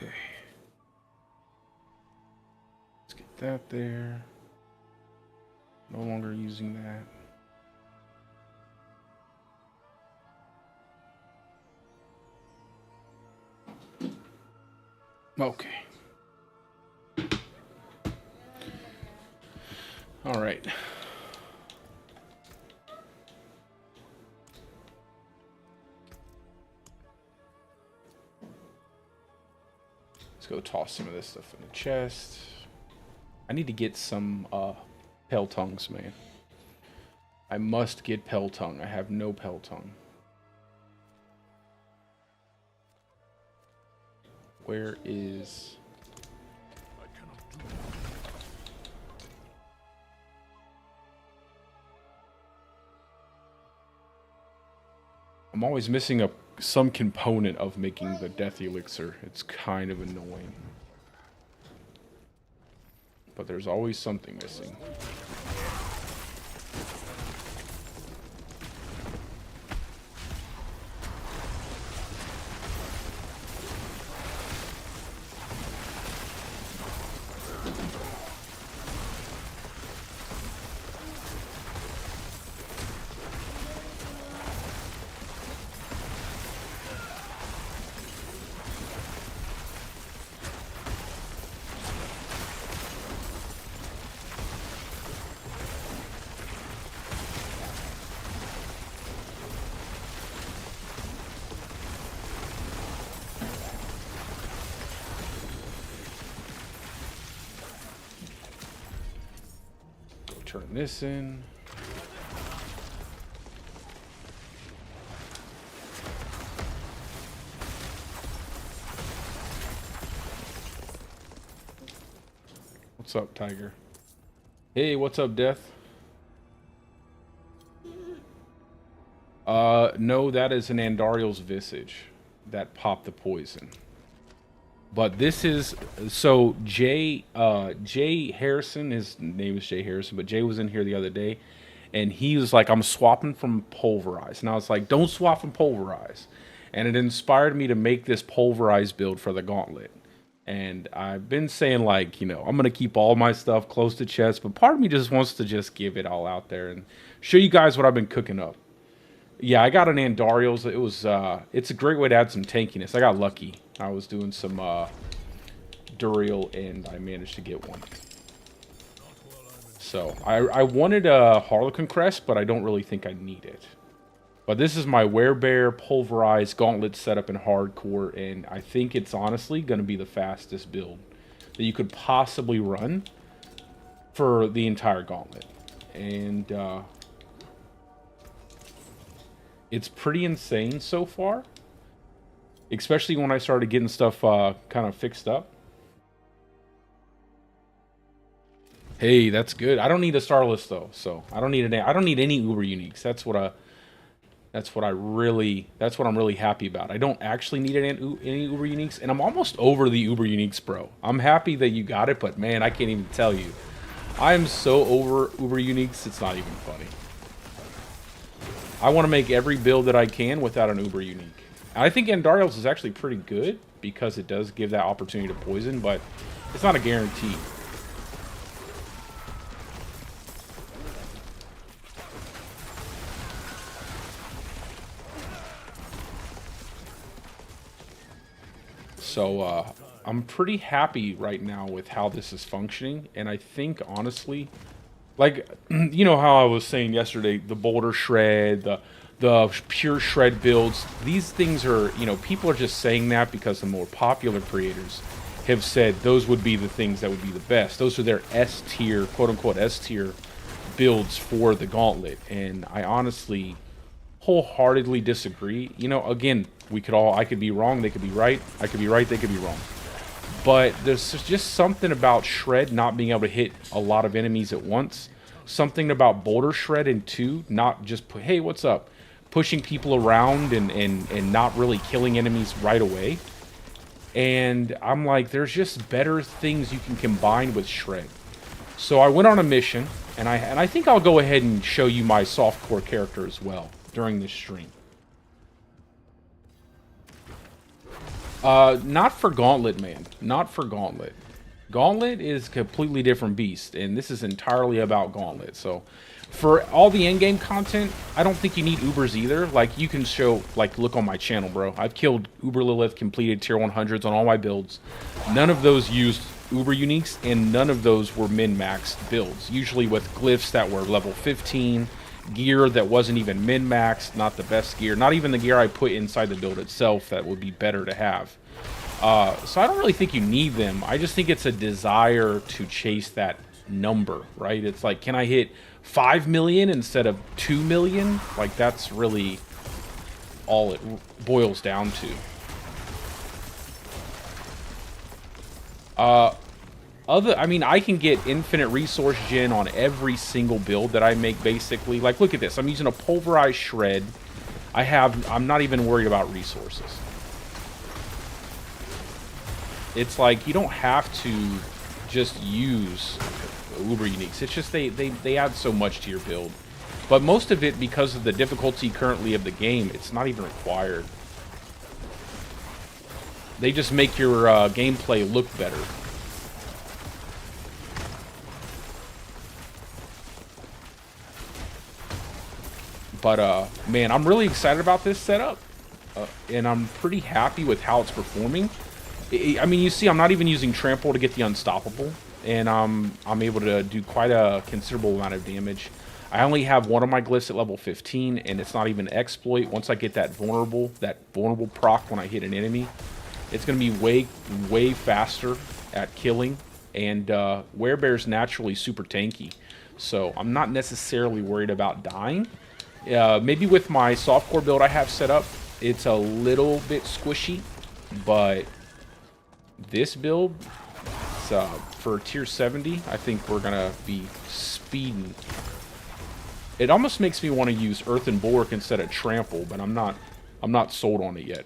Okay. Let's get that there. No longer using that. Okay. All right. Let's go toss some of this stuff in the chest. I need to get some pale tongues, man. I must get pale tongue. I have no pale tongue. Where is... I'm always missing some component of making the death elixir. It's kind of annoying. But there's always something missing. Turn this in. What's up, Tiger? Hey, what's up, Death? No, that is an Andariel's Visage that popped the poison. But this is, so Jay Harrison, his name is Jay Harrison, but Jay was in here the other day, and he was like, I'm swapping from Pulverize. And I was like, don't swap from Pulverize. And it inspired me to make this Pulverize build for the Gauntlet. And I've been saying, like, you know, I'm going to keep all my stuff close to chest, but part of me just wants to just give it all out there and show you guys what I've been cooking up. Yeah, I got an Andariel's. It was, it's a great way to add some tankiness. I got lucky. I was doing some Duriel, and I managed to get one. So, I wanted a Harlequin Crest, but I don't really think I need it. But this is my Werebear Pulverized Gauntlet setup in Hardcore, and I think it's honestly going to be the fastest build that you could possibly run for the entire Gauntlet. And it's pretty insane so far. Especially when I started getting stuff kind of fixed up. Hey, that's good. I don't need a Starless though, so I don't need any Uber Uniques. That's what I'm really happy about. I don't actually need any Uber Uniques, and I'm almost over the Uber Uniques, bro. I'm happy that you got it, but man, I can't even tell you. I am so over Uber Uniques, it's not even funny. I want to make every build that I can without an Uber Unique. I think Andariel's is actually pretty good because it does give that opportunity to poison, but it's not a guarantee. So I'm pretty happy right now with how this is functioning, and I think honestly, like, you know how I was saying yesterday, the boulder shred, the pure shred builds, these things are, you know, people are just saying that because the more popular creators have said those would be the things that would be the best. Those are their S tier, quote unquote S tier builds for the Gauntlet. And I honestly wholeheartedly disagree. You know, again, I could be wrong, they could be right. I could be right, they could be wrong. But there's just something about shred not being able to hit a lot of enemies at once. Something about boulder shred and 2, not just, hey, what's up? Pushing people around and not really killing enemies right away. And I'm like, there's just better things you can combine with shred. So I went on a mission, and I think I'll go ahead and show you my softcore character as well during this stream. Not for Gauntlet, man. Not for Gauntlet. Gauntlet is a completely different beast, and this is entirely about Gauntlet. So, for all the endgame content, I don't think you need Ubers either. Like, you can show, like, look on my channel, bro. I've killed Uber Lilith, completed tier 100s on all my builds. None of those used Uber uniques, and none of those were min-maxed builds. Usually with glyphs that were level 15, gear that wasn't even min-maxed, not the best gear, not even the gear I put inside the build itself that would be better to have. So I don't really think you need them. I just think it's a desire to chase that number, right? It's like, can I hit 5 million instead of 2 million? Like, that's really all it boils down to. I mean, I can get infinite resource gen on every single build that I make, basically. Like, look at this. I'm using a Pulverize shred. I'm not even worried about resources. It's like, you don't have to just use Uber uniques. It's just they add so much to your build. But most of it, because of the difficulty currently of the game, it's not even required. They just make your gameplay look better. But, man, I'm really excited about this setup. And I'm pretty happy with how it's performing. I mean, you see, I'm not even using Trample to get the Unstoppable. And I'm able to do quite a considerable amount of damage. I only have one of my glyphs at level 15, and it's not even an exploit. Once I get that vulnerable proc when I hit an enemy, it's going to be way faster at killing. And Werebear's naturally super tanky. So I'm not necessarily worried about dying. Maybe with my softcore build I have set up, it's a little bit squishy, but this build, for tier 70, I think we're gonna be speeding. It almost makes me want to use Earth and Bulwark instead of Trample, but I'm not sold on it yet.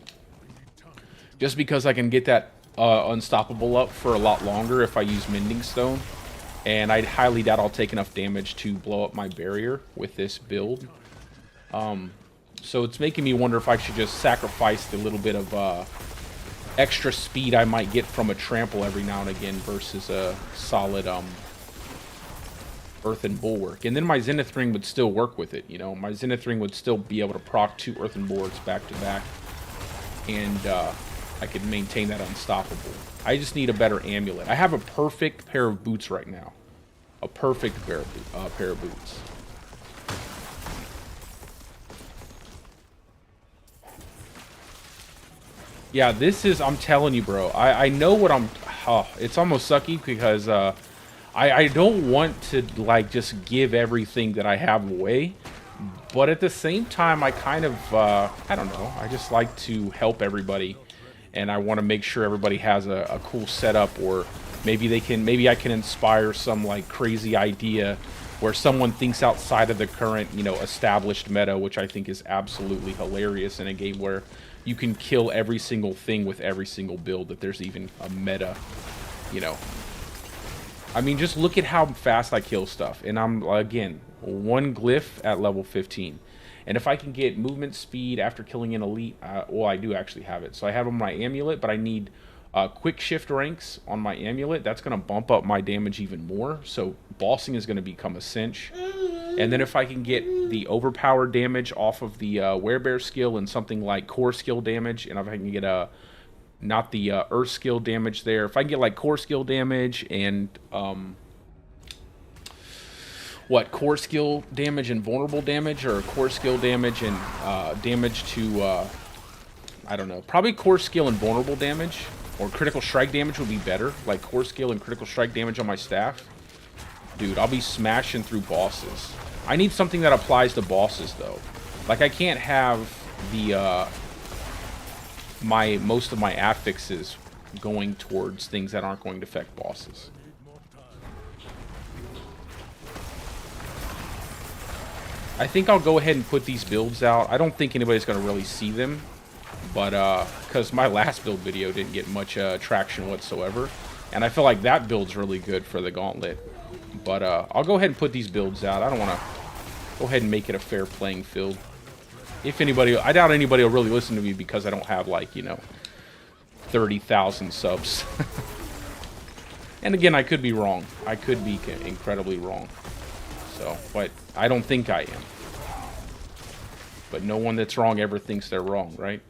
Just because I can get that Unstoppable up for a lot longer if I use Mending Stone, and I highly doubt I'll take enough damage to blow up my barrier with this build. So it's making me wonder if I should just sacrifice the little bit of extra speed I might get from a Trample every now and again versus a solid Earth and Bulwark. And then my Zenith Ring would still work with it, you know. My Zenith Ring would still be able to proc 2 Earth and Bulwarks back to back. And I could maintain that Unstoppable. I just need a better amulet. I have a perfect pair of boots right now. A perfect pair of boots. Yeah, this is, I'm telling you, bro. I know what I'm... it's almost sucky because I don't want to, like, just give everything that I have away. But at the same time, I kind of, I don't know. I just like to help everybody. And I want to make sure everybody has a cool setup, or maybe I can inspire some, like, crazy idea where someone thinks outside of the current, you know, established meta, which I think is absolutely hilarious in a game where you can kill every single thing with every single build, that there's even a meta, you know. I mean, just look at how fast I kill stuff. And I'm, again, 1 glyph at level 15. And if I can get movement speed after killing an elite, well, I do actually have it. So I have on my amulet, but I need quick shift ranks on my amulet. That's going to bump up my damage even more. So bossing is going to become a cinch. And then if I can get the overpowered damage off of the Werebear skill and something like core skill damage, and if I can get not the earth skill damage there, if I can get like core skill damage and core skill damage and vulnerable damage, or core skill damage and damage to I don't know, probably core skill and vulnerable damage, or critical strike damage would be better, like core skill and critical strike damage on my staff. Dude, I'll be smashing through bosses. I need something that applies to bosses, though. Like, I can't have the most of my affixes going towards things that aren't going to affect bosses. I think I'll go ahead and put these builds out. I don't think anybody's going to really see them, but because my last build video didn't get much traction whatsoever, and I feel like that build's really good for the Gauntlet. But I'll go ahead and put these builds out. I don't want to go ahead and make it a fair playing field. If anybody, I doubt anybody will really listen to me because I don't have, like, you know, 30,000 subs. And again, I could be wrong. I could be incredibly wrong. So, but I don't think I am. But no one that's wrong ever thinks they're wrong, right?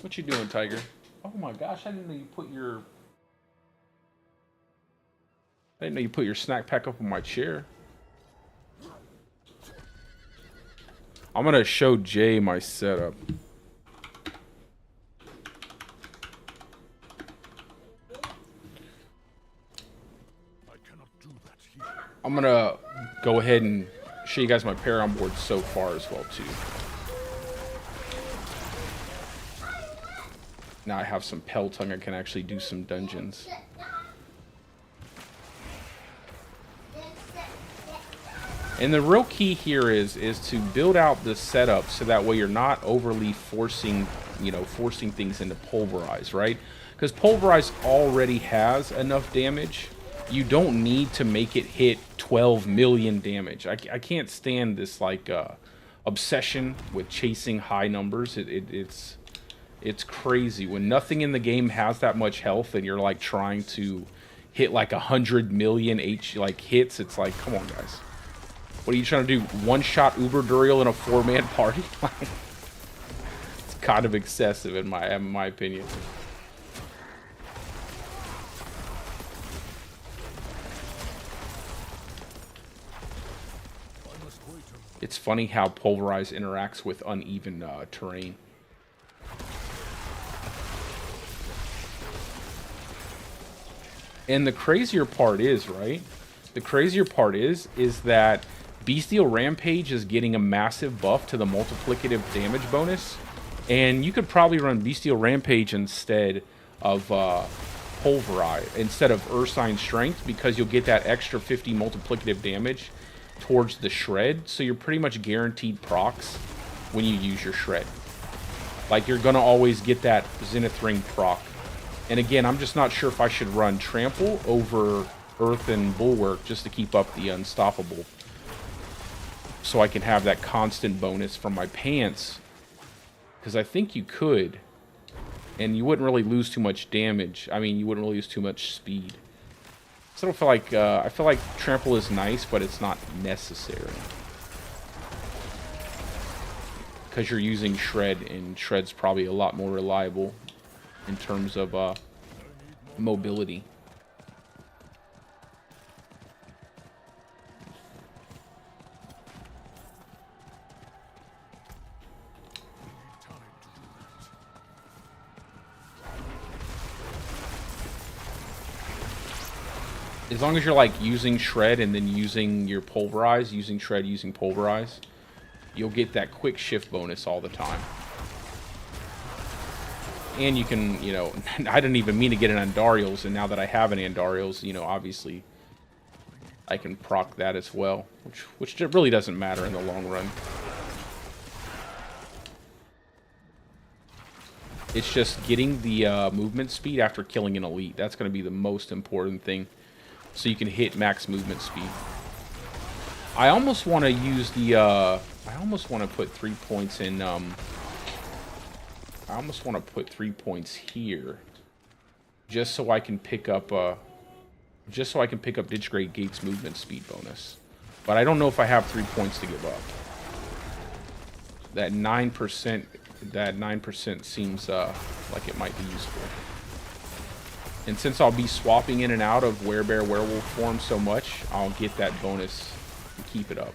What you doing, Tiger? Oh my gosh, I didn't know you put your... I didn't know you put your snack pack up on my chair. I'm gonna show Jay my setup. I'm gonna go ahead and show you guys my Paragon board so far as well too. Now I have some Peltung, I can actually do some dungeons. And the real key here is to build out the setup so that way you're not overly forcing, forcing things into Pulverize, right? Because Pulverize already has enough damage. You don't need to make it hit 12 million damage. I can't stand this like obsession with chasing high numbers. It's crazy when nothing in the game has that much health and you're like trying to hit like 100 million hits. It's like, come on, guys. What are you trying to do? One-shot Uber Duriel in a 4-man party? It's kind of excessive in my opinion. It's funny how Pulverize interacts with uneven terrain. And the crazier part is, right? The crazier part is that Bestial Rampage is getting a massive buff to the multiplicative damage bonus. And you could probably run Bestial Rampage instead of Pulverize, instead of Ursine Strength, because you'll get that extra 50 multiplicative damage towards the shred. So you're pretty much guaranteed procs when you use your shred. Like, you're going to always get that Zenith Ring proc. And again, I'm just not sure if I should run Trample over Earth and Bulwark just to keep up the Unstoppable. So I can have that constant bonus from my pants. Because I think you could. And you wouldn't really lose too much damage. I mean, you wouldn't really lose too much speed. So I don't feel like, I feel like Trample is nice, but it's not necessary. Because you're using Shred, and Shred's probably a lot more reliable in terms of mobility. As long as you're like using Shred and then using your Pulverize, using Shred, using Pulverize, you'll get that quick shift bonus all the time. And you can, I didn't even mean to get an Andariels, and now that I have an Andariels, obviously I can proc that as well, which really doesn't matter in the long run. It's just getting the movement speed after killing an elite. That's going to be the most important thing, so you can hit max movement speed. I almost want to use the, I almost want to put 3 points in, I almost want to put 3 points here, just so I can pick up, Digigrade Gate's movement speed bonus. But I don't know if I have 3 points to give up. That 9% seems like it might be useful. And since I'll be swapping in and out of Werebear Werewolf form so much, I'll get that bonus and keep it up.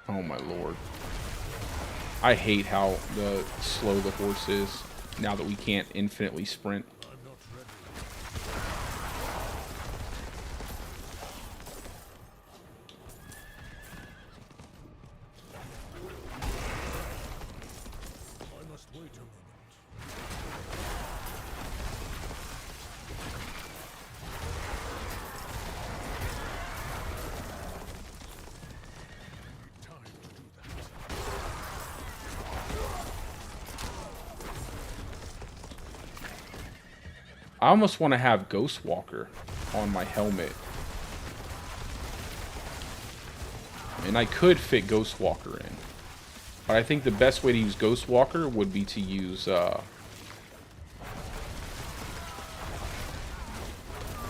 Oh my lord. I hate how slow the horse is now that we can't infinitely sprint. I almost want to have Ghost Walker on my helmet. And I could fit Ghost Walker in. But I think the best way to use Ghost Walker would be to use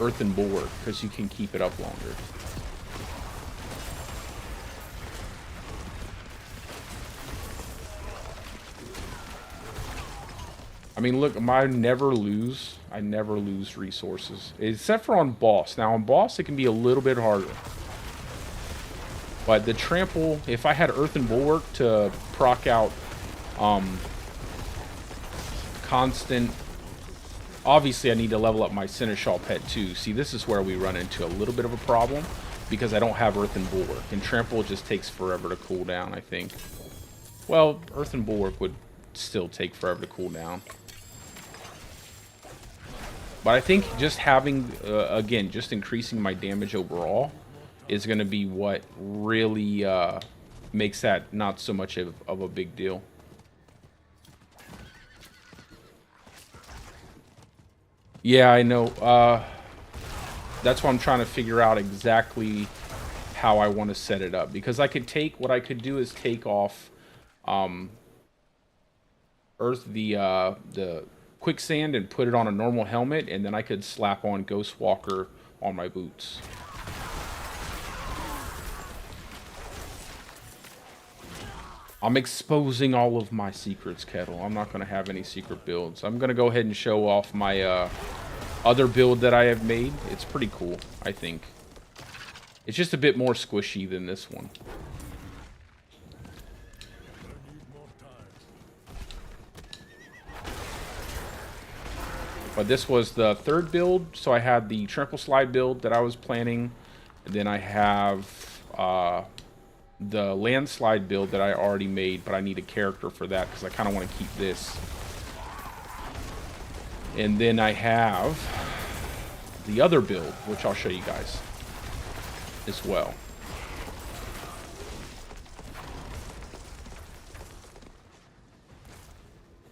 Earthen Bulwark, because you can keep it up longer. I mean, look, I never lose resources. Except for on boss. Now, on boss, it can be a little bit harder. But the trample, if I had Earthen Bulwark to proc out constant... Obviously, I need to level up my Seneschal pet too. See, this is where we run into a little bit of a problem, because I don't have Earthen Bulwark. And trample just takes forever to cool down, I think. Well, Earthen Bulwark would still take forever to cool down. But I think just having, again, just increasing my damage overall is going to be what really makes that not so much of a big deal. Yeah, I know. That's why I'm trying to figure out exactly how I want to set it up. Because I could take, what I could do is take off the quicksand and put it on a normal helmet, and then I could slap on Ghost Walker on my boots. I'm exposing all of my secrets, Kettle. I'm not going to have any secret builds. I'm going to go ahead and show off my other build that I have made. It's pretty cool, I think. It's just a bit more squishy than this one. But this was the third build, so I had the Trample Slide build that I was planning. And then I have the Landslide build that I already made, but I need a character for that because I kind of want to keep this. And then I have the other build, which I'll show you guys as well.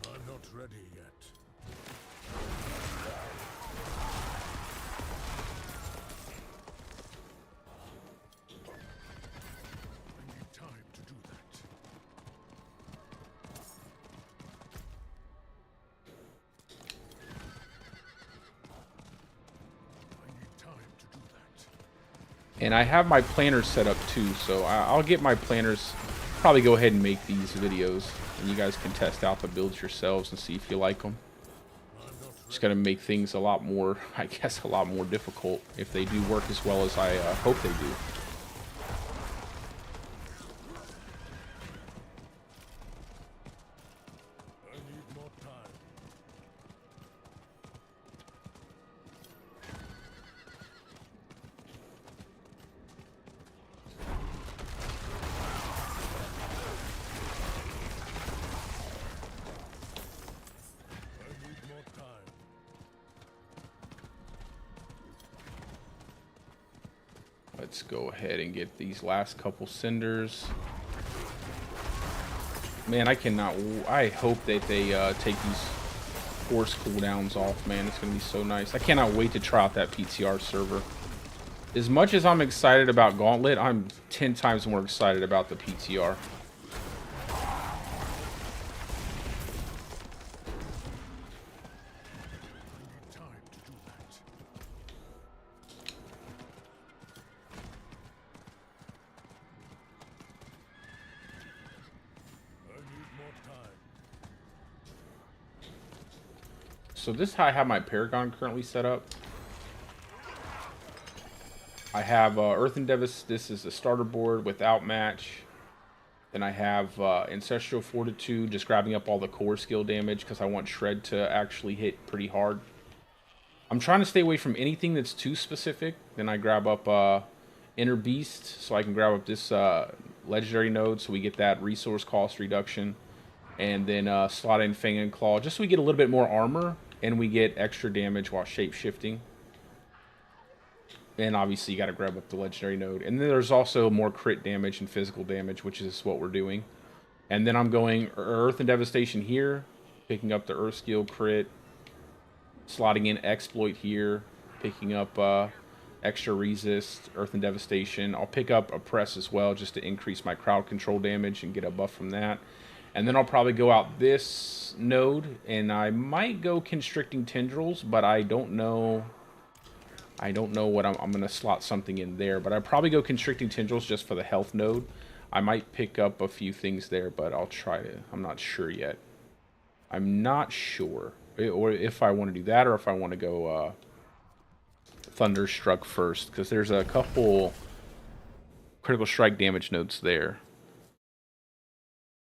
I'm not ready yet. I need time to do that. And I have my planners set up too, so I'll get my planners, probably go ahead and make these videos, and you guys can test out the builds yourselves and see if you like them. Just gotta make things a lot more, I guess, a lot more difficult if they do work as well as I hope they do. Let's go ahead and get these last couple cinders. Man, I cannot... I hope that they take these force cooldowns off, man. It's going to be so nice. I cannot wait to try out that PTR server. As much as I'm excited about Gauntlet, I'm 10 times more excited about the PTR. So this is how I have my Paragon currently set up. I have Earthen Devas. This is the starter board with Outmatch. Then I have Ancestral Fortitude, just grabbing up all the core skill damage because I want Shred to actually hit pretty hard. I'm trying to stay away from anything that's too specific. Then I grab up Inner Beast, so I can grab up this legendary node, so we get that resource cost reduction. And then slot in Fang and Claw, just so we get a little bit more armor. And we get extra damage while shape-shifting. And obviously you got to grab up the legendary node. And then there's also more crit damage and physical damage, which is what we're doing. And then I'm going Earth and Devastation here, picking up the Earth skill crit. slotting in exploit here, picking up extra resist, earth and devastation. I'll pick up oppress as well just to increase my crowd control damage and get a buff from that. And then I'll probably go out this node, and I might go constricting tendrils, but I don't know. I don't know what I'm going to slot something in there, but I probably go constricting tendrils just for the health node. I might pick up a few things there, but I'll try to. I'm not sure yet. I'm not sure, or if I want to do that, or if I want to go Thunderstruck first, because there's a couple critical strike damage nodes there.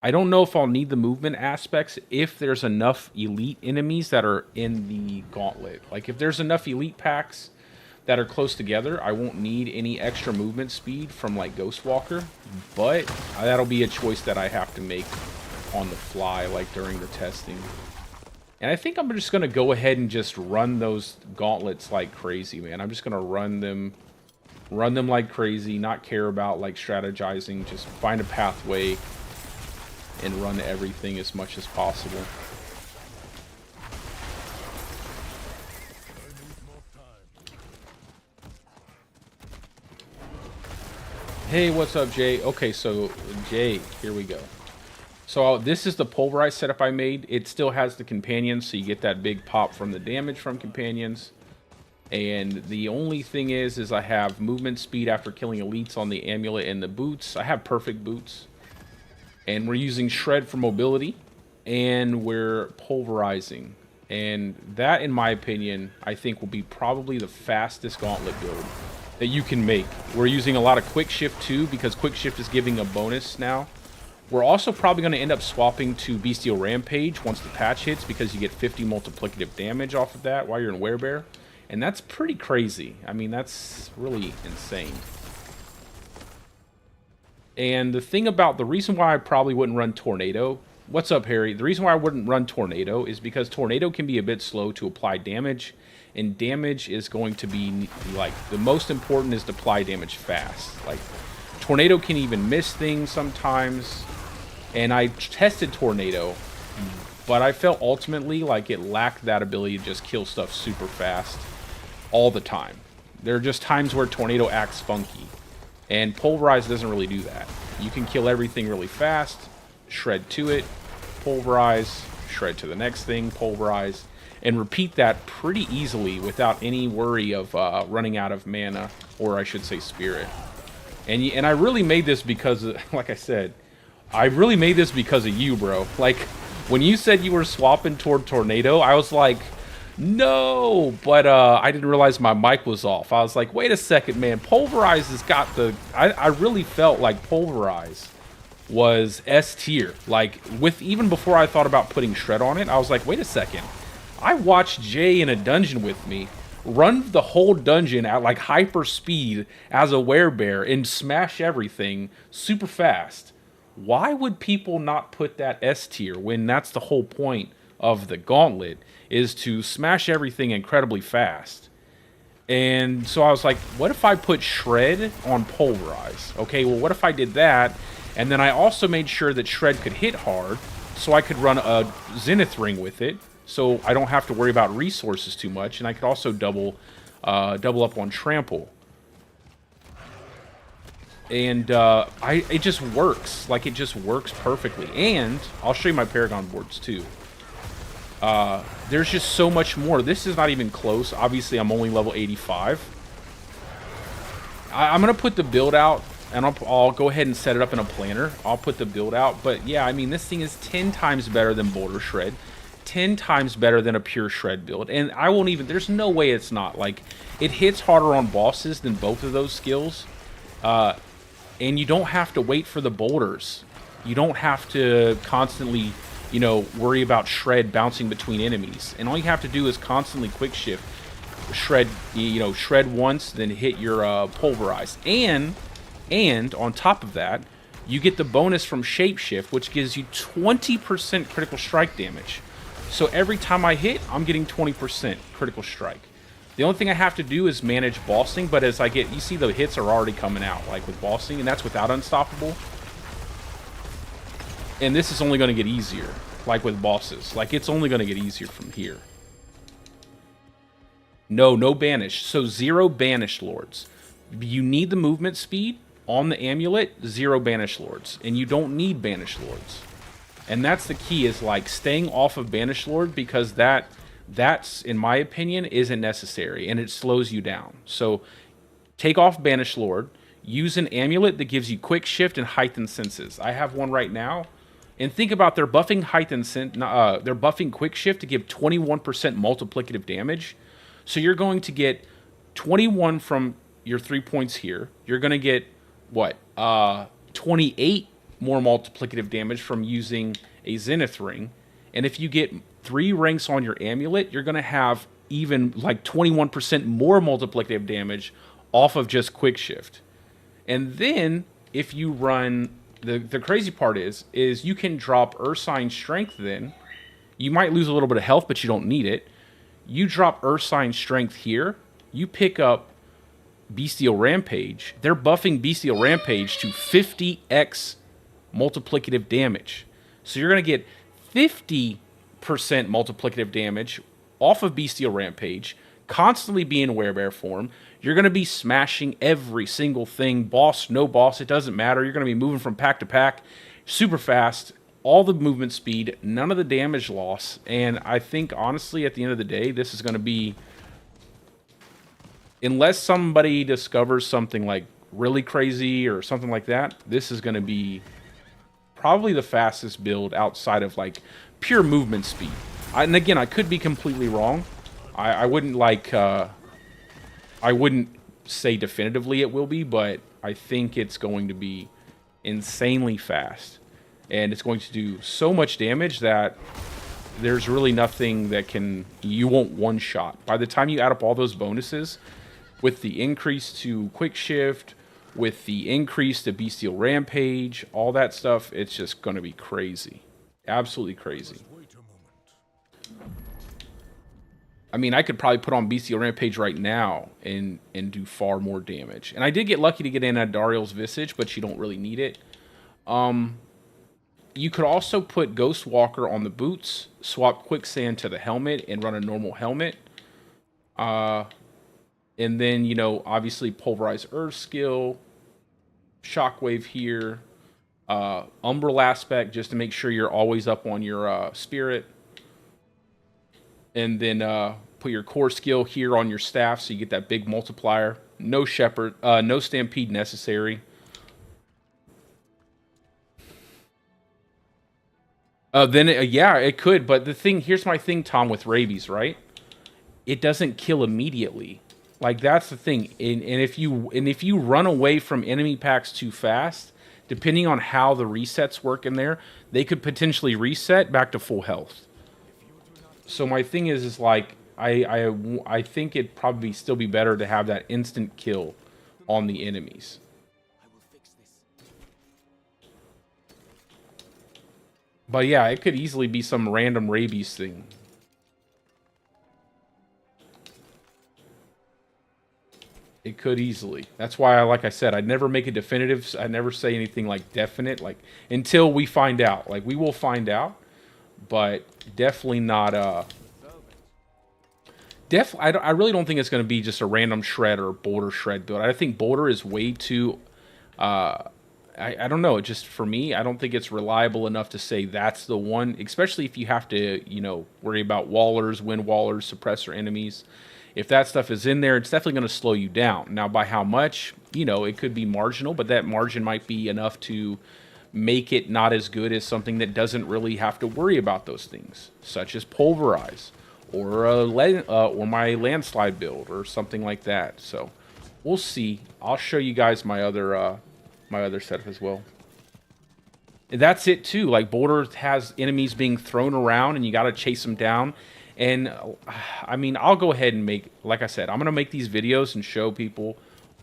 I don't know if I'll need the movement aspects if there's enough elite enemies that are in the Gauntlet. Like, if there's enough elite packs that are close together, I won't need any extra movement speed from, like, Ghostwalker. But that'll be a choice that I have to make on the fly, like, during the testing. And I think I'm just going to go ahead and just run those Gauntlets like crazy, man. I'm just going to run them like crazy, not care about, like, strategizing. Just find a pathway and run everything as much as possible. Hey, what's up, Jay? Okay, so Jay, here we go. So this is the Pulverize setup I made. It still has the companions, so you get that big pop from the damage from companions. And the only thing is I have movement speed after killing elites on the amulet and the boots. I have perfect boots. And we're using Shred for mobility, and we're pulverizing. And that, in my opinion, I think will be probably the fastest Gauntlet build that you can make. We're using a lot of Quick Shift too, because Quick Shift is giving a bonus now. We're also probably going to end up swapping to Bestial Rampage once the patch hits, because you get 50 multiplicative damage off of that while you're in Werebear. And that's pretty crazy. I mean, that's really insane. And the thing about the reason why I probably wouldn't run Tornado, what's up, Harry? The reason why I wouldn't run Tornado is because Tornado can be a bit slow to apply damage, and damage is going to be, like, the most important is to apply damage fast. Like, Tornado can even miss things sometimes, and I tested Tornado, but I felt ultimately like it lacked that ability to just kill stuff super fast all the time. There are just times where Tornado acts funky. And Pulverize doesn't really do that. You can kill everything really fast, shred to it, pulverize, shred to the next thing, pulverize, and repeat that pretty easily without any worry of running out of mana, or I should say spirit. And I really made this because, like I said, I really made this because of you, bro. Like, when you said you were swapping toward Tornado, I was like, no, but I didn't realize my mic was off. I was like, wait a second, man. Pulverize has got the... I really felt like Pulverize was S tier. Like, even before I thought about putting Shred on it, I was like, wait a second. I watched Jay in a dungeon with me run the whole dungeon at, like, hyper speed as a Werebear and smash everything super fast. Why would people not put that S tier when that's the whole point of the Gauntlet, is to smash everything incredibly fast? And so I was like, what if I put Shred on Pulverize? Okay, well, what if I did that, and then I also made sure that Shred could hit hard, so I could run a Zenith ring with it, so I don't have to worry about resources too much, and I could also double up on Trample. And it just works. Like, it just works perfectly. And I'll show you my Paragon boards too. There's just so much more. This is not even close. Obviously, I'm only level 85. I'm going to put the build out, and I'll go ahead and set it up in a planner. I'll put the build out. But yeah, I mean, this thing is 10 times better than Boulder Shred. 10 times better than a pure Shred build. And I won't even... There's no way it's not. Like, it hits harder on bosses than both of those skills. And you don't have to wait for the boulders. You don't have to constantly... you know, worry about Shred bouncing between enemies. And all you have to do is constantly quick shift. Shred, you know, shred once, then hit your Pulverize. And on top of that, you get the bonus from Shapeshift, which gives you 20% critical strike damage. So every time I hit, I'm getting 20% critical strike. The only thing I have to do is manage bossing, but as I get, you see the hits are already coming out, like with bossing, and that's without Unstoppable. And this is only going to get easier, like with bosses. Like, it's only going to get easier from here. No banish. So 0 banished lords. You need the movement speed on the amulet, 0 banished lords. And you don't need banished lords. And that's the key, is like staying off of banished lord, because that's, in my opinion, isn't necessary. And it slows you down. So take off banished lord. Use an amulet that gives you quick shift and heightened senses. I have one right now. And think about, they're buffing they're buffing quick shift to give 21% multiplicative damage. So you're going to get 21 from your 3 points here. You're going to get, what, 28 more multiplicative damage from using a Zenith ring. And if you get 3 ranks on your amulet, you're going to have even like 21% more multiplicative damage off of just quick shift. And then if you run, the crazy part is you can drop Ursine Strength then. You might lose a little bit of health, but you don't need it. You drop Ursine Strength here. You pick up Bestial Rampage. They're buffing Bestial Rampage to 50x multiplicative damage. So you're going to get 50% multiplicative damage off of Bestial Rampage, constantly be in Werebear form. You're going to be smashing every single thing, boss, no boss, it doesn't matter. You're going to be moving from pack to pack super fast, all the movement speed, none of the damage loss. And I think, honestly, at the end of the day, this is going to be, unless somebody discovers something like really crazy or something like that, this is going to be probably the fastest build outside of like pure movement speed. And again, I could be completely wrong. I wouldn't I wouldn't say definitively it will be, but I think it's going to be insanely fast. And it's going to do so much damage that there's really nothing that you won't one-shot. By the time you add up all those bonuses, with the increase to quick shift, with the increase to Bestial Rampage, all that stuff, it's just going to be crazy. Absolutely crazy. I mean, I could probably put on Bestial Rampage right now and do far more damage. And I did get lucky to get in at Dariel's Visage, but you don't really need it. You could also put Ghost Walker on the boots, swap Quicksand to the helmet, and run a normal helmet. And then, you know, obviously Pulverize Earth skill, Shockwave here, Umbral Aspect just to make sure you're always up on your Spirit. And then put your core skill here on your staff so you get that big multiplier. No Shepherd, no Stampede necessary. Yeah, it could. But here's my thing, Tom, with rabies, right? It doesn't kill immediately. Like, that's the thing. And if you run away from enemy packs too fast, depending on how the resets work in there, they could potentially reset back to full health. So my thing is like, I think it'd probably still be better to have that instant kill on the enemies. But yeah, it could easily be some random rabies thing. It could easily. That's why, like I said, I'd never make a definitive. I'd never say anything like definite, like until we find out. Like, we will find out, but definitely not. I really don't think it's going to be just a random shred or boulder shred build. I think boulder is way too. I don't know. Just for me, I don't think it's reliable enough to say that's the one. Especially if you have to, you know, worry about wallers, wind wallers, suppressor enemies. If that stuff is in there, it's definitely going to slow you down. Now, by how much, you know, it could be marginal, but that margin might be enough to make it not as good as something that doesn't really have to worry about those things, such as Pulverize or my landslide build or something like that. So we'll see. I'll show you guys my other setup as well. And that's it too. Like, boulder has enemies being thrown around, and you got to chase them down. And I mean, I'll go ahead and like I said, I'm going to make these videos and show people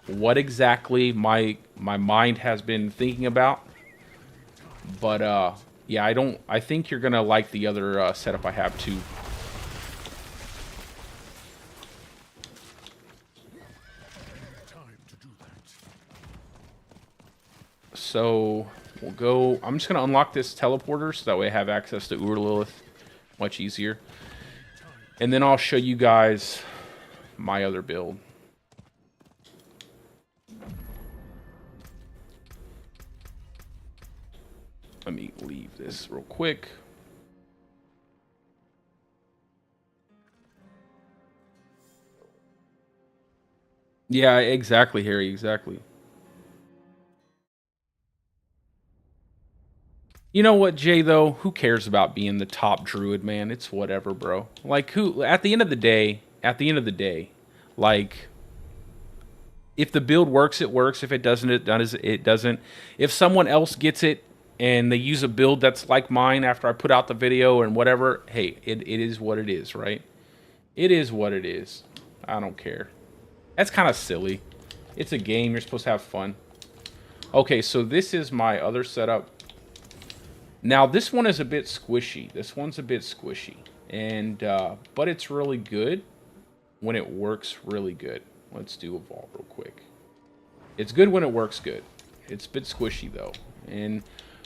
what exactly my mind has been thinking about. But yeah, I think you're going to like the other setup I have too. So we'll go, I'm just going to unlock this teleporter so that way I have access to Lilith much easier. And then I'll show you guys my other build. Let me leave this real quick. Yeah, exactly, Harry, exactly. You know what, Jay, though? Who cares about being the top druid, man? It's whatever, bro. Like, who, at the end of the day, like, if the build works, it works. If it doesn't, it doesn't. If someone else gets it and they use a build that's like mine after I put out the video and whatever, hey, it is what it is, right? It is what it is. I don't care. That's kind of silly. It's a game. You're supposed to have fun. Okay, so this is my other setup. Now, this one is a bit squishy. This one's a bit squishy. And, but it's really good when it works really good. Let's do Evolve real quick. It's good when it works good. It's a bit squishy, though. And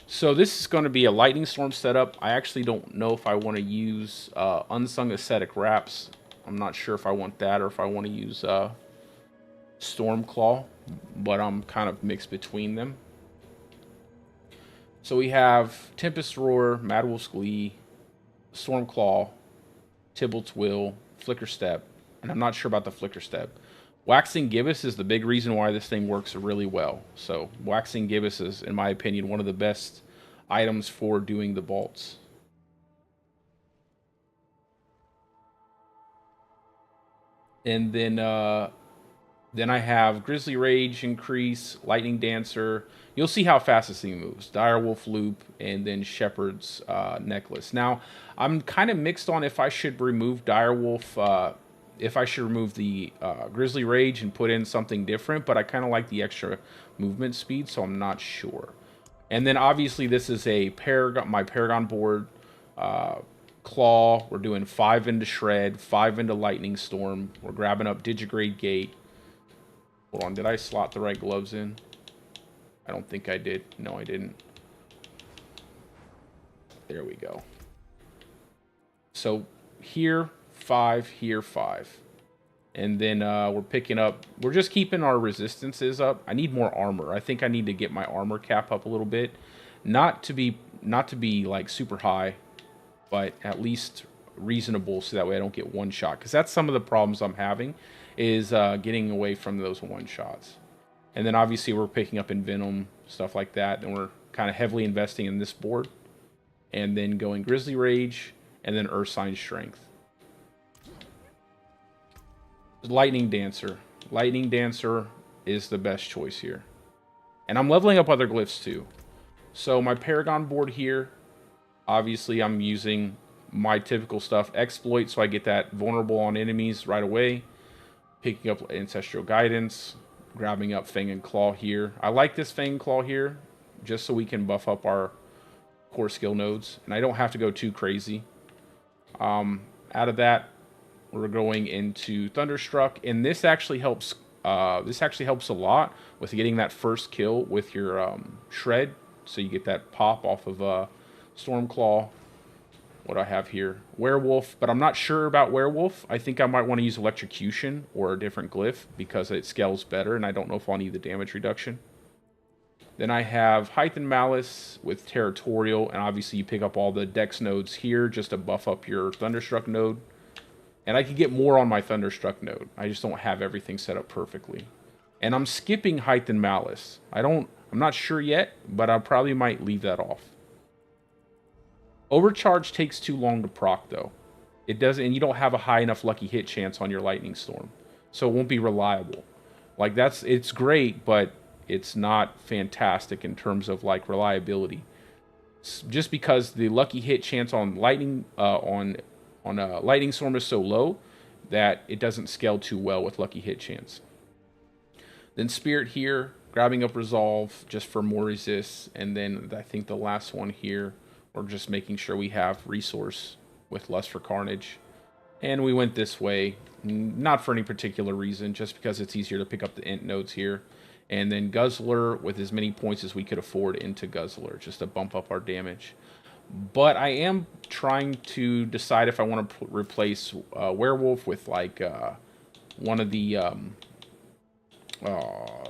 so this is going to be a Lightning Storm setup. I actually don't know if I want to use Unsung Ascetic Wraps. I'm not sure if I want that or if I want to use Stormclaw. But I'm kind of mixed between them. So we have Tempest Roar, Mad Wolf's Glee, Stormclaw, Tybalt's Will, Flicker Step, and I'm not sure about the Flicker Step. Waxing Gibbous is the big reason why this thing works really well. So Waxing Gibbous is, in my opinion, one of the best items for doing the vaults. And then I have Grizzly Rage increase, Lightning Dancer. You'll see how fast this thing moves. Direwolf Loop, and then Shepherd's Necklace. Now, I'm kind of mixed on if I should remove Direwolf, if I should remove the Grizzly Rage and put in something different, but I kind of like the extra movement speed, so I'm not sure. And then obviously this is a Paragon, my Paragon board. Claw, we're doing 5 into Shred, 5 into Lightning Storm. We're grabbing up Digigrade Gate. Hold on, did I slot the right gloves in? I don't think I did. No, I didn't. There we go. So here, 5, here, 5. And then we're picking up, we're just keeping our resistances up. I need more armor. I think I need to get my armor cap up a little bit. Not to be like super high, but at least reasonable so that way I don't get one shot. Because that's some of the problems I'm having is getting away from those one shots. And then obviously we're picking up Envenom, stuff like that. And we're kind of heavily investing in this board. And then going Grizzly Rage, and then Earthsign Strength. Lightning Dancer. Lightning Dancer is the best choice here. And I'm leveling up other glyphs too. So my Paragon board here, obviously I'm using my typical stuff. Exploit, so I get that vulnerable on enemies right away. Picking up Ancestral Guidance. Grabbing up Fang and Claw here. I like this Fang and Claw here, just so we can buff up our core skill nodes. And I don't have to go too crazy. Out of that, we're going into Thunderstruck. And this actually helps a lot with getting that first kill with your Shred. So you get that pop off of Stormclaw. What do I have here? Werewolf, but I'm not sure about Werewolf. I think I might want to use Electrocution or a different glyph because it scales better, and I don't know if I'll need the damage reduction. Then I have Height and Malice with Territorial, and obviously you pick up all the Dex nodes here just to buff up your Thunderstruck node. And I could get more on my Thunderstruck node. I just don't have everything set up perfectly. And I'm skipping Height and Malice. I'm not sure yet, but I probably might leave that off. Overcharge takes too long to proc though. It doesn't, and you don't have a high enough lucky hit chance on your Lightning Storm. So it won't be reliable. Like it's great, but it's not fantastic in terms of like reliability. Just because the lucky hit chance on Lightning Lightning Storm is so low that it doesn't scale too well with lucky hit chance. Then Spirit here, grabbing up Resolve just for more resists, and then I think the last one here, we're just making sure we have resource with Lust for Carnage. And we went this way, not for any particular reason, just because it's easier to pick up the int nodes here. And then Guzzler with as many points as we could afford into Guzzler, just to bump up our damage. But I am trying to decide if I want to replace Werewolf with like one of the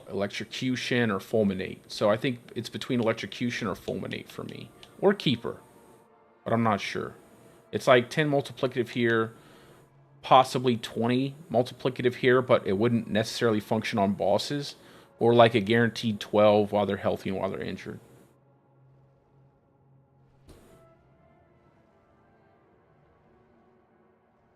electrocution or fulminate. So I think it's between electrocution or fulminate for me, or keeper, but I'm not sure. It's like 10 multiplicative here, possibly 20 multiplicative here, but it wouldn't necessarily function on bosses, or like a guaranteed 12 while they're healthy and while they're injured.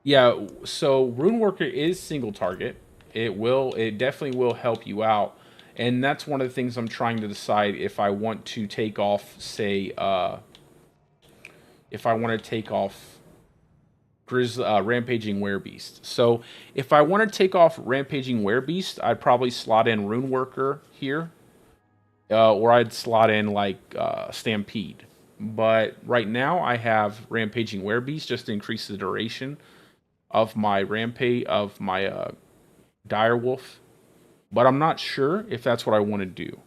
Yeah, so Runeworker is single target. It definitely will help you out. And that's one of the things I'm trying to decide if I want to take off, say, if I want to take off Rampaging Werebeast. So if I want to take off Rampaging Werebeast, I'd probably slot in Runeworker here. Or I'd slot in like Stampede. But right now I have Rampaging Werebeast just to increase the duration of my Direwolf. But I'm not sure if that's what I want to do.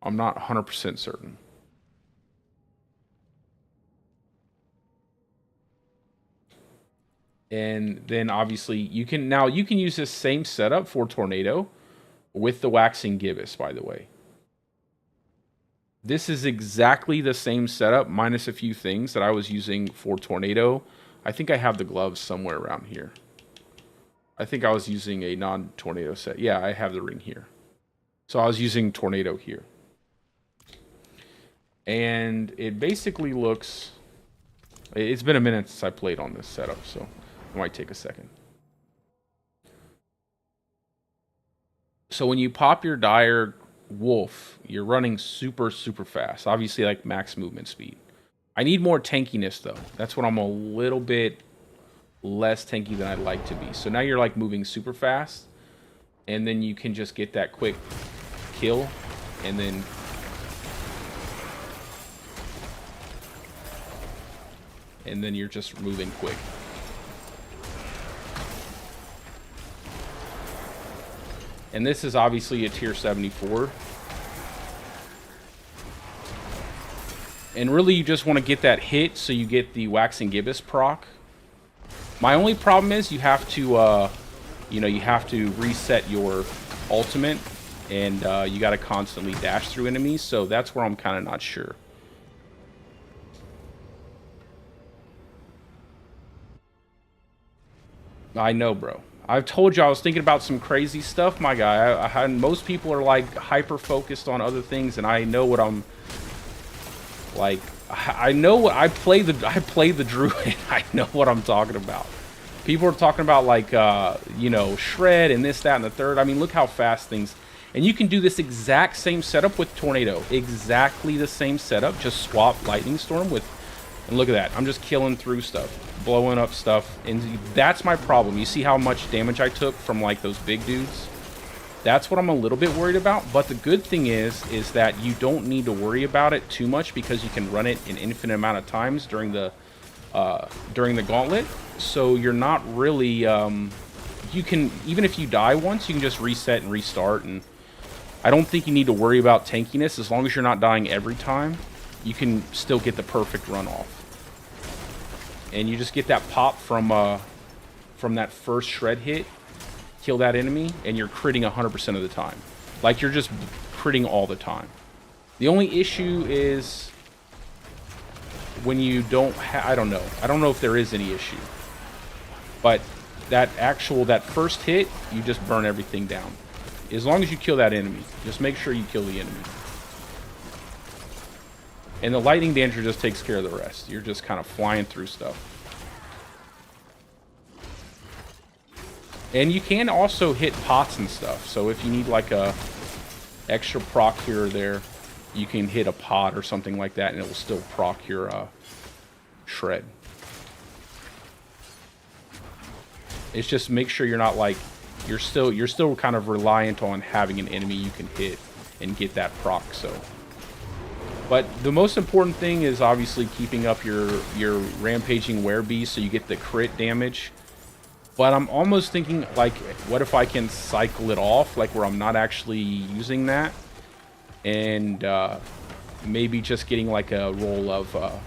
I'm not 100% certain. And then obviously you can use this same setup for Tornado with the Waxing Gibbous, by the way. This is exactly the same setup minus a few things that I was using for Tornado. I think I have the gloves somewhere around here. I think I was using a non-Tornado set. Yeah, I have the ring here. So I was using Tornado here. And it basically looks... It's been a minute since I played on this setup, so it might take a second. So when you pop your Dire Wolf, you're running super, super fast. Obviously, like max movement speed. I need more tankiness, though. That's what I'm a little bit less tanky than I'd like to be. So now you're like moving super fast, and then you can just get that quick kill, and then you're just moving quick. And this is obviously a tier 74. And really you just want to get that hit so you get the Waxing Gibbous proc. My only problem is you have to, you have to reset your ultimate, and you got to constantly dash through enemies. So that's where I'm kind of not sure. I know, bro. I've told you I was thinking about some crazy stuff, my guy. Most people are like hyper focused on other things, and I know what I'm like. I know what I play the Druid. I know what I'm talking about. People are talking about like shred and this, that, and the third. I mean, look how fast things. And you can do this exact same setup with Tornado. Exactly the same setup. Just swap Lightning Storm with. And look at that. I'm just killing through stuff, blowing up stuff, and that's my problem. You see how much damage I took from like those big dudes? That's what I'm a little bit worried about. But the good thing is that you don't need to worry about it too much because you can run it an infinite amount of times during the Gauntlet. So you're not really you can, even if you die once, you can just reset and restart. And I don't think you need to worry about tankiness as long as you're not dying every time. You can still get the perfect run off. And you just get that pop from that first shred hit, kill that enemy, and you're critting 100% of the time. Like, you're just critting all the time. The only issue is when you don't I don't know. I don't know if there is any issue. But that first hit, you just burn everything down. As long as you kill that enemy. Just make sure you kill the enemy. And the lightning danger just takes care of the rest. You're just kind of flying through stuff. And you can also hit pots and stuff. So if you need like a extra proc here or there, you can hit a pot or something like that and it will still proc your shred. It's just make sure you're not like, you're still kind of reliant on having an enemy you can hit and get that proc. So, but the most important thing is obviously keeping up your rampaging werebeast so you get the crit damage. But I'm almost thinking, like, what if I can cycle it off, like where I'm not actually using that, and maybe just getting like a roll of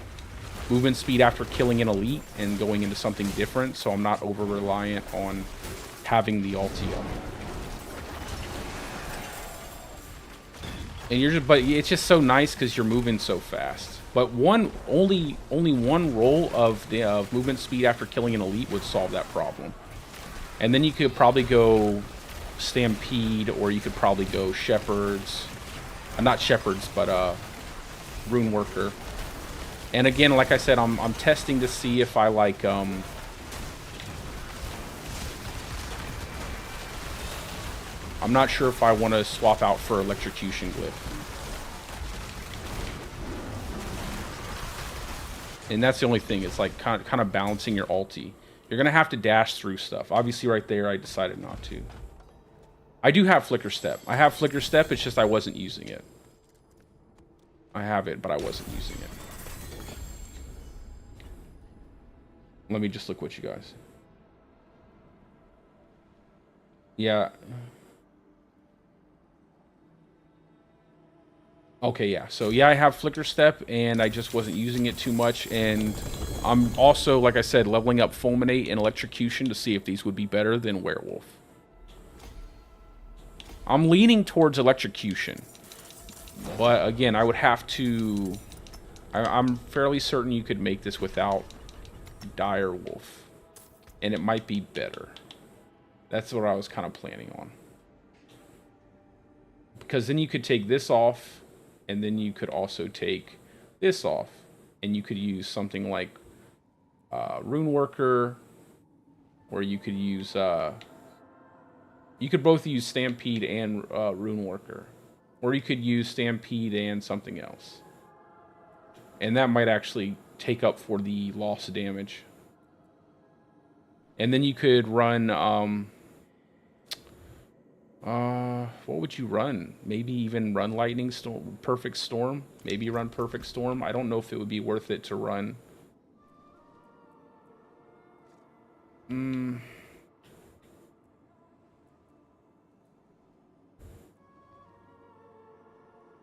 movement speed after killing an elite and going into something different, so I'm not over reliant on having the ulti up. And you're just, but it's just so nice because you're moving so fast. But only one roll of the movement speed after killing an elite would solve that problem. And then you could probably go Stampede, or you could probably go Shepherds. Not Shepherds, but Rune Worker. And again, like I said, I'm testing to see if I like I'm not sure if I want to swap out for Electrocution Glyph. And that's the only thing. It's like kind of balancing your ulti. You're going to have to dash through stuff. Obviously right there I decided not to. I do have Flicker Step. I have Flicker Step, it's just I wasn't using it. I have it, but I wasn't using it. Let me just look what you guys. Yeah. Okay, yeah. So, yeah, I have Flicker Step, and I just wasn't using it too much. And I'm also, like I said, leveling up Fulminate and Electrocution to see if these would be better than Werewolf. I'm leaning towards Electrocution. But, again, I would have to... I'm fairly certain you could make this without Dire Wolf. And it might be better. That's what I was kind of planning on. Because then you could take this off... And then you could also take this off. And you could use something like Rune Worker. Or you could use... you could both use Stampede and Rune Worker. Or you could use Stampede and something else. And that might actually take up for the loss of damage. And then you could run... what would you run? Maybe even run Lightning Storm, Perfect Storm. Maybe run Perfect Storm. I don't know if it would be worth it to run.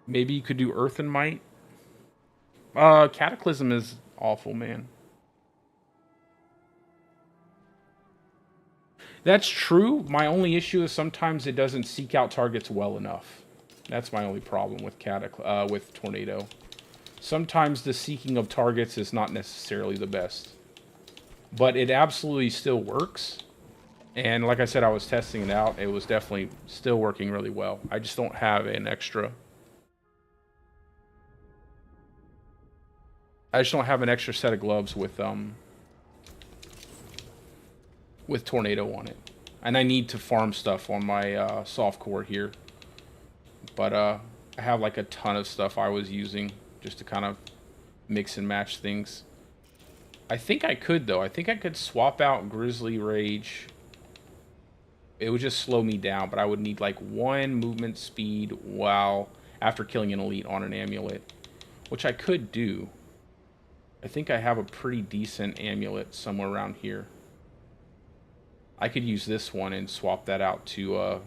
Maybe you could do Earth and Might. Cataclysm is awful, man. That's true. My only issue is sometimes it doesn't seek out targets well enough. That's my only problem with with Tornado. Sometimes the seeking of targets is not necessarily the best. But it absolutely still works. And like I said, I was testing it out. It was definitely still working really well. I just don't have an extra... I just don't have an extra set of gloves with Tornado on it. And I need to farm stuff on my soft core here. But I have like a ton of stuff I was using just to kind of mix and match things. I think I could, though. I think I could swap out Grizzly Rage. It would just slow me down, but I would need like 1 movement speed while after killing an elite on an amulet, which I could do. I think I have a pretty decent amulet somewhere around here. I could use this one and swap that out to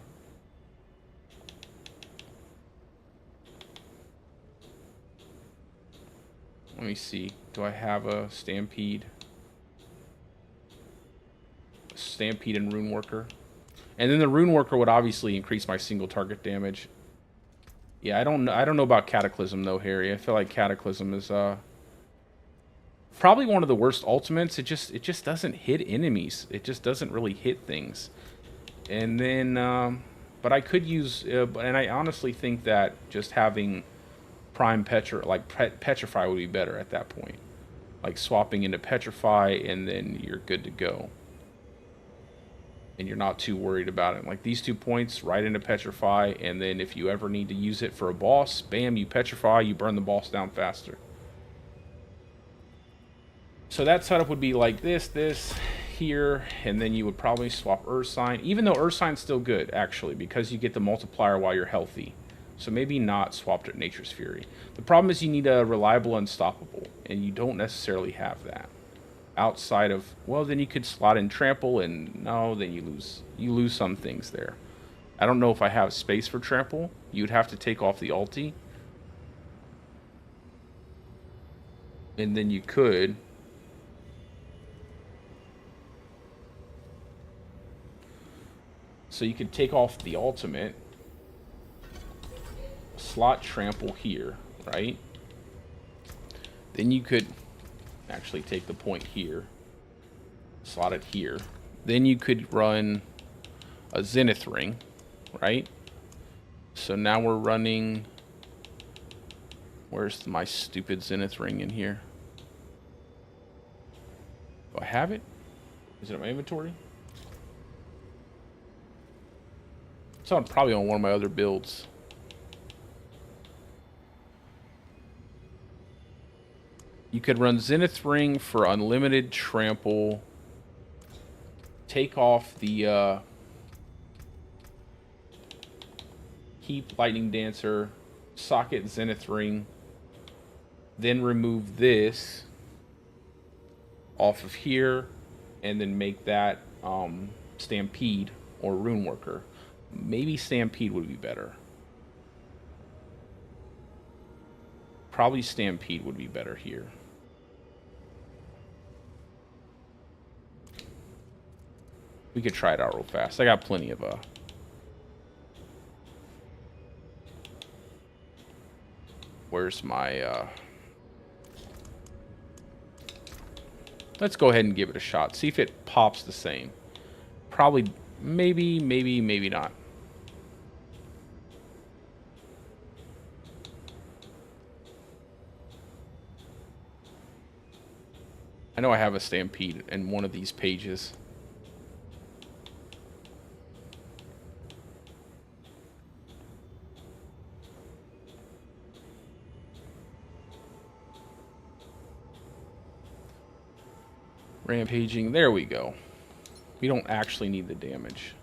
let me see. Do I have a Stampede? Stampede and Rune Worker. And then the Rune Worker would obviously increase my single target damage. Yeah, I don't know about Cataclysm though, Harry. I feel like Cataclysm is probably one of the worst ultimates. It just doesn't hit enemies. It just doesn't really hit things. And then but I could use and I honestly think that just having Prime Petrify would be better at that point. Like swapping into Petrify and then you're good to go. And you're not too worried about it. Like these 2 points right into Petrify, and then if you ever need to use it for a boss, bam, you Petrify, you burn the boss down faster. So that setup would be like this here, and then you would probably swap Ursign, even though Ursign's still good, actually, because you get the multiplier while you're healthy. So maybe not swapped at Nature's Fury. The problem is you need a reliable Unstoppable, and you don't necessarily have that. Outside of, well, then you could slot in Trample, and no, then you lose some things there. I don't know if I have space for Trample. You'd have to take off the ulti. And then you could... So you could take off the ultimate, slot trample here, right? Then you could actually take the point here, slot it here. Then you could run a Zenith ring, right? So now we're running... Where's my stupid Zenith ring in here? Do I have it? Is it in my inventory? It's on, probably on one of my other builds. You could run Zenith ring for unlimited trample. Take off the keep lightning dancer, socket Zenith ring, then remove this off of here, and then make that Stampede or Rune Worker. Maybe Stampede would be better. Probably Stampede would be better here. We could try it out real fast. I got plenty of where's my let's go ahead and give it a shot. See if it pops the same. Probably, maybe not. I know I have a Stampede in one of these pages. Rampaging, there we go. We don't actually need the damage.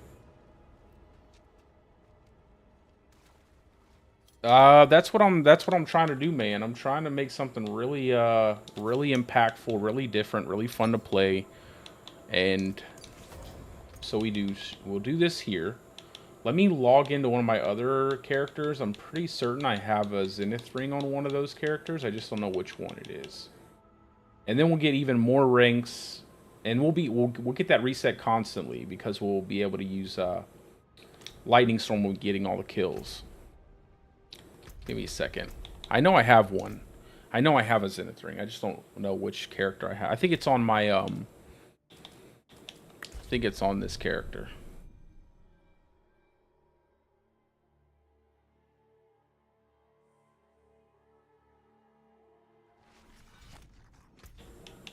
That's what I'm trying to do, man. I'm trying to make something really really impactful, really different, really fun to play. And so we'll do this here. Let me log into one of my other characters. I'm pretty certain I have a Zenith ring on one of those characters. I just don't know which one it is. And then we'll get even more ranks, and we'll get that reset constantly because we'll be able to use Lightning Storm when getting all the kills. Give me a second. I know I have one. I know I have a Zenith ring. I just don't know which character I have. I think it's on my I think it's on this character.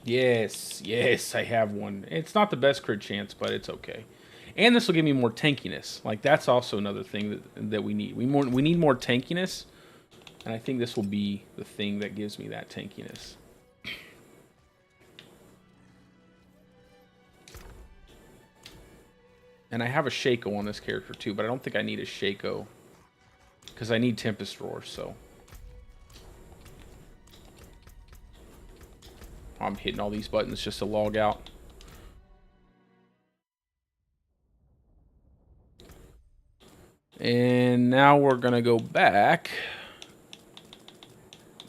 Yes, I have one. It's not the best crit chance, but it's okay. And this will give me more tankiness. Like, that's also another thing that we need. We need more tankiness, and I think this will be the thing that gives me that tankiness. And I have a Shaco on this character too, but I don't think I need a Shaco because I need Tempest Roar, so... I'm hitting all these buttons just to log out. And now we're going to go back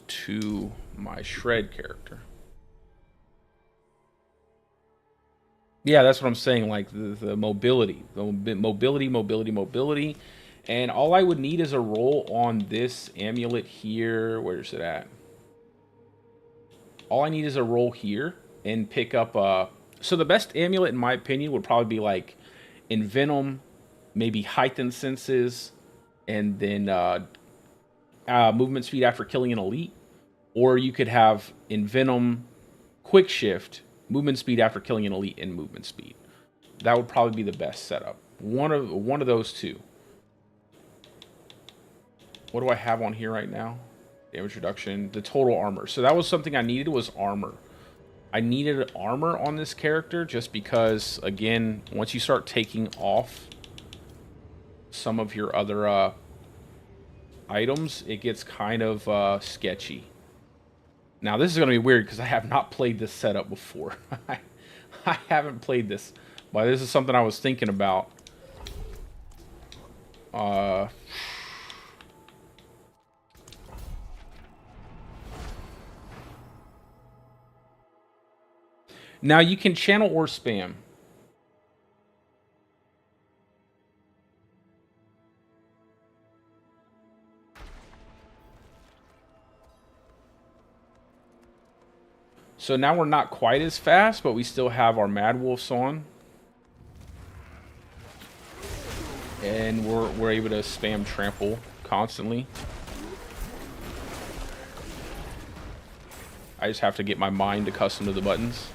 to my Shred character. Yeah, that's what I'm saying, like the mobility. Mobility. And all I would need is a roll on this amulet here. Where's it at? All I need is a roll here and pick up so the best amulet in my opinion would probably be like Envenom, maybe Heightened Senses, and then movement speed after killing an elite. Or you could have Envenom, Quick Shift, movement speed after killing an elite, and movement speed. That would probably be the best setup. One of those two. What do I have on here right now? Damage reduction, the total armor. So that was something I needed, was armor. I needed armor on this character just because, again, once you start taking off some of your other items, it gets kind of sketchy. Now, this is going to be weird because I have not played this setup before. I haven't played this, but this is something I was thinking about. Now you can channel or spam. So now we're not quite as fast, but we still have our Mad Wolves on. And we're able to spam trample constantly. I just have to get my mind accustomed to the buttons.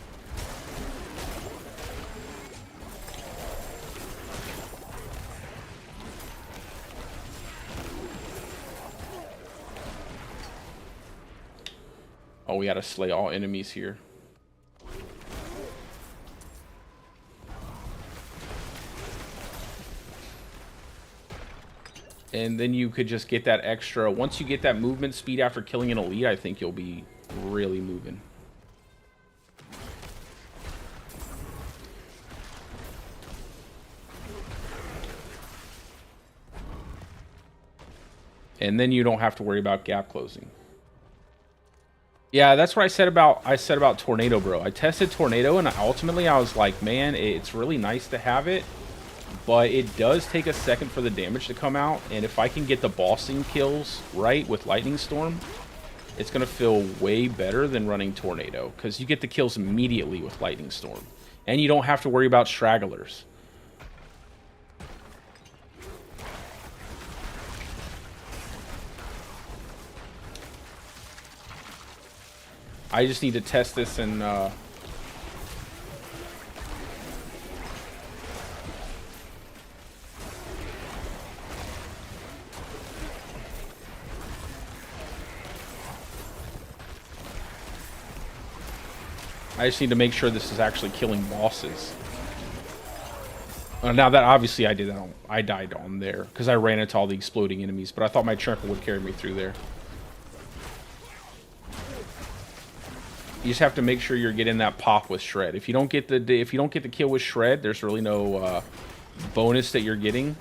Oh, we gotta slay all enemies here. And then you could just get that extra. Once you get that movement speed after killing an elite, I think you'll be really moving. And then you don't have to worry about gap closing. Yeah, that's what I said about Tornado, bro. I tested Tornado, and ultimately I was like, man, it's really nice to have it, but it does take a second for the damage to come out. And if I can get the bossing kills right with Lightning Storm, it's gonna feel way better than running Tornado, because you get the kills immediately with Lightning Storm, and you don't have to worry about stragglers. I just need to test this and I just need to make sure this is actually killing bosses. Now that obviously I did that I died on there because I ran into all the exploding enemies, but I thought my trample would carry me through there. You just have to make sure you're getting that pop with Shred. If you don't get the kill with Shred, there's really no bonus that you're getting.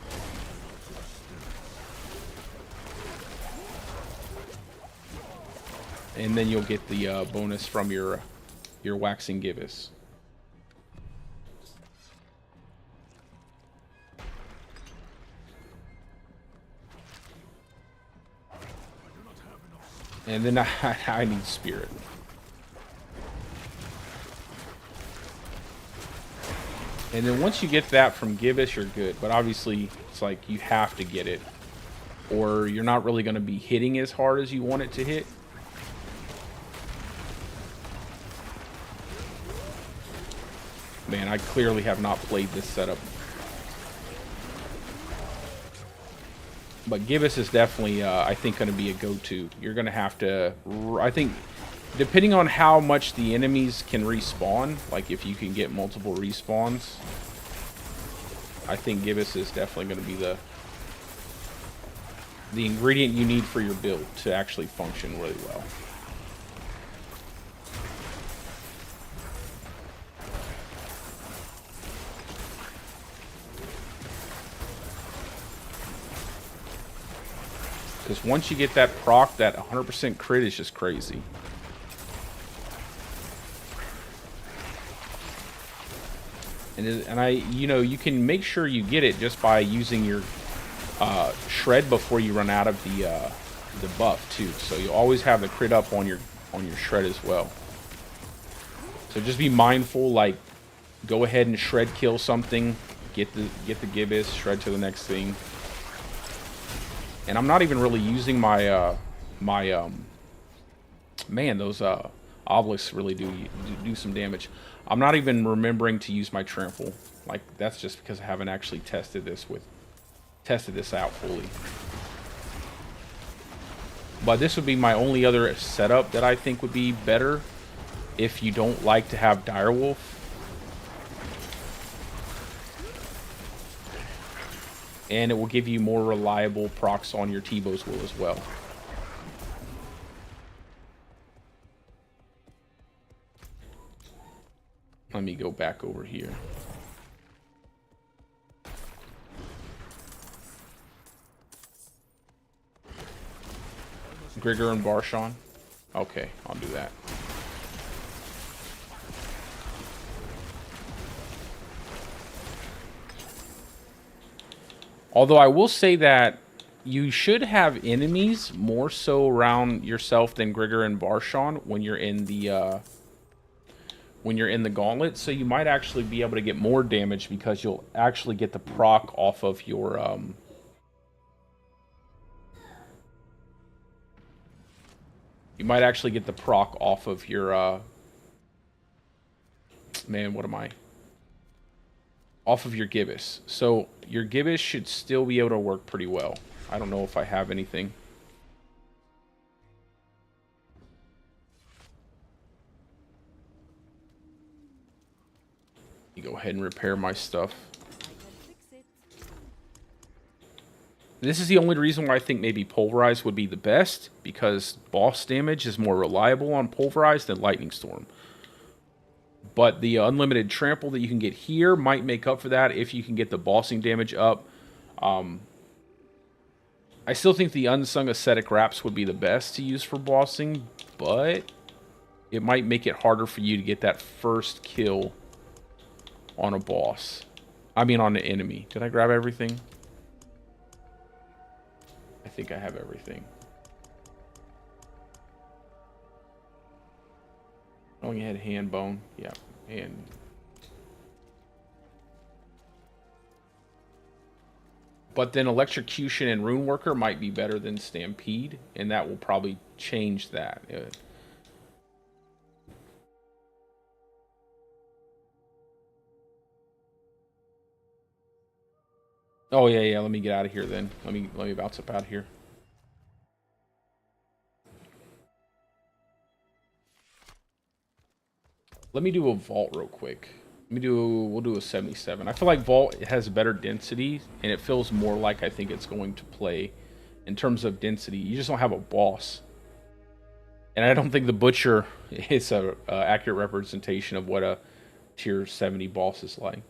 And then you'll get the bonus from your waxing gibbous. And then I need spirit. And then once you get that from Gibbous, you're good. But obviously, it's like you have to get it, or you're not really going to be hitting as hard as you want it to hit. Man, I clearly have not played this setup. But Gibbous is definitely, I think, going to be a go-to. You're going to have to, I think, depending on how much the enemies can respawn, like if you can get multiple respawns, I think Gibbous is definitely going to be the ingredient you need for your build to actually function really well. Because once you get that proc, that 100% crit is just crazy. And you can make sure you get it just by using your Shred before you run out of the buff too. So you always have the crit up on your Shred as well. So just be mindful, like go ahead and Shred kill something, get the Gibbous, Shred to the next thing. And I'm not even really using my man, those obelisks really do some damage. I'm not even remembering to use my trample. Like that's just because I haven't actually tested this out fully. But this would be my only other setup that I think would be better if you don't like to have Direwolf. And it will give you more reliable procs on your T-Bow's Will as well. Let me go back over here. Grigor and Barshawn. Okay, I'll do that. Although I will say that you should have enemies more so around yourself than Grigor and Barshawn when you're in the when you're in the Gauntlet, so you might actually be able to get more damage because you'll actually get the proc off of your you might actually get the proc off of your man, what am I? Off of your Gibbous. So your Gibbous should still be able to work pretty well. I don't know if I have anything. Let me go ahead and repair my stuff. This is the only reason why I think maybe Pulverize would be the best, because boss damage is more reliable on Pulverize than Lightning Storm. But the unlimited trample that you can get here might make up for that if you can get the bossing damage up. I still think the Unsung Ascetic Wraps would be the best to use for bossing, but it might make it harder for you to get that first kill on a boss. I mean on an enemy. Did I grab everything? I think I have everything. Oh, you had hand bone. Yeah, hand. But then electrocution and rune worker might be better than stampede, and that will probably change that. Oh yeah. Let me get out of here then. Let me bounce up out of here. Let me do a vault real quick. We'll do a 77. I feel like vault has better density, and it feels more like I think it's going to play in terms of density. You just don't have a boss, and I don't think the butcher is a accurate representation of what a tier 70 boss is like.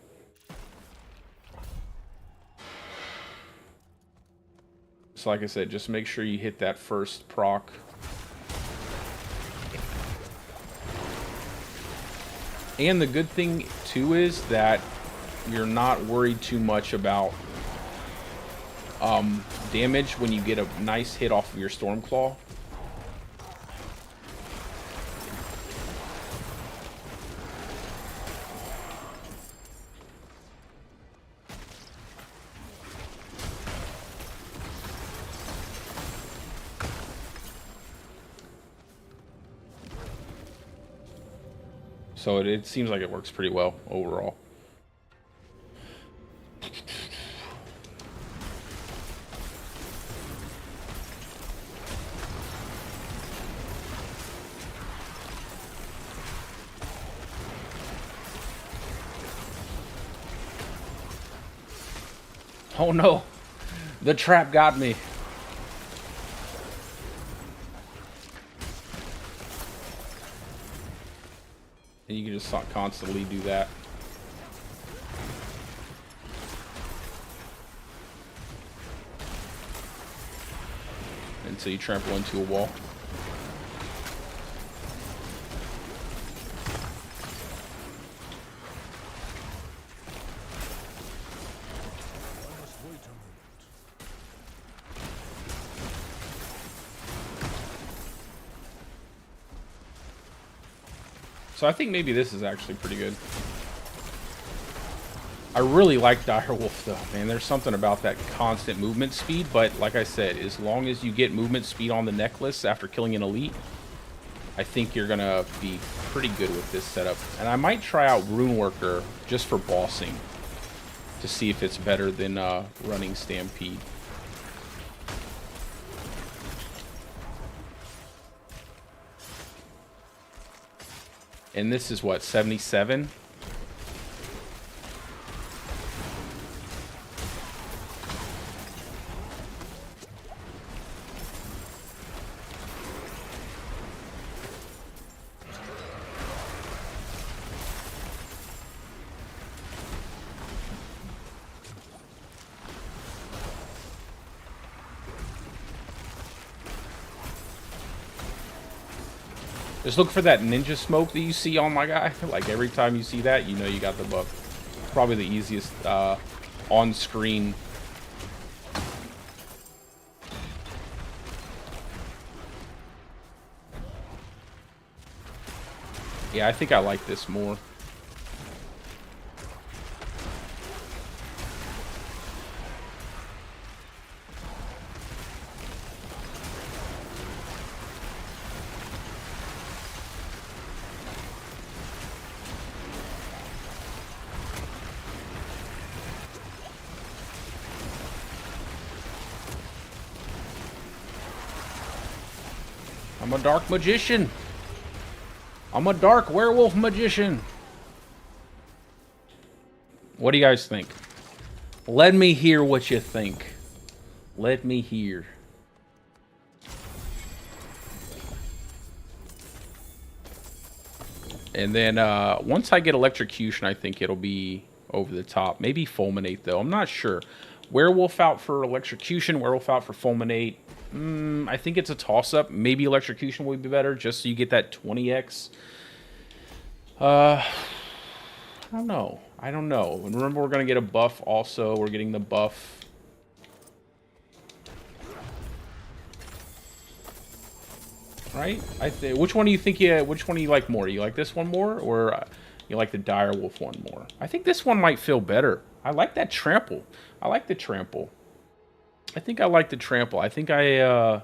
So like I said, just make sure you hit that first proc. And the good thing too is that you're not worried too much about damage when you get a nice hit off of your Stormclaw. So it seems like it works pretty well overall. Oh no, the trap got me. And you can just constantly do that. Until you trample into a wall. So I think maybe this is actually pretty good. I really like Direwolf though, man. There's something about that constant movement speed, but like I said, as long as you get movement speed on the necklace after killing an elite, I think you're gonna be pretty good with this setup. And I might try out Rune Worker just for bossing to see if it's better than running Stampede. And this is what, 77? Just look for that ninja smoke that you see on my guy. Like every time you see that, you know you got the buff. It's probably the easiest on-screen. Yeah, I think I like this more. I'm a dark magician. I'm a dark werewolf magician. What do you guys think? Let me hear what you think. Let me hear. And then once I get electrocution, I think it'll be over the top. Maybe fulminate, though. I'm not sure. Werewolf out for electrocution, werewolf out for fulminate. I think it's a toss-up. Maybe electrocution would be better, just so you get that 20x. I don't know. I don't know. And remember, we're going to get a buff also. We're getting the buff. Right? Which one do you think which one do you like more? Do you like this one more, or you like the direwolf one more? I think this one might feel better. I like that trample. I like the trample. I think I like the trample. I think I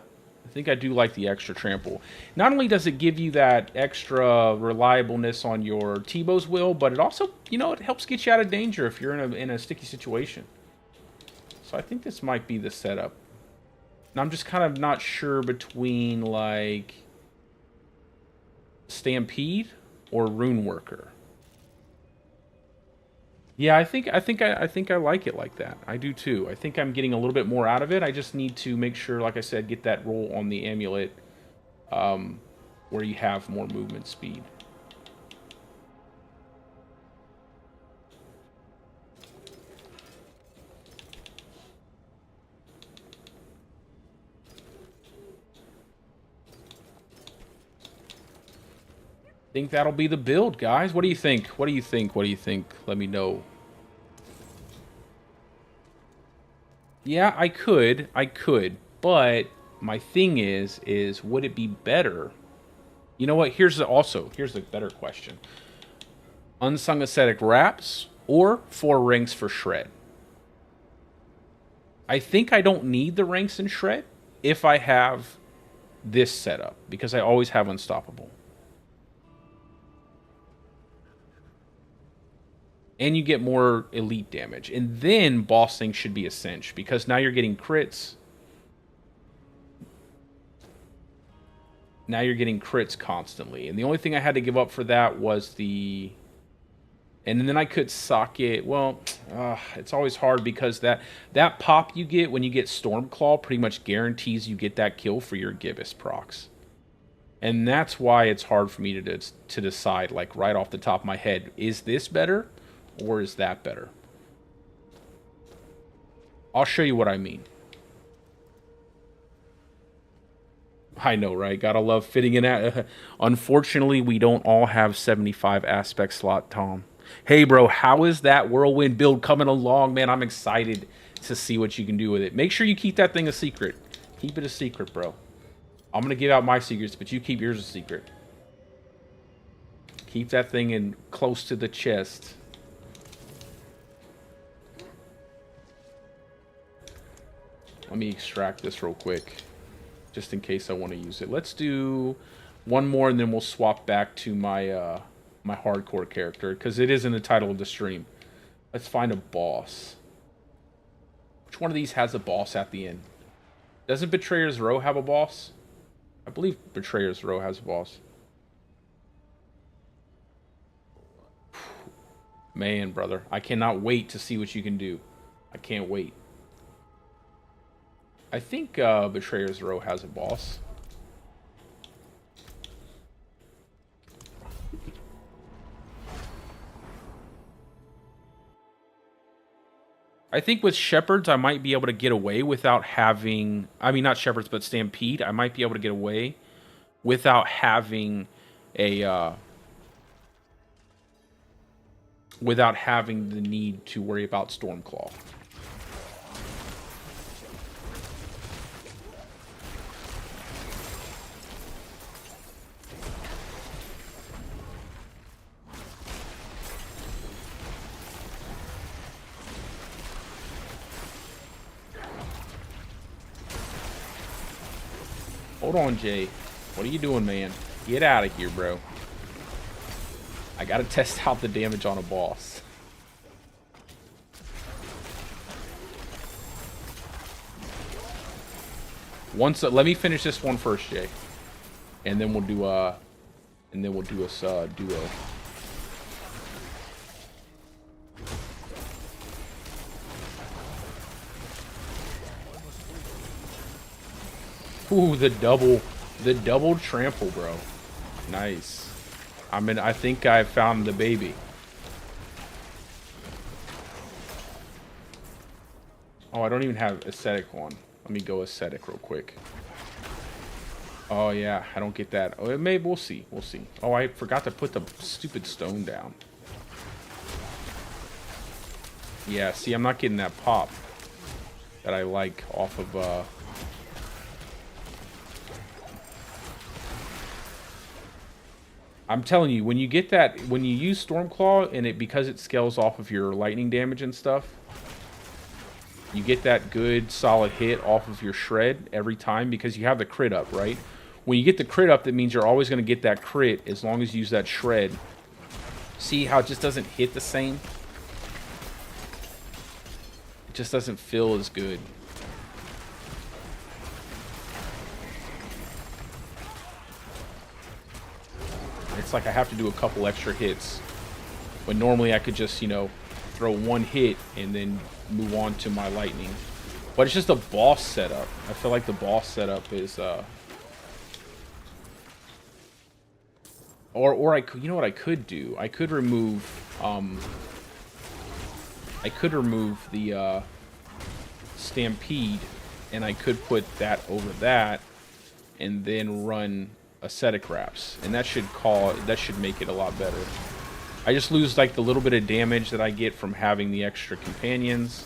do like the extra trample. Not only does it give you that extra reliableness on your T-Bow's will, but it also, you know, it helps get you out of danger if you're in a sticky situation. So I think this might be the setup. And I'm just kind of not sure between, like, Stampede or Rune Worker. Yeah, I think I like it like that. I do too. I think I'm getting a little bit more out of it. I just need to make sure, like I said, get that roll on the amulet where you have more movement speed. Think that'll be the build, guys. What do you think? What do you think? What do you think? Let me know. Yeah, I could, but my thing is would it be better? You know what? Here's a better question. Unsung Ascetic Wraps or 4 ranks for Shred? I think I don't need the ranks in Shred if I have this setup, because I always have Unstoppable. And you get more elite damage. And then bossing should be a cinch, because now you're getting crits. Now you're getting crits constantly. And the only thing I had to give up for that was the... And then I could socket... Well, it's always hard, because that pop you get when you get Stormclaw pretty much guarantees you get that kill for your Gibbous procs. And that's why it's hard for me to decide, like, right off the top of my head, is this better? Or is that better? I'll show you what I mean. I know, right? Gotta love fitting in at... Unfortunately, we don't all have 75 aspect slot, Tom. Hey, bro, how is that Whirlwind build coming along? Man, I'm excited to see what you can do with it. Make sure you keep that thing a secret. Keep it a secret, bro. I'm gonna give out my secrets, but you keep yours a secret. Keep that thing in close to the chest. Let me extract this real quick, just in case I want to use it. Let's do one more, and then we'll swap back to my my hardcore character, because it is in the title of the stream. Let's find a boss. Which one of these has a boss at the end? Doesn't Betrayer's Row have a boss? I believe Betrayer's Row has a boss. Man, brother, I cannot wait to see what you can do. I can't wait. I think Betrayer's Row has a boss. I think with Shepherds, I might be able to get away without having... I mean, not Shepherds, but Stampede. I might be able to get away without having a... without having the need to worry about Stormclaw. Hold on, Jay. What are you doing, man? Get out of here, bro. I gotta test out the damage on a boss. Let me finish this one first, Jay, and then we'll do a duo. Ooh, the double trample, bro. Nice. I think I found the baby. Oh, I don't even have ascetic on. Let me go ascetic real quick. Oh yeah, I don't get that. Oh, maybe we'll see. We'll see. Oh, I forgot to put the stupid stone down. Yeah, see, I'm not getting that pop that I like off of I'm telling you, when you get that, when you use Stormclaw and because it scales off of your lightning damage and stuff, you get that good solid hit off of your shred every time because you have the crit up, right? When you get the crit up, that means you're always going to get that crit as long as you use that shred. See how it just doesn't hit the same? It just doesn't feel as good. It's like I have to do a couple extra hits. When normally I could just, you know, throw one hit and then move on to my lightning. But it's just a boss setup. I feel like the boss setup is or I could, you know what I could do? I could remove the Stampede, and I could put that over that and then run ascetic wraps, and that should make it a lot better. I just lose like the little bit of damage that I get from having the extra companions,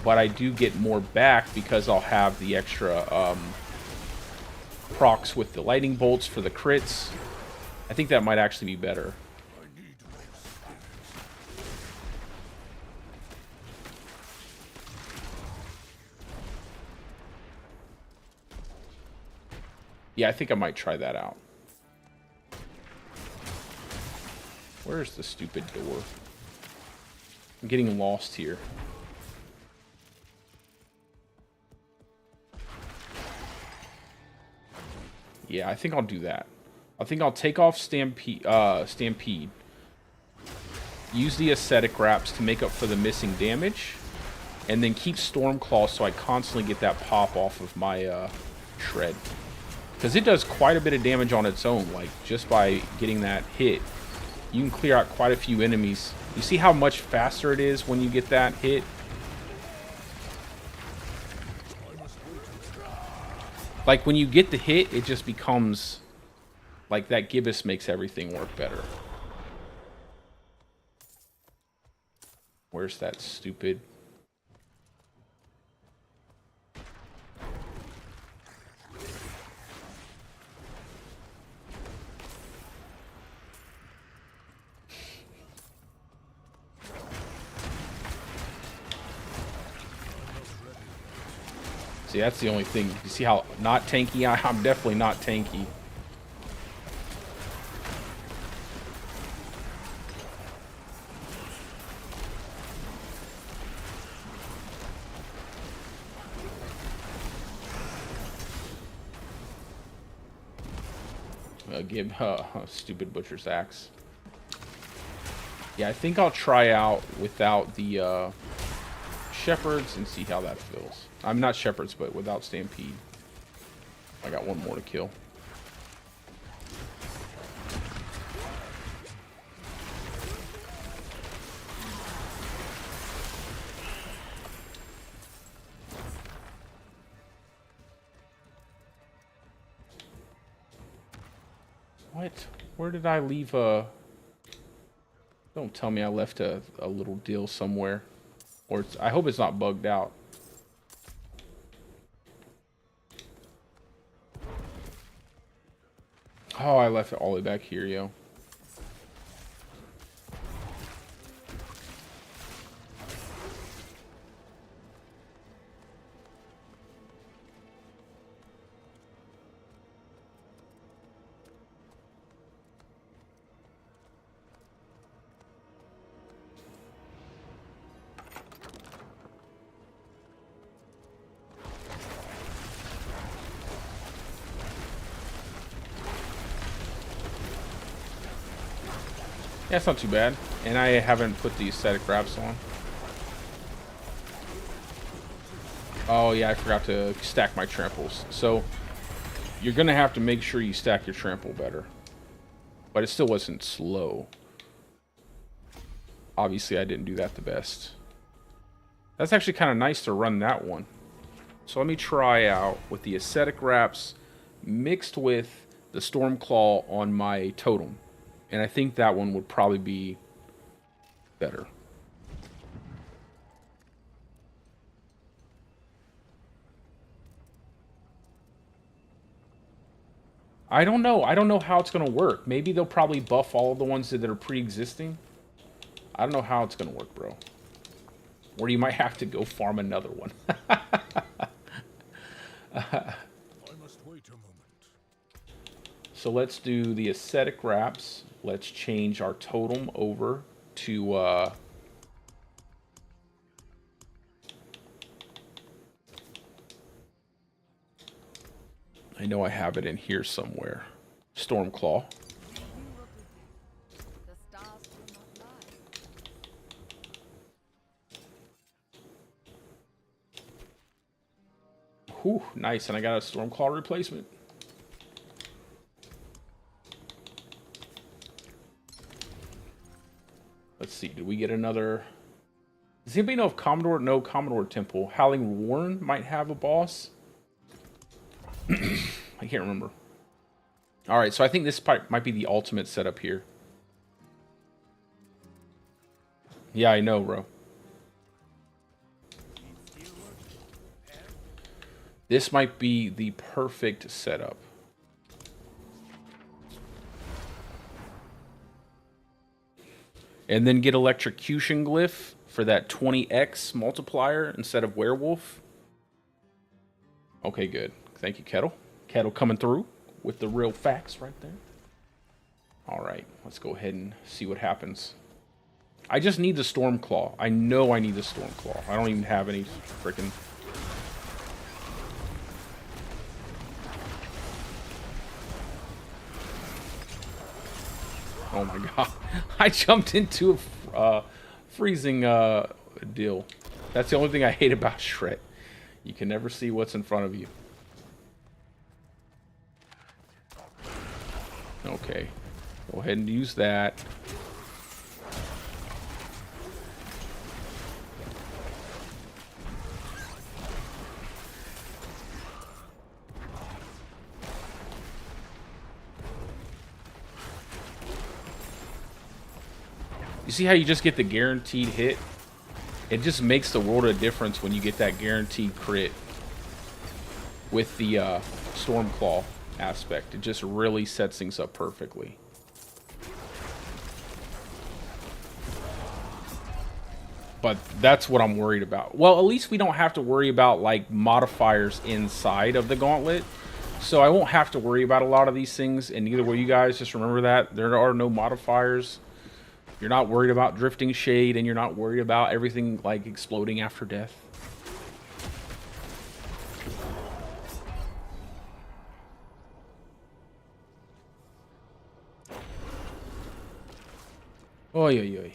but I do get more back because I'll have the extra procs with the lightning bolts for the crits. I think that might actually be better. Yeah, I think I might try that out. Where's the stupid door? I'm getting lost here. Yeah, I think I'll do that. I think I'll take off Stampede. Use the ascetic wraps to make up for the missing damage, and then keep Stormclaw so I constantly get that pop off of my shred. Because it does quite a bit of damage on its own, like just by getting that hit. You can clear out quite a few enemies. You see how much faster it is when you get that hit? Like when you get the hit, it just becomes like that gibbous makes everything work better. Where's that stupid? See, that's the only thing. You see how not tanky I'm definitely not tanky. Give stupid butcher's axe. Yeah, I think I'll try out without the shepherds and see how that feels. I'm not shepherds, but without Stampede. I got one more to kill. What? Where did I leave a... Don't tell me I left a little deal somewhere. Or it's, I hope it's not bugged out. Oh, I left it all the way back here, yo. That's not too bad. And I haven't put the aesthetic wraps on. Oh yeah, I forgot to stack my tramples. So you're gonna have to make sure you stack your trample better. But it still wasn't slow. Obviously I didn't do that the best. That's actually kind of nice to run that one. So let me try out with the aesthetic wraps mixed with the Stormclaw on my totem. And I think that one would probably be better. I don't know. I don't know how it's going to work. Maybe they'll probably buff all of the ones that are pre-existing. I don't know how it's going to work, bro. Or you might have to go farm another one. I must wait a moment. So let's do the aesthetic wraps. Let's change our totem over to... I know I have it in here somewhere. Stormclaw. Whew, nice, and I got a Stormclaw replacement. Let's see, did we get another... Does anybody know if Commodore... No, Commodore Temple. Howling Warren might have a boss. I can't remember. Alright, so I think this might be the ultimate setup here. Yeah, I know, bro. This might be the perfect setup. And then get Electrocution Glyph for that 20x multiplier instead of Werewolf. Okay, good. Thank you, Kettle. Kettle coming through with the real facts right there. Alright, let's go ahead and see what happens. I just need the Stormclaw. I know I need the Stormclaw. I don't even have any freaking... Oh my god. I jumped into a freezing deal. That's the only thing I hate about Shred. You can never see what's in front of you. Okay. Go ahead and use that. You see how you just get the guaranteed hit? It just makes the world of difference when you get that guaranteed crit with the Stormclaw aspect. It just really sets things up perfectly. But that's what I'm worried about. Well, at least we don't have to worry about like modifiers inside of the Gauntlet. So I won't have to worry about a lot of these things, and neither will you guys. Just remember that there are no modifiers. You're not worried about drifting shade, and you're not worried about everything like exploding after death. Oy, oy, oy.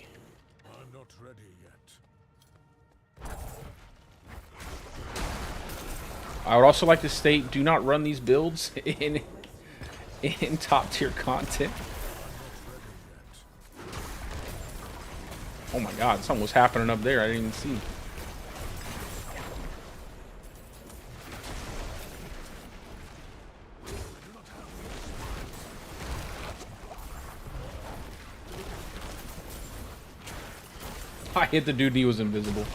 I'm not ready yet. I would also like to state, do not run these builds in top tier content. Oh my god, something was happening up there I didn't even see. I hit the dude, he was invisible.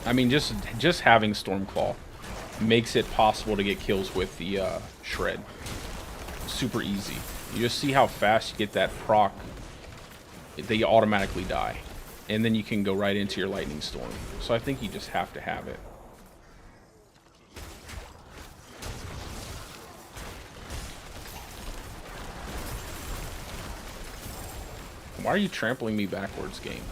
I mean, just having Stormclaw makes it possible to get kills with the Shred. Super easy. You just see how fast you get that proc. They automatically die. And then you can go right into your Lightning Storm. So I think you just have to have it. Why are you trampling me backwards, game?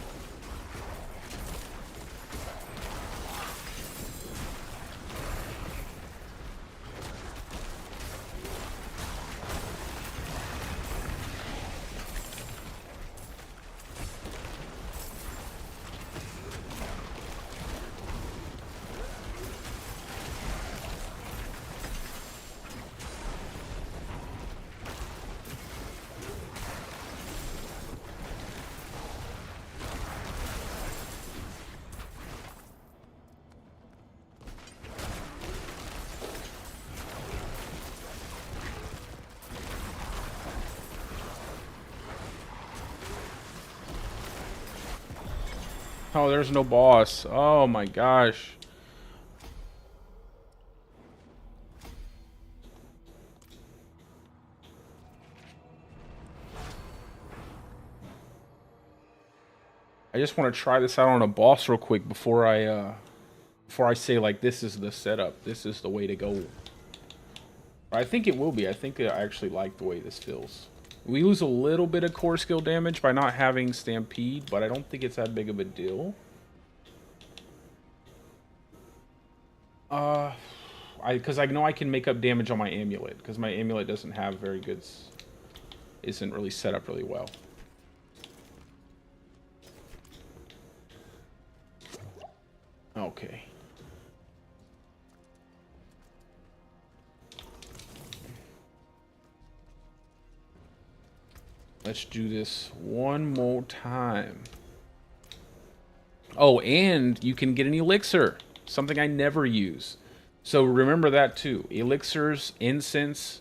Oh, there's no boss. Oh my gosh. I just want to try this out on a boss real quick before I say like this is the setup. This is the way to go. I think it will be. I think I actually like the way this feels. We lose a little bit of core skill damage by not having Stampede, but I don't think it's that big of a deal. Because I know I can make up damage on my amulet, because my amulet doesn't have very good, isn't really set up really well. Okay. Let's do this one more time. Oh, and you can get an elixir. Something I never use. So remember that too. Elixirs, incense.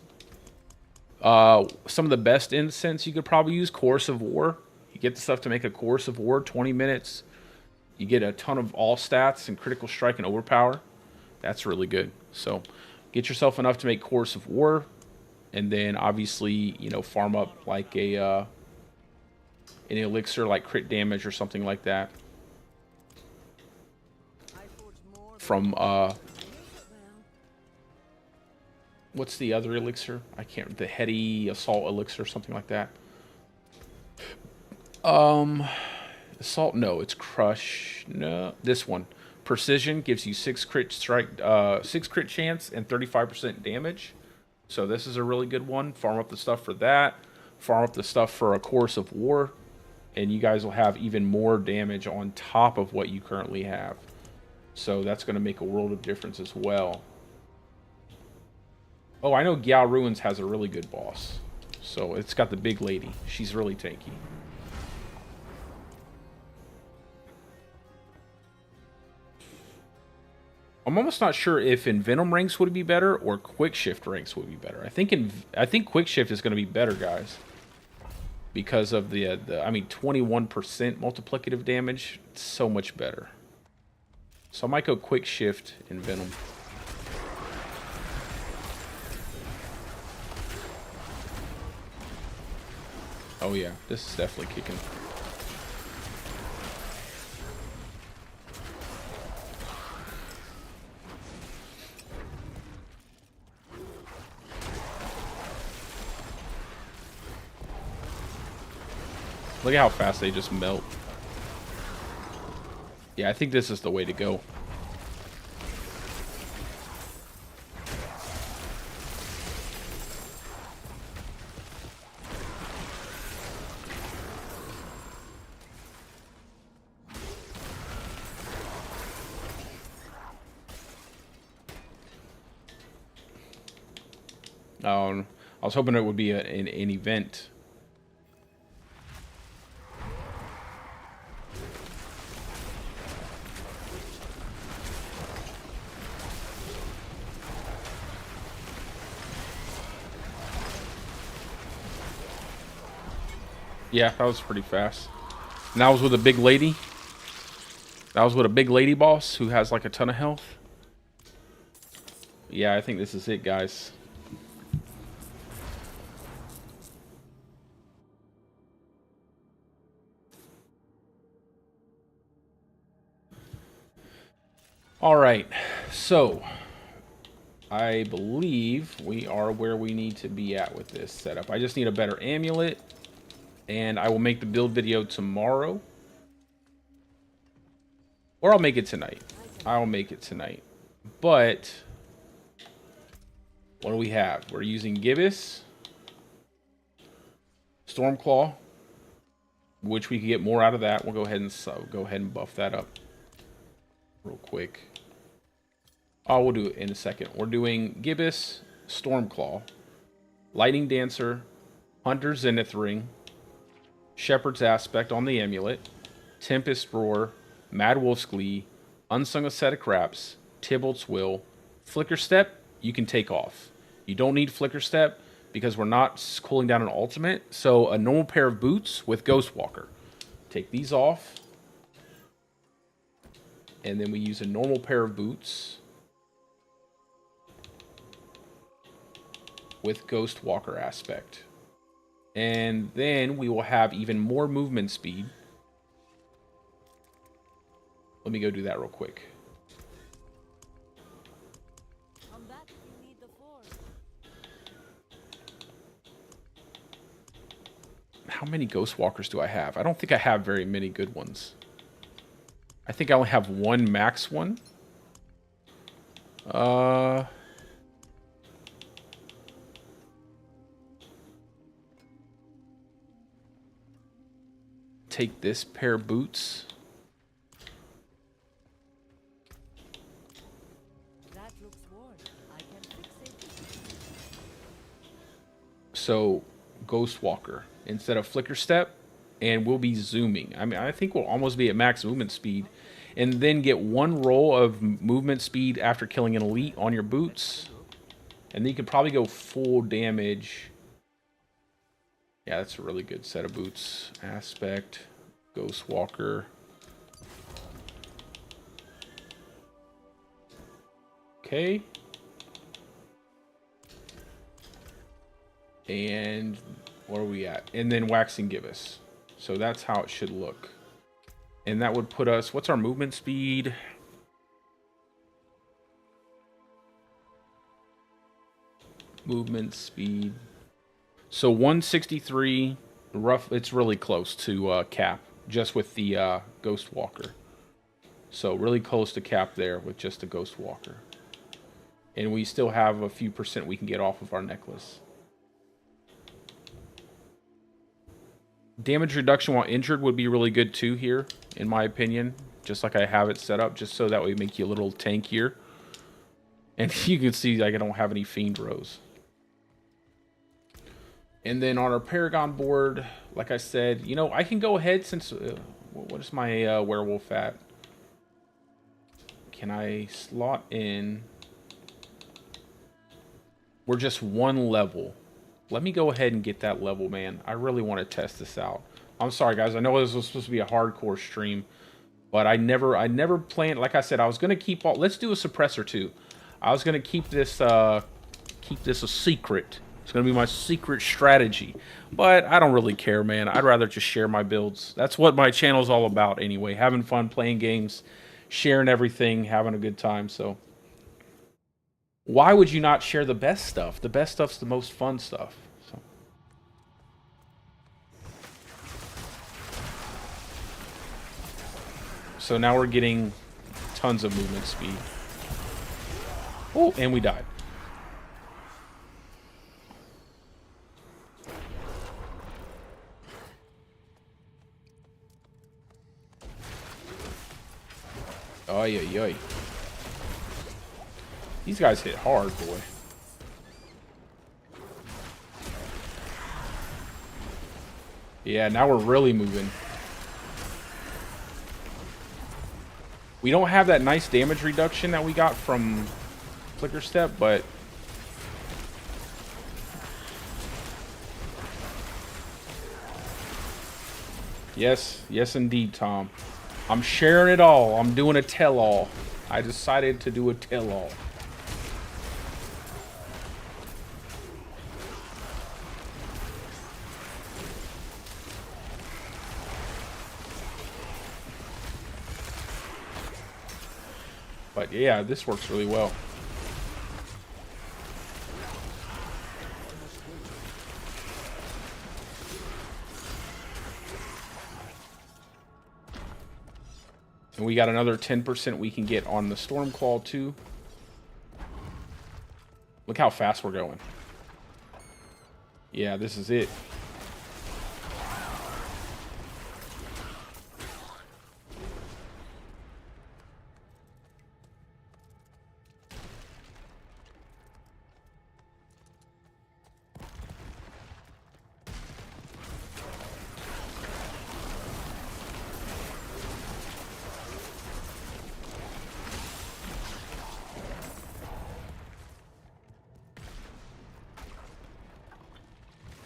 Some of the best incense you could probably use. Chorus of War. You get the stuff to make a Chorus of War, 20 minutes. You get a ton of all stats and critical strike and overpower. That's really good. So get yourself enough to make Chorus of War. And then obviously, you know, farm up like a an elixir like crit damage or something like that. From what's the other elixir? I can't, the heady assault elixir or something like that. Assault, no, it's crush. No, this one. Precision gives you 6 crit strike, 6 crit chance and 35% damage. So this is a really good one. Farm up the stuff for that. Farm up the stuff for a Chorus of War. And you guys will have even more damage on top of what you currently have. So that's going to make a world of difference as well. Oh, I know Gyal Ruins has a really good boss. So it's got the big lady. She's really tanky. I'm almost not sure if in Venom ranks would be better or Quick Shift ranks would be better. I think Quick Shift is going to be better, guys, because of the I mean 21% multiplicative damage. It's so much better. So I might go Quick Shift in Venom. Oh yeah, this is definitely kicking. Look at how fast they just melt. Yeah, I think this is the way to go. I was hoping it would be an event. Yeah, that was pretty fast. And that was with a big lady. That was with a big lady boss who has like a ton of health. Yeah, I think this is it, guys. All right, so I believe we are where we need to be at with this setup. I just need a better amulet. And I will make the build video tomorrow. Or I'll make it tonight. I'll make it tonight. But what do we have? We're using Gibbous, Stormclaw, which we can get more out of that. We'll go ahead and buff that up real quick. Oh, we'll do it in a second. We're doing Gibbous, Stormclaw, Lightning Dancer, Hunter Zenith Ring, Shepherd's Aspect on the Amulet, Tempest Roar, Mad Wolf's Glee, Unsung Ascetic Wraps, Tybalt's Will, Flicker Step, you can take off. You don't need Flicker Step because we're not cooling down an ultimate. So a normal pair of boots with Ghostwalker. Take these off. And then we use a normal pair of boots with Ghostwalker Aspect. And then we will have even more movement speed. Let me go do that real quick. Come back if you need the force. How many Ghostwalkers do I have? I don't think I have very many good ones. I think I only have one max one. Take this pair of boots. That looks worn. I can fix it. So, Ghostwalker instead of Flicker Step, and we'll be zooming. I mean, I think we'll almost be at max movement speed, and then get one roll of movement speed after killing an elite on your boots, and then you could probably go full damage. Yeah, that's a really good set of boots. Aspect, Ghostwalker. Okay. And where are we at? And then Waxing Gibbous. So that's how it should look. And that would put us, what's our movement speed? Movement speed. So 163, rough, it's really close to cap, just with the Ghostwalker. So really close to cap there with just the Ghostwalker. And we still have a few percent we can get off of our necklace. Damage reduction while injured would be really good too here, in my opinion. Just like I have it set up, just so that way make you a little tankier. And you can see like I don't have any Fiend Rose. And then on our Paragon board, like I said, you know, I can go ahead since... what is my werewolf at? Can I slot in... We're just one level. Let me go ahead and get that level, man. I really want to test this out. I'm sorry, guys. I know this was supposed to be a hardcore stream, but I never planned. Like I said, I was gonna keep all. Let's do a suppressor too. I was gonna keep this a secret. It's gonna be my secret strategy, but I don't really care, man. I'd rather just share my builds. That's what my channel's all about, anyway. Having fun, playing games, sharing everything, having a good time. So. Why would you not share the best stuff? The best stuff's the most fun stuff. So now we're getting tons of movement speed. Oh, and we died. Oy, oy, oy. These guys hit hard, boy. Yeah, now we're really moving. We don't have that nice damage reduction that we got from Flicker Step, but... Yes, yes indeed, Tom. I'm sharing it all. I'm doing a tell-all. I decided to do a tell-all. But yeah, this works really well. And we got another 10% we can get on the Stormclaw too. Look how fast we're going. Yeah, this is it.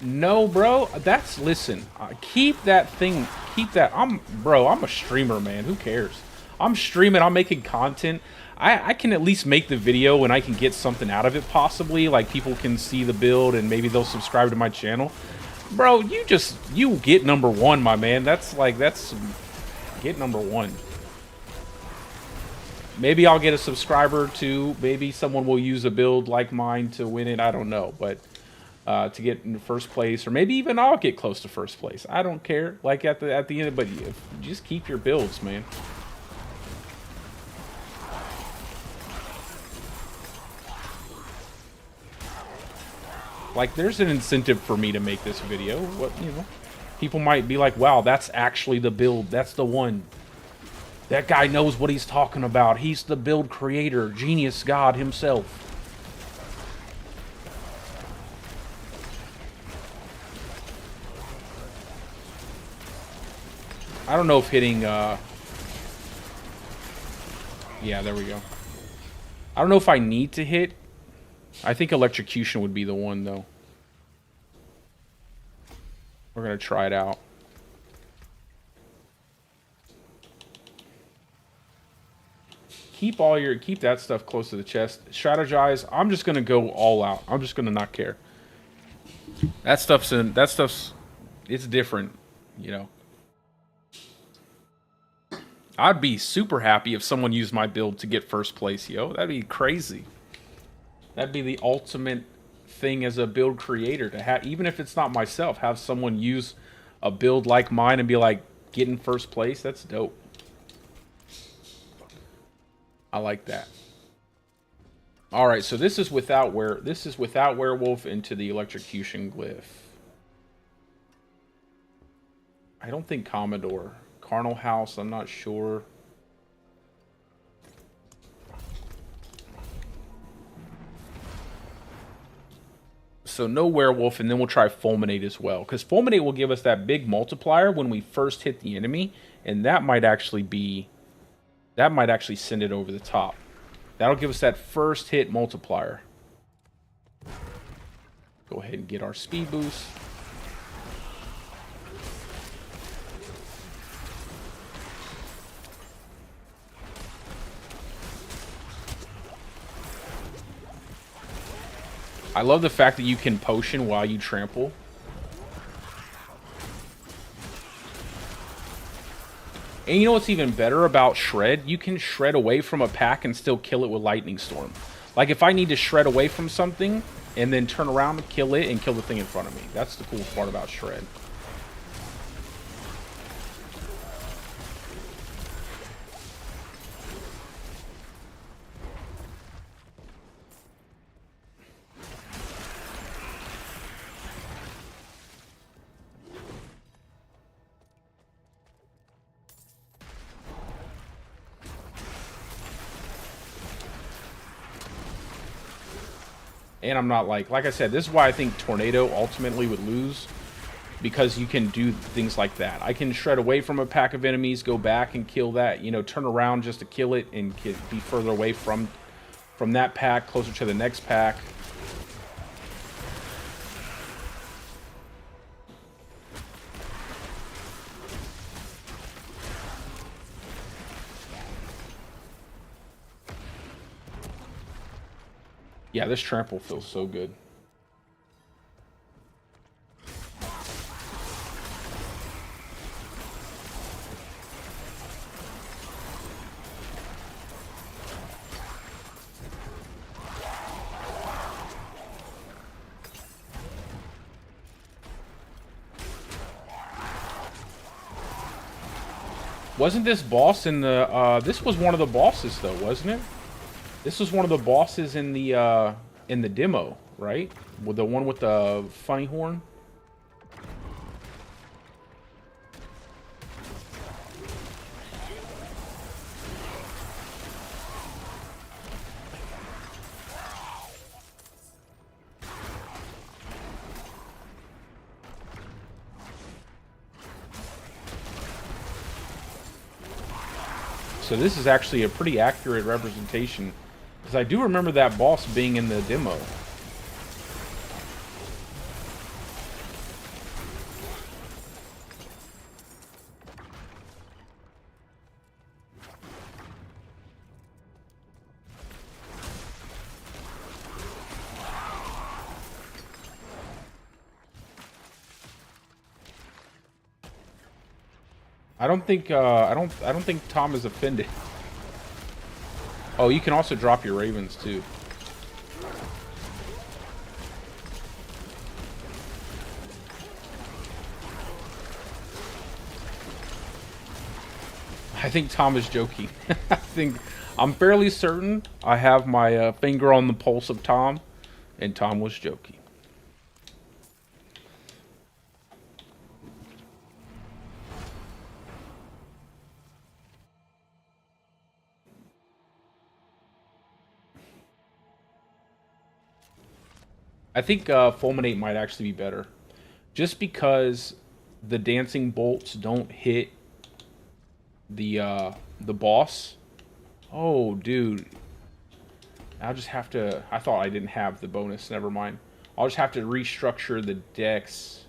No, bro. Listen. Keep that thing. Keep that. Bro, I'm a streamer, man. Who cares? I'm streaming. I'm making content. I can at least make the video and I can get something out of it, possibly. Like, people can see the build and maybe they'll subscribe to my channel. Bro, you get number one, my man. That's get number one. Maybe I'll get a subscriber too. Maybe someone will use a build like mine to win it. I don't know, but to get in first place, or maybe even I'll get close to first place. I don't care. Like at the end, but just keep your builds, man. Like, there's an incentive for me to make this video. What, you know, people might be like, "Wow, that's actually the build. That's the one. That guy knows what he's talking about. He's the build creator, genius god himself." I don't know if hitting, yeah, there we go. I don't know if I need to hit. I think electrocution would be the one, though. We're gonna try it out. Keep that stuff close to the chest. Strategize. I'm just gonna go all out. I'm just gonna not care. That stuff's it's different, you know. I'd be super happy if someone used my build to get first place, yo. That'd be crazy. That'd be the ultimate thing as a build creator, to have, even if it's not myself, have someone use a build like mine and be like, getting first place. That's dope. I like that. All right, so this is without werewolf into the electrocution glyph. I don't think Commodore. Carnal House, I'm not sure. So no werewolf, and then we'll try fulminate as well, because fulminate will give us that big multiplier when we first hit the enemy, and that might actually send it over the top. That'll give us that first hit multiplier. Go ahead and get our speed boost. I love the fact that you can potion while you trample. And you know what's even better about shred? You can shred away from a pack and still kill it with lightning storm. Like, if I need to shred away from something and then turn around and kill it and kill the thing in front of me. That's the cool part about shred. And I'm not like I said, this is why I think Tornado ultimately would lose, because you can do things like that. I can shred away from a pack of enemies, go back and kill that, you know, turn around just to kill it and be further away from that pack, closer to the next pack. Yeah, this trample feels so good. Wasn't this boss in the, this was one of the bosses though, wasn't it? This was one of the bosses in the demo, right? With the one with the funny horn? So this is actually a pretty accurate representation, because I do remember that boss being in the demo. I don't think Tom is offended. Oh, you can also drop your ravens too. I think Tom is joking. I'm fairly certain I have my finger on the pulse of Tom, and Tom was joking. I think Fulminate might actually be better. Just because the dancing bolts don't hit the boss. Oh, dude. I'll just have to... I thought I didn't have the bonus. Never mind. I'll just have to restructure the decks.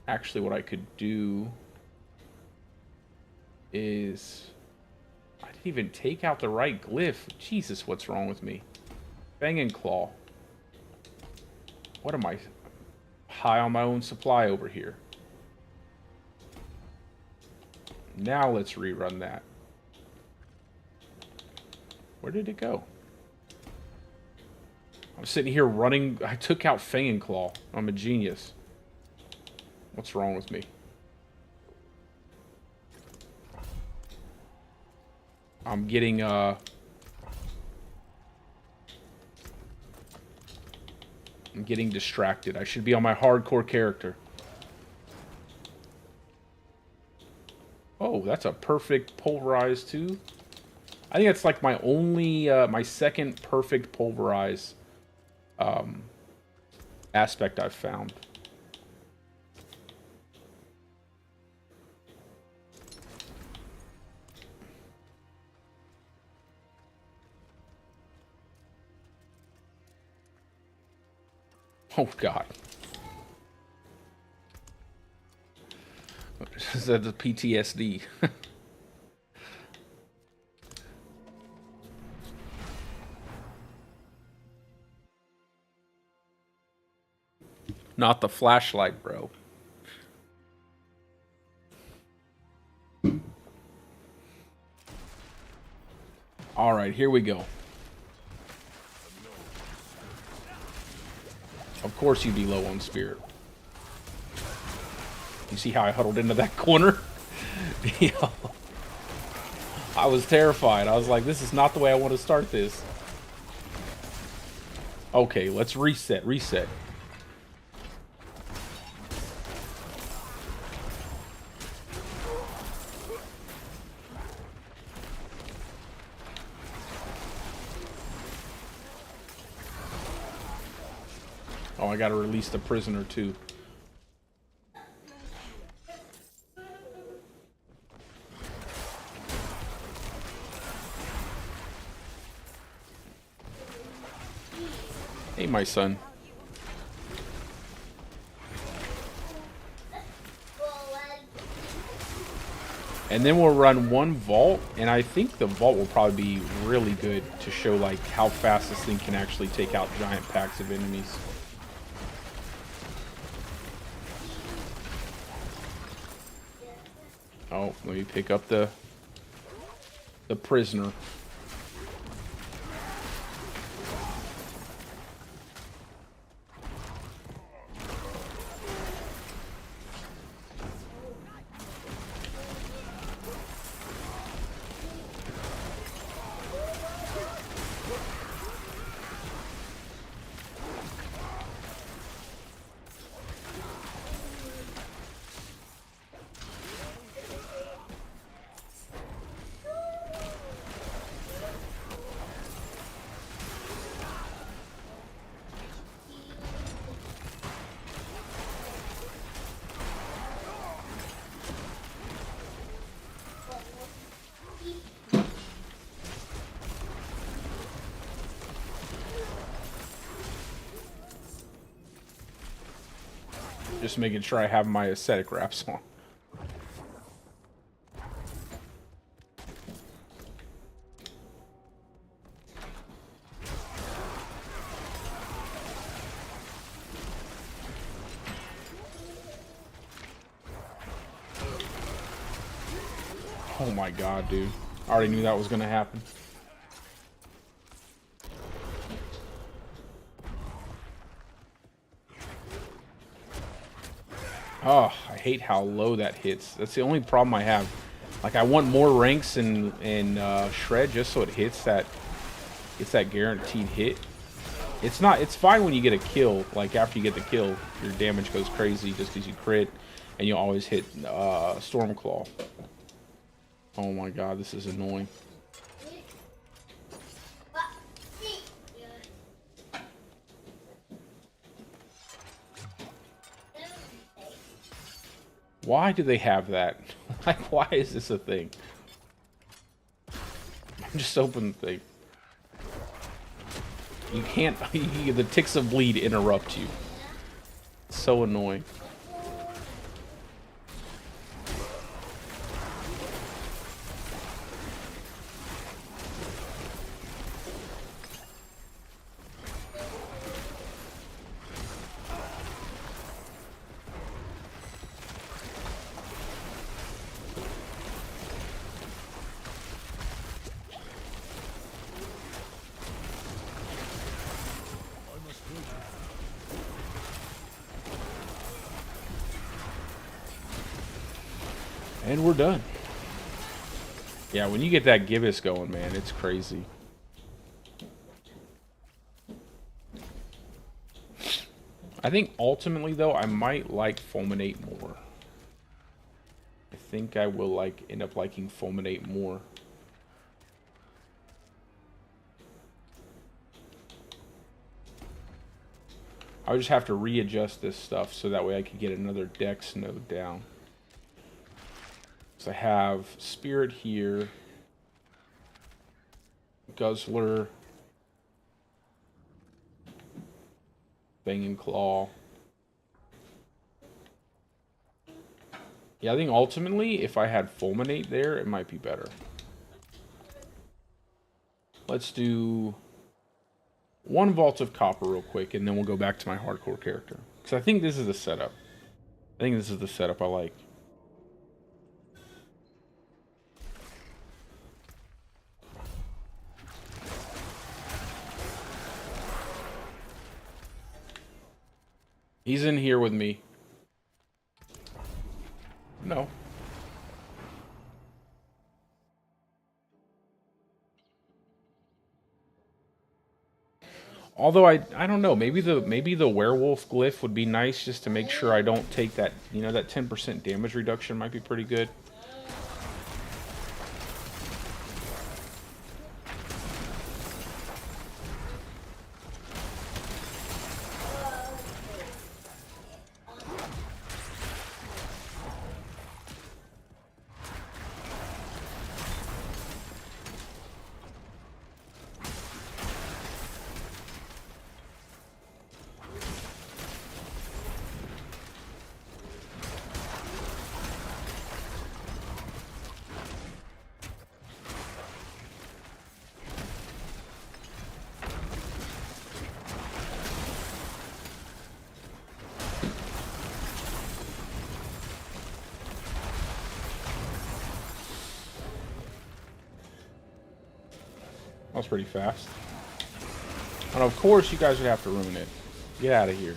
Actually, what I could do is... I didn't even take out the right glyph. Jesus, what's wrong with me? Fang and Claw. What am I? High on my own supply over here. Now let's rerun that. Where did it go? I'm sitting here running. I took out Fang and Claw. I'm a genius. What's wrong with me? I'm getting I'm getting distracted. I should be on my hardcore character. Oh, that's a perfect Pulverize too. I think that's like my only, my second perfect Pulverize aspect I've found. Oh, God. Is that the PTSD? Not the flashlight, bro. All right, here we go. Of course you'd be low on spirit. You see how I huddled into that corner? Yo. I was terrified. I was like, this is not the way I want to start this. Okay, let's reset. Oh, I gotta release the prisoner too. Hey, my son. And then we'll run one vault, and I think the vault will probably be really good to show like how fast this thing can actually take out giant packs of enemies. Oh, let me pick up the prisoner. Just making sure I have my aesthetic wraps on. Oh my god, dude. I already knew that was gonna happen. Oh, I hate how low that hits. That's the only problem I have. Like, I want more ranks in Shred just so it hits that guaranteed hit. It's fine when you get a kill. Like, after you get the kill, your damage goes crazy just because you crit, and you always hit Stormclaw. Oh my god, this is annoying. Why do they have that? Like, why is this a thing? I'm just hoping they... You can't... the ticks of bleed interrupt you. It's so annoying. And we're done. Yeah, when you get that gibbous going, man, it's crazy. I think ultimately, though, I might like Fulminate more. I think I will end up liking Fulminate more. I would just have to readjust this stuff so that way I could get another Dex node down. So I have Spirit here, Guzzler, Fang and Claw. Yeah, I think ultimately, if I had Fulminate there, it might be better. Let's do one Vault of Copper real quick, and then we'll go back to my hardcore character. Because I think this is the setup. I think this is the setup I like. He's in here with me. No. Although I don't know, maybe the werewolf glyph would be nice just to make sure I don't take that, you know, that 10% damage reduction might be pretty good. That was pretty fast. And of course you guys would have to ruin it. Get out of here.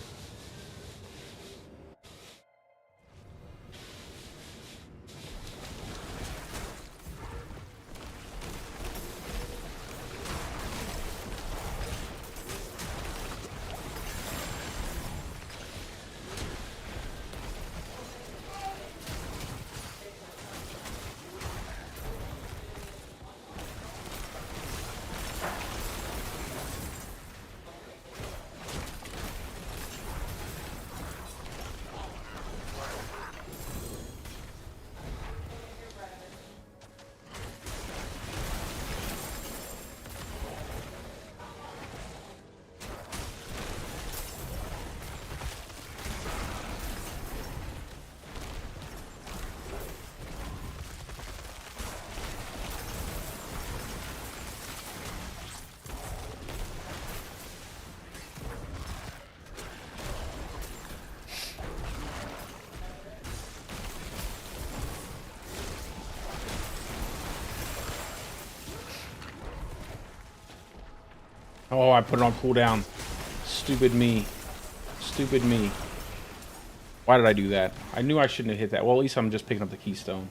Oh, I put it on cooldown. Stupid me. Stupid me. Why did I do that? I knew I shouldn't have hit that. Well, at least I'm just picking up the keystone.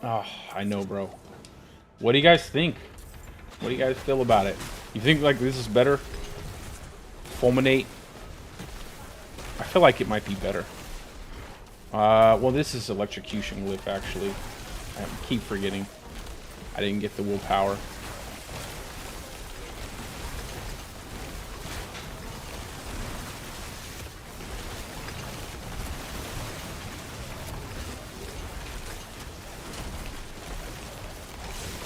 Oh, I know, bro. What do you guys think? What do you guys feel about it? You think like this is better? Fulminate? I feel like it might be better. Well, this is electrocution glyph, actually. I keep forgetting. I didn't get the willpower.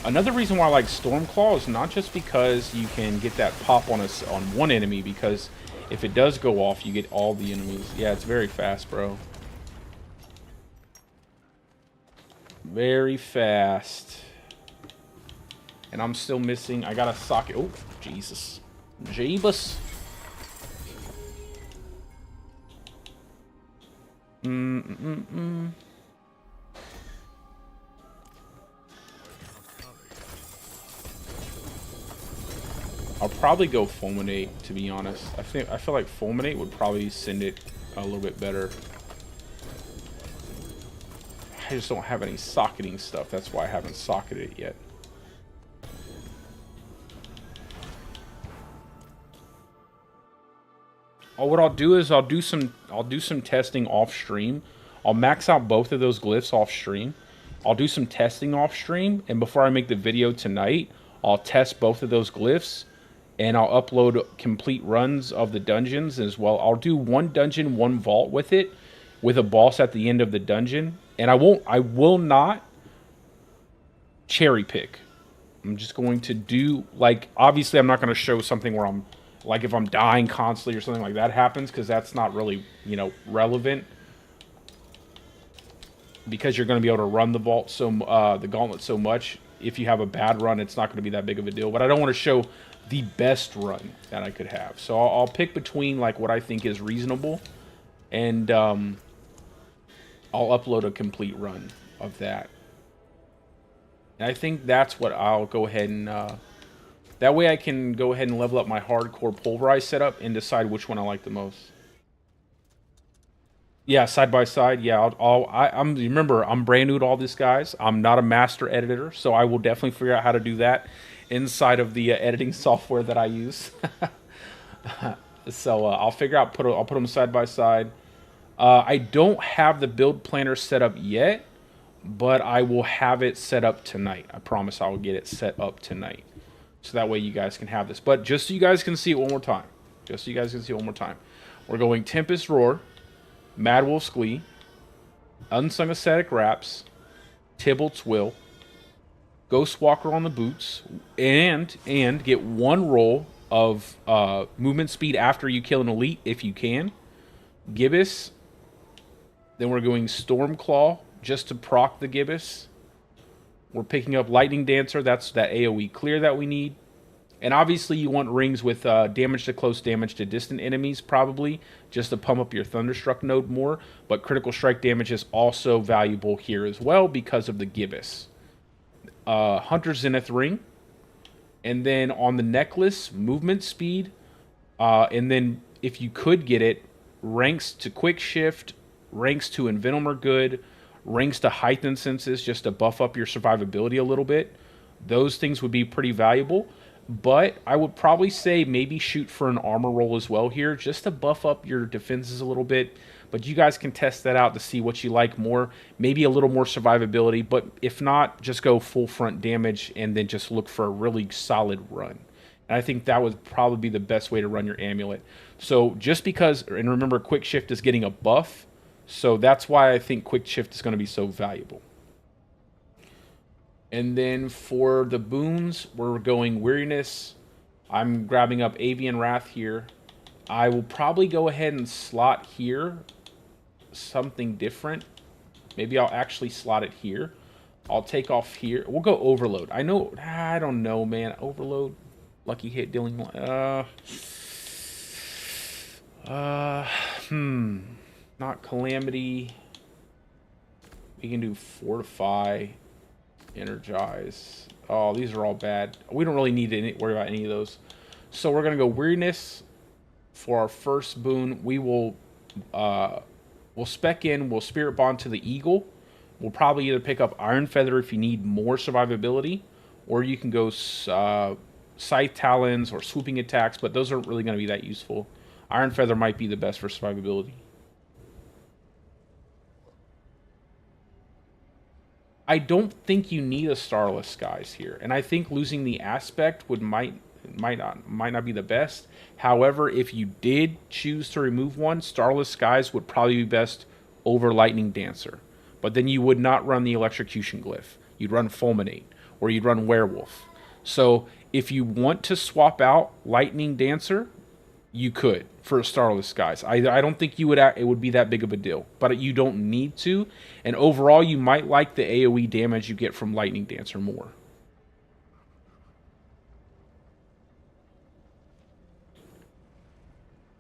Another reason why I like Stormclaw is not just because you can get that pop on one enemy, because if it does go off, you get all the enemies. Yeah, it's very fast, bro. Very fast. And I'm still missing. I got a socket. Oh, Jesus. Jeebus. I'll probably go Fulminate, to be honest. I feel like Fulminate would probably send it a little bit better. I just don't have any socketing stuff. That's why I haven't socketed it yet. Oh, what I'll do is I'll do some testing off stream. I'll max out both of those glyphs off stream. I'll do some testing off stream, and before I make the video tonight, I'll test both of those glyphs. And I'll upload complete runs of the dungeons as well. I'll do one dungeon, one vault with it, with a boss at the end of the dungeon. And I will not cherry pick. I'm just going to do, like, obviously I'm not going to show something where I'm, like, if I'm dying constantly or something like that happens, because that's not really, you know, relevant. Because you're going to be able to run the vault the gauntlet so much. If you have a bad run, it's not going to be that big of a deal. But I don't want to show the best run that I could have. So I'll pick between like what I think is reasonable, and I'll upload a complete run of that. And I think that's what I'll go ahead and that way I can go ahead and level up my hardcore Pulverize setup and decide which one I like the most. Yeah, side by side. Yeah, remember, I'm brand new to all this, guys. I'm not a master editor, so I will definitely figure out how to do that inside of the editing software that I use. So I'll figure out. I'll put them side by side. I don't have the build planner set up yet, but I will have it set up tonight. I promise I will get it set up tonight, so that way you guys can have this. But just so you guys can see it one more time. Just so you guys can see it one more time. We're going Tempest Roar, Mad Wolf's Glee, Unsung Ascetic Wraps, Tybalt's Will, Ghostwalker on the boots, and get one roll of movement speed after you kill an elite if you can. Gibbous. Then we're going Stormclaw just to proc the Gibbous. We're picking up Lightning Dancer. That's that AoE clear that we need. And obviously you want rings with damage to close, damage to distant enemies, probably, just to pump up your Thunderstruck node more. But critical strike damage is also valuable here as well because of the Gibbous. Hunter Zenith ring. And then on the necklace, movement speed. And then if you could get it, ranks to quick shift, ranks to envenom are good, ranks to heightened senses just to buff up your survivability a little bit. Those things would be pretty valuable. But I would probably say maybe shoot for an armor roll as well here, just to buff up your defenses a little bit. But you guys can test that out to see what you like more. Maybe a little more survivability, but if not, just go full front damage and then just look for a really solid run. And I think that would probably be the best way to run your amulet. So just because, and remember, quick shift is getting a buff, so that's why I think quick shift is going to be so valuable. And then for the boons, we're going Weariness. I'm grabbing up Avian Wrath here. I will probably go ahead and slot here something different. Maybe I'll actually slot it here. I'll take off here. We'll go Overload. I don't know, man. Overload, lucky hit dealing. Uh, hmm. Not Calamity. We can do Fortify, Energize. Oh, these are all bad. We don't really need to worry about any of those. So we're going to go Weariness for our first boon. We'll spec in, we'll Spirit Bond to the Eagle. We'll probably either pick up Iron Feather if you need more survivability, or you can go Scythe Talons or Swooping Attacks, but those aren't really going to be that useful. Iron Feather might be the best for survivability. I don't think you need a Starless Skies here, and I think losing the aspect might not be the best. However, if you did choose to remove one, Starless Skies would probably be best over Lightning Dancer. But then you would not run the Electrocution Glyph. You'd run Fulminate, or you'd run Werewolf. So if you want to swap out Lightning Dancer, you could for a Starless Skies. I don't think it would be that big of a deal, but you don't need to. And overall, you might like the AoE damage you get from Lightning Dancer more.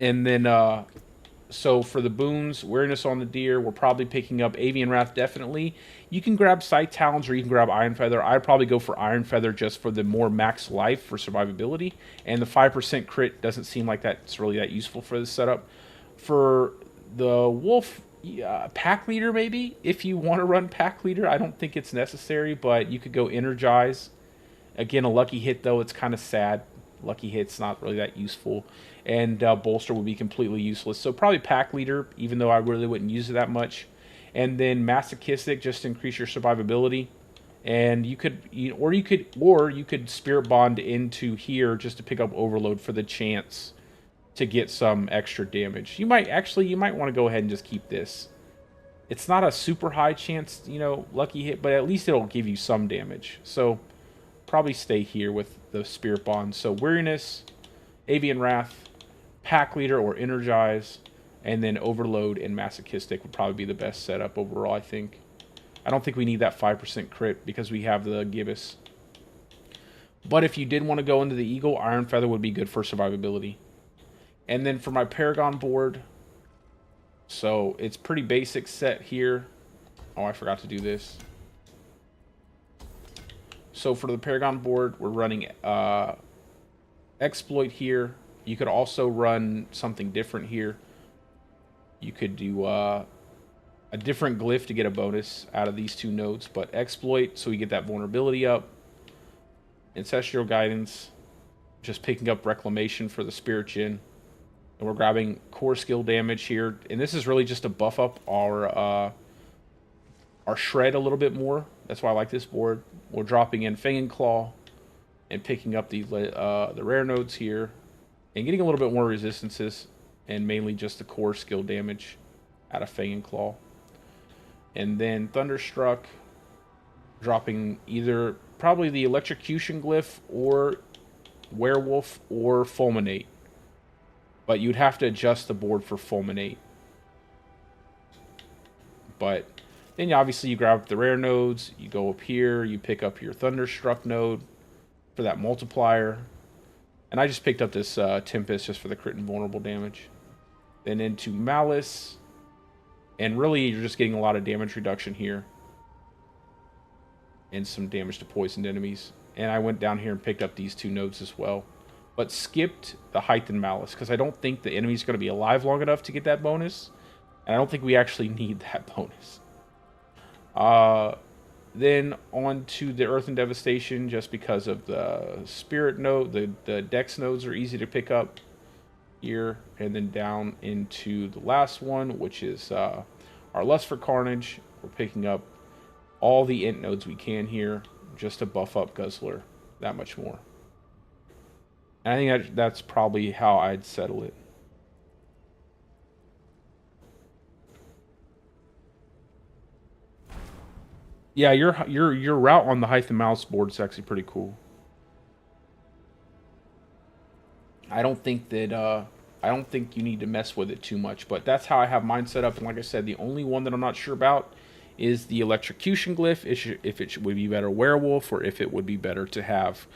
And then, so for the boons, Weariness on the Deer, we're probably picking up Avian Wrath, definitely. You can grab Scythe Talons or you can grab Iron Feather. I'd probably go for Iron Feather just for the more max life for survivability. And the 5% crit doesn't seem like that's really that useful for this setup. For the Wolf, Pack Leader maybe? If you want to run Pack Leader, I don't think it's necessary, but you could go Energize. Again, a Lucky Hit, though, it's kind of sad. Lucky Hit's not really that useful. And Bolster would be completely useless. So probably Pack Leader, even though I really wouldn't use it that much. And then Masochistic, just to increase your survivability. And you could Spirit Bond into here just to pick up Overload for the chance to get some extra damage. You might want to go ahead and just keep this. It's not a super high chance, Lucky Hit, but at least it'll give you some damage. So probably stay here with the Spirit Bond. So Weariness, Avian Wrath, Pack Leader or Energize, and then Overload and Masochistic would probably be the best setup overall, I think. I don't think we need that 5% crit because we have the Gibbous. But if you did want to go into the Eagle, Iron Feather would be good for survivability. And then for my Paragon board, so it's pretty basic set here. Oh, I forgot to do this. So for the Paragon board, we're running Exploit here. You could also run something different here. You could do a different glyph to get a bonus out of these two nodes, but Exploit, so we get that vulnerability up. Ancestral Guidance, just picking up Reclamation for the Spirit Gen. And we're grabbing core skill damage here. And this is really just to buff up our shred a little bit more. That's why I like this board. We're dropping in Fang and Claw and picking up the rare nodes here and getting a little bit more resistances and mainly just the core skill damage out of Fang and Claw. And then Thunderstruck, dropping either probably the Electrocution Glyph or Werewolf or Fulminate. But you'd have to adjust the board for Fulminate. But then obviously you grab the rare nodes, you go up here, you pick up your Thunderstruck node for that multiplier. And I just picked up this Tempest just for the crit and vulnerable damage. Then into Malice. And really you're just getting a lot of damage reduction here. And some damage to poisoned enemies. And I went down here and picked up these two nodes as well. But skipped the Heightened Malice because I don't think the enemy's going to be alive long enough to get that bonus. And I don't think we actually need that bonus. Then on to the Earth and Devastation, just because of the Spirit node. The Dex nodes are easy to pick up here. And then down into the last one, which is our Lust for Carnage. We're picking up all the Int nodes we can here, just to buff up Guzzler that much more. And I think that's probably how I'd settle it. Yeah, your route on the Height and Mouse board is actually pretty cool. I don't think you need to mess with it too much, but that's how I have mine set up. And like I said, the only one that I'm not sure about is the Electrocution Glyph, if it would be better Werewolf or if it would be better to have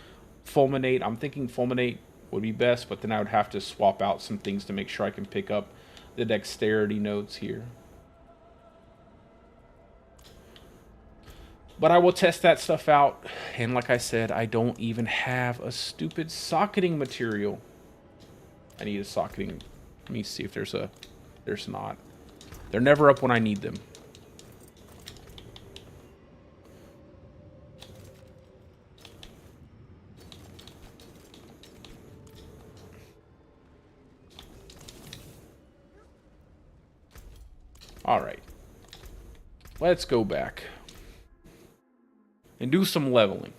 Fulminate. I'm thinking Fulminate would be best, but then I would have to swap out some things to make sure I can pick up the dexterity notes here. But I will test that stuff out, and like I said, I don't even have a stupid socketing material. I need a socketing. Let me see if there's a... There's not. They're never up when I need them. Alright. Let's go back. And do some leveling.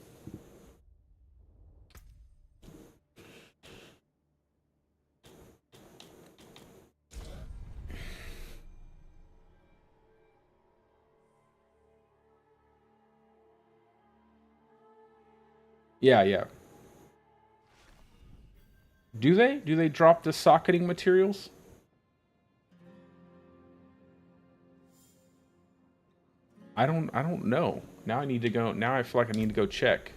Yeah, yeah. Do they? Do they drop the socketing materials? I don't know. Now I need to go. Now I feel like I need to go check.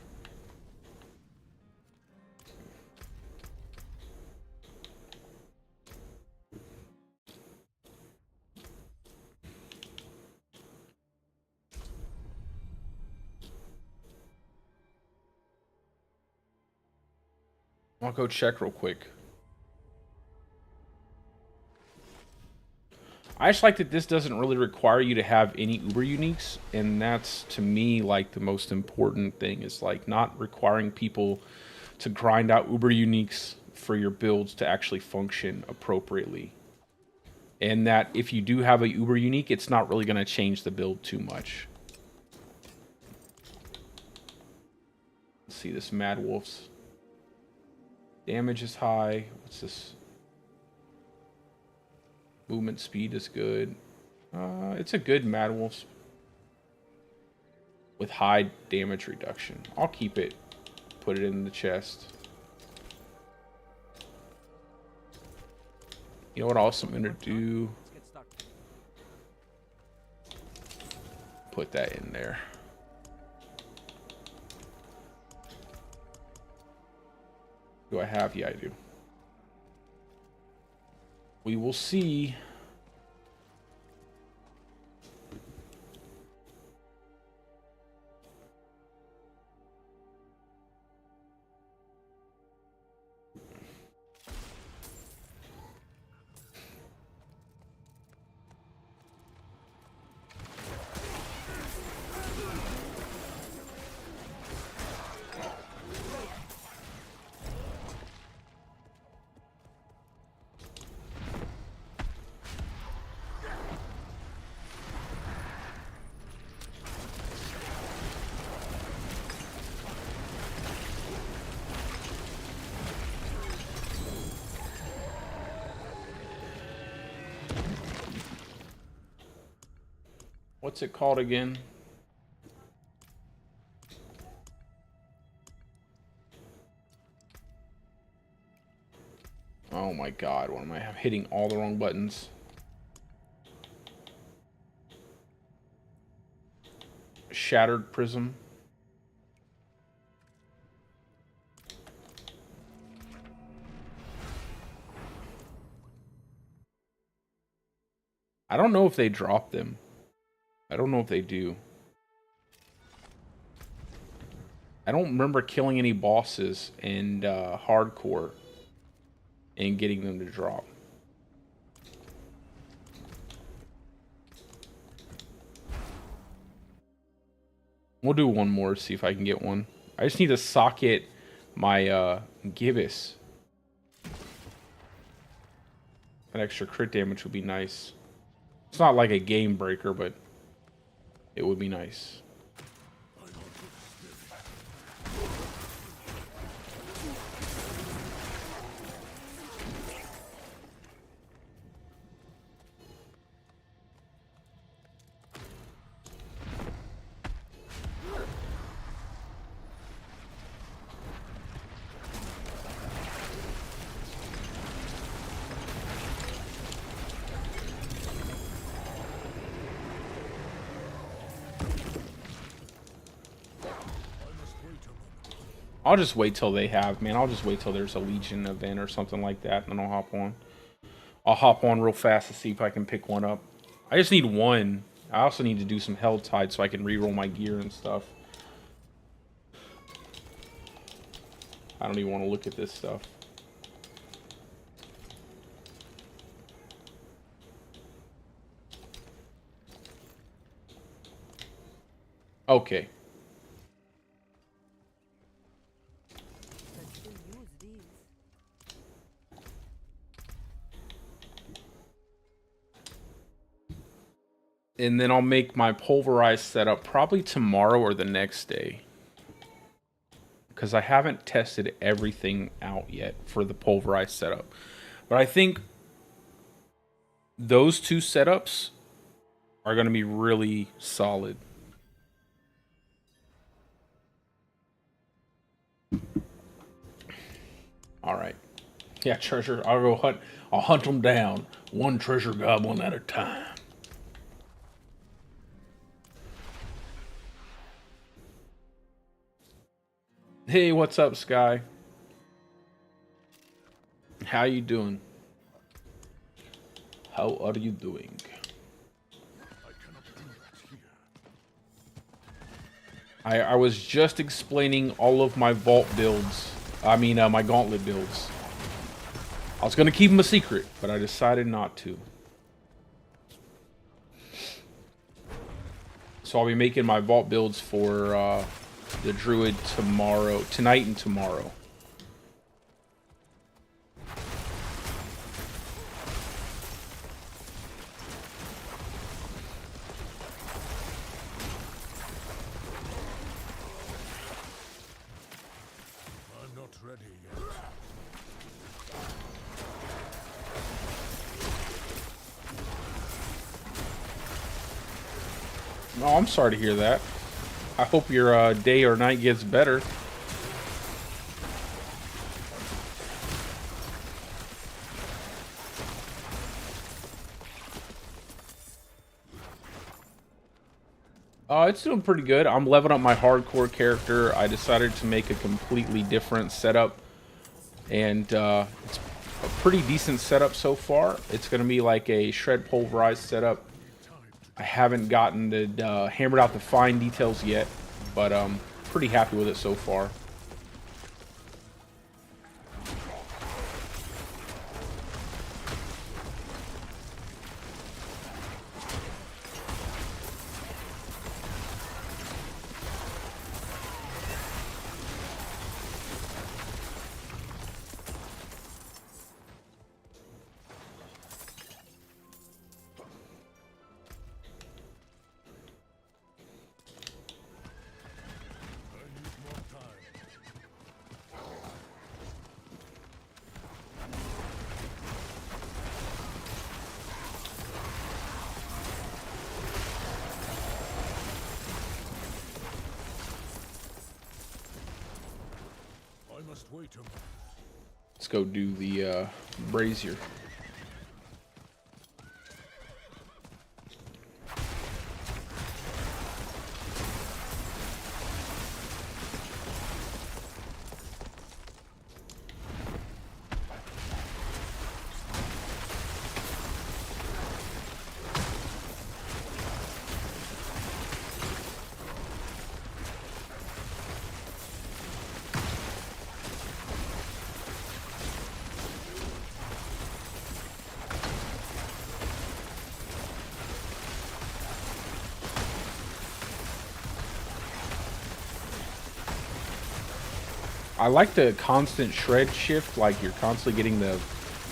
I'll go check real quick. I just like that this doesn't really require you to have any uber uniques, and that's to me like the most important thing, is like not requiring people to grind out uber uniques for your builds to actually function appropriately. And that if you do have a uber unique, it's not really going to change the build too much. Let's see this Mad Wolf's damage is high. What's this? Movement speed is good. It's a good Mad Wolf with high damage reduction. I'll keep it. Put it in the chest. You know what else I'm gonna do? Put that in there. Do I have? Yeah, I do. We will see. What's it called again? Oh my god, what am I hitting all the wrong buttons? Shattered Prism. I don't know if they drop them. I don't know if they do. I don't remember killing any bosses in hardcore and getting them to drop. We'll do one more, see if I can get one. I just need to socket my Gibbous. An extra crit damage would be nice. It's not like a game breaker, but it would be nice. I'll just wait till they have, man. I'll just wait till there's a Legion event or something like that, and then I'll hop on. I'll hop on real fast to see if I can pick one up. I just need one. I also need to do some Hell Tide so I can reroll my gear and stuff. I don't even want to look at this stuff. Okay. Can still use these. And then I'll make my Pulverize setup probably tomorrow or the next day. Because I haven't tested everything out yet for the Pulverize setup. But I think those two setups are going to be really solid. All right. Yeah, treasure. I'll go hunt. I'll hunt them down one treasure goblin at a time. Hey, what's up, Sky? How you doing? How are you doing? I was just explaining all of my vault builds. I mean, my gauntlet builds. I was gonna keep them a secret, but I decided not to. So I'll be making my vault builds for the Druid tonight and tomorrow. I'm not ready yet. Oh, I'm sorry to hear that. I hope your day or night gets better. It's doing pretty good. I'm leveling up my hardcore character. I decided to make a completely different setup. And it's a pretty decent setup so far. It's going to be like a shred pulverized setup. I haven't gotten the hammered out the fine details yet, but I'm pretty happy with it so far. Wait a moment. Let's go do the brazier. I like the constant shred shift, like you're constantly getting the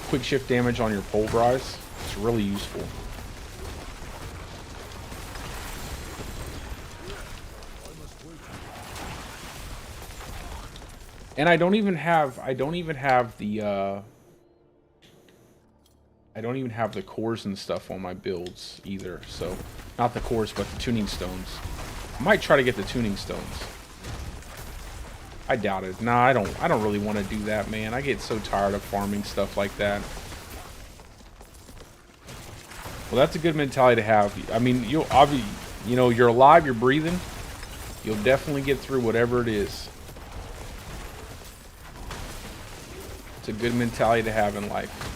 quick shift damage on your Pulverize. It's really useful. And I don't even have the cores and stuff on my builds either. So not the cores, but the tuning stones. I might try to get the tuning stones. I doubt it. Nah, I don't really want to do that, man. I get so tired of farming stuff like that. Well, that's a good mentality to have. I mean, you're alive, you're breathing. You'll definitely get through whatever it is. It's a good mentality to have in life.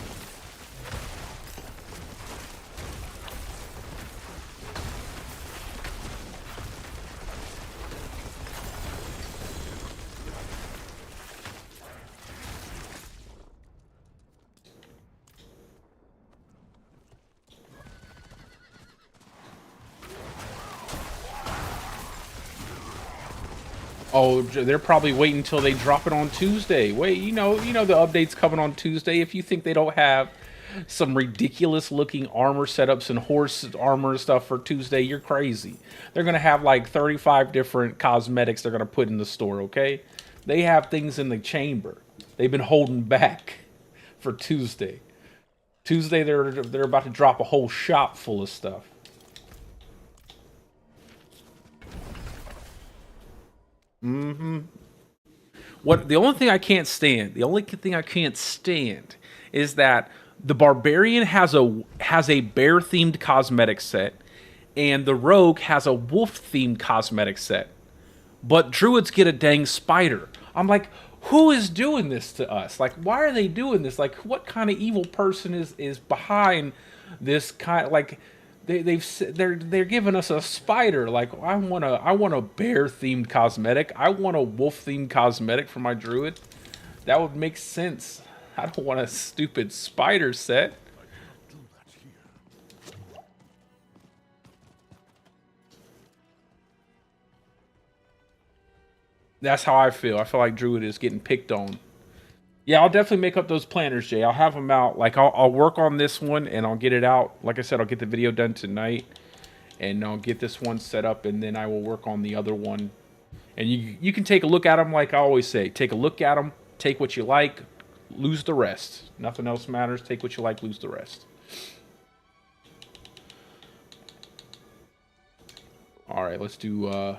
Oh, they're probably waiting until they drop it on Tuesday. Wait, you know the update's coming on Tuesday. If you think they don't have some ridiculous looking armor setups and horse armor and stuff for Tuesday, you're crazy. They're gonna have like 35 different cosmetics they're gonna put in the store, okay? They have things in the chamber. They've been holding back for Tuesday. Tuesday they're about to drop a whole shop full of stuff. What the only thing I can't stand is that the barbarian has a bear themed cosmetic set and the rogue has a wolf themed cosmetic set. But druids get a dang spider. I'm like, who is doing this to us? Like, why are they doing this? Like, what kind of evil person is behind this kind? Like, they're giving us a spider. Like, I want a bear themed cosmetic. I want a wolf themed cosmetic for my druid. That would make sense. I don't want a stupid spider set. That's how I feel. I feel like druid is getting picked on. Yeah, I'll definitely make up those planners, Jay. I'll have them out. Like, I'll work on this one, and I'll get it out. Like I said, I'll get the video done tonight, and I'll get this one set up, and then I will work on the other one. And you can take a look at them, like I always say. Take a look at them, take what you like, lose the rest. Nothing else matters. Take what you like, lose the rest. All right, let's do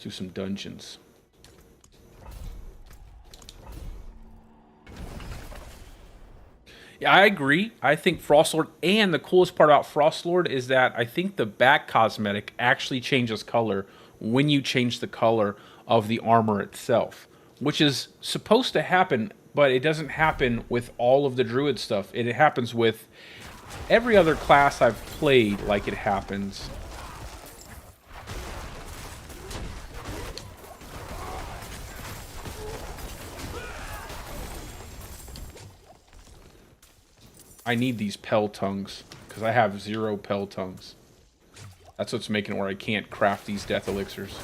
some dungeons. Yeah, I agree. I think Frostlord, and the coolest part about Frostlord is that I think the back cosmetic actually changes color when you change the color of the armor itself, which is supposed to happen, but it doesn't happen with all of the druid stuff. It happens with every other class I've played, like it happens. I need these Pel tongues because I have 0 Pel tongues. That's what's making it where I can't craft these death elixirs.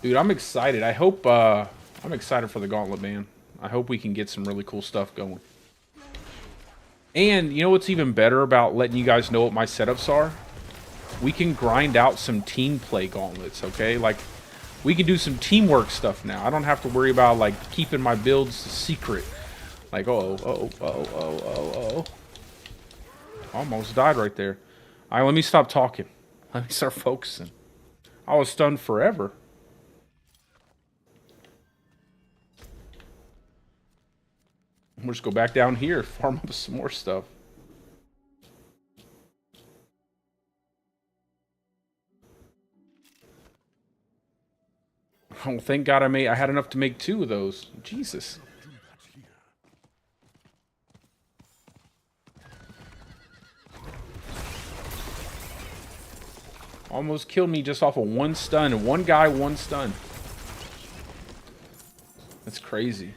Dude, I'm excited. I hope I'm excited for the Gauntlet, man. I hope we can get some really cool stuff going. And you know what's even better about letting you guys know what my setups are? We can grind out some team play gauntlets, okay? Like, we can do some teamwork stuff now. I don't have to worry about, like, keeping my builds secret. Like, oh. Almost died right there. All right, let me stop talking. Let me start focusing. I was stunned forever. We'll just go back down here, farm up some more stuff. Oh, thank God I had enough to make 2 of those. Jesus. Almost killed me just off of 1 stun. 1 guy, 1 stun. That's crazy.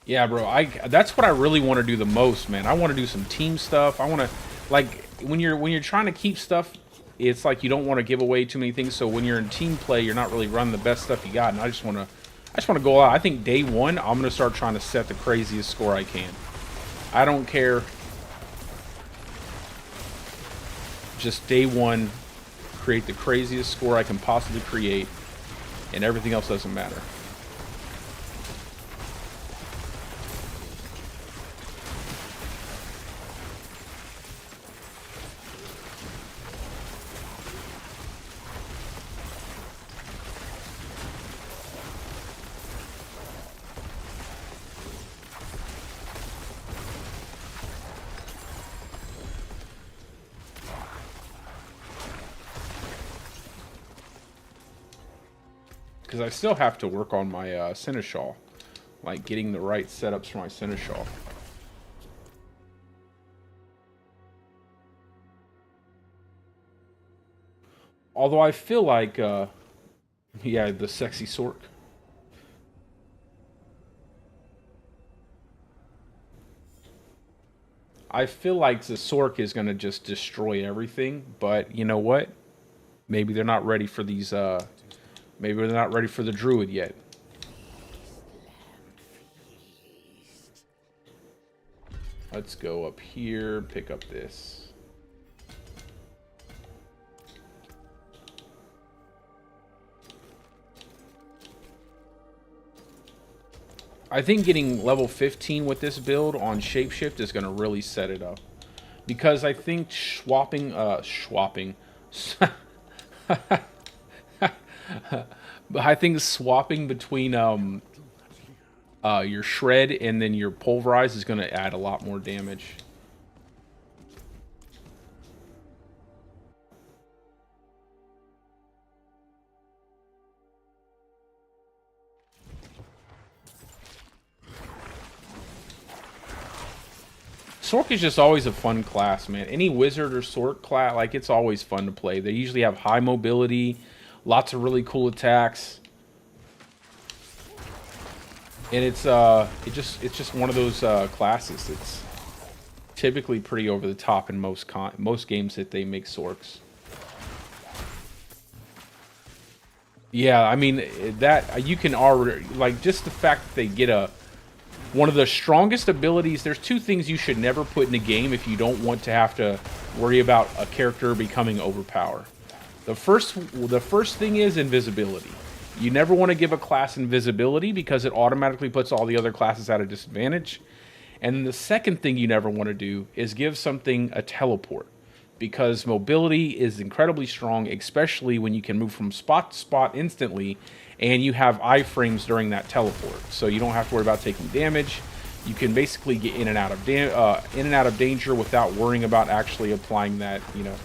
Yeah, bro. That's what I really want to do the most, man. I want to do some team stuff. I want to, like, when you're trying to keep stuff, it's like you don't want to give away too many things. So when you're in team play, you're not really running the best stuff you got. And I just want to go out. I think day 1, I'm gonna start trying to set the craziest score I can. I don't care. Just day 1, create the craziest score I can possibly create, and everything else doesn't matter. because I still have to work on my Seneschal, like getting the right setups for my Seneschal. Although I feel like, yeah, the sexy Sork. I feel like the Sork is going to just destroy everything, but you know what? Maybe they're not ready for these, maybe they're not ready for the Druid yet. Let's go up here, pick up this. I think getting level 15 with this build on Shapeshift is going to really set it up. Because I think swapping I think swapping between your Shred and then your Pulverize is going to add a lot more damage. Sork is just always a fun class, man. Any wizard or Sork class, like, it's always fun to play. They usually have high mobility, lots of really cool attacks. And it's just one of those classes that's typically pretty over the top in most games that they make Sorks. Yeah, I mean, that you can already, like, just the fact that they get one of the strongest abilities. There's two things you should never put in a game if you don't want to have to worry about a character becoming overpowered. The first thing is invisibility. You never want to give a class invisibility because it automatically puts all the other classes at a disadvantage. And the second thing you never want to do is give something a teleport, because mobility is incredibly strong, especially when you can move from spot to spot instantly, and you have iframes during that teleport, so you don't have to worry about taking damage. You can basically get in and out of danger without worrying about actually applying that, you know,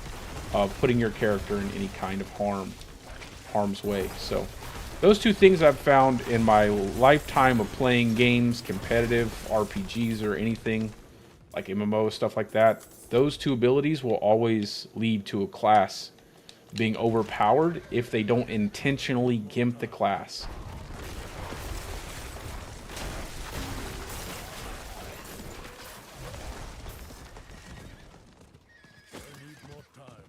putting your character in any kind of harm's way. So those two things I've found in my lifetime of playing games, competitive RPGs or anything like MMO, stuff like that, those two abilities will always lead to a class being overpowered if they don't intentionally gimp the class. I need more time.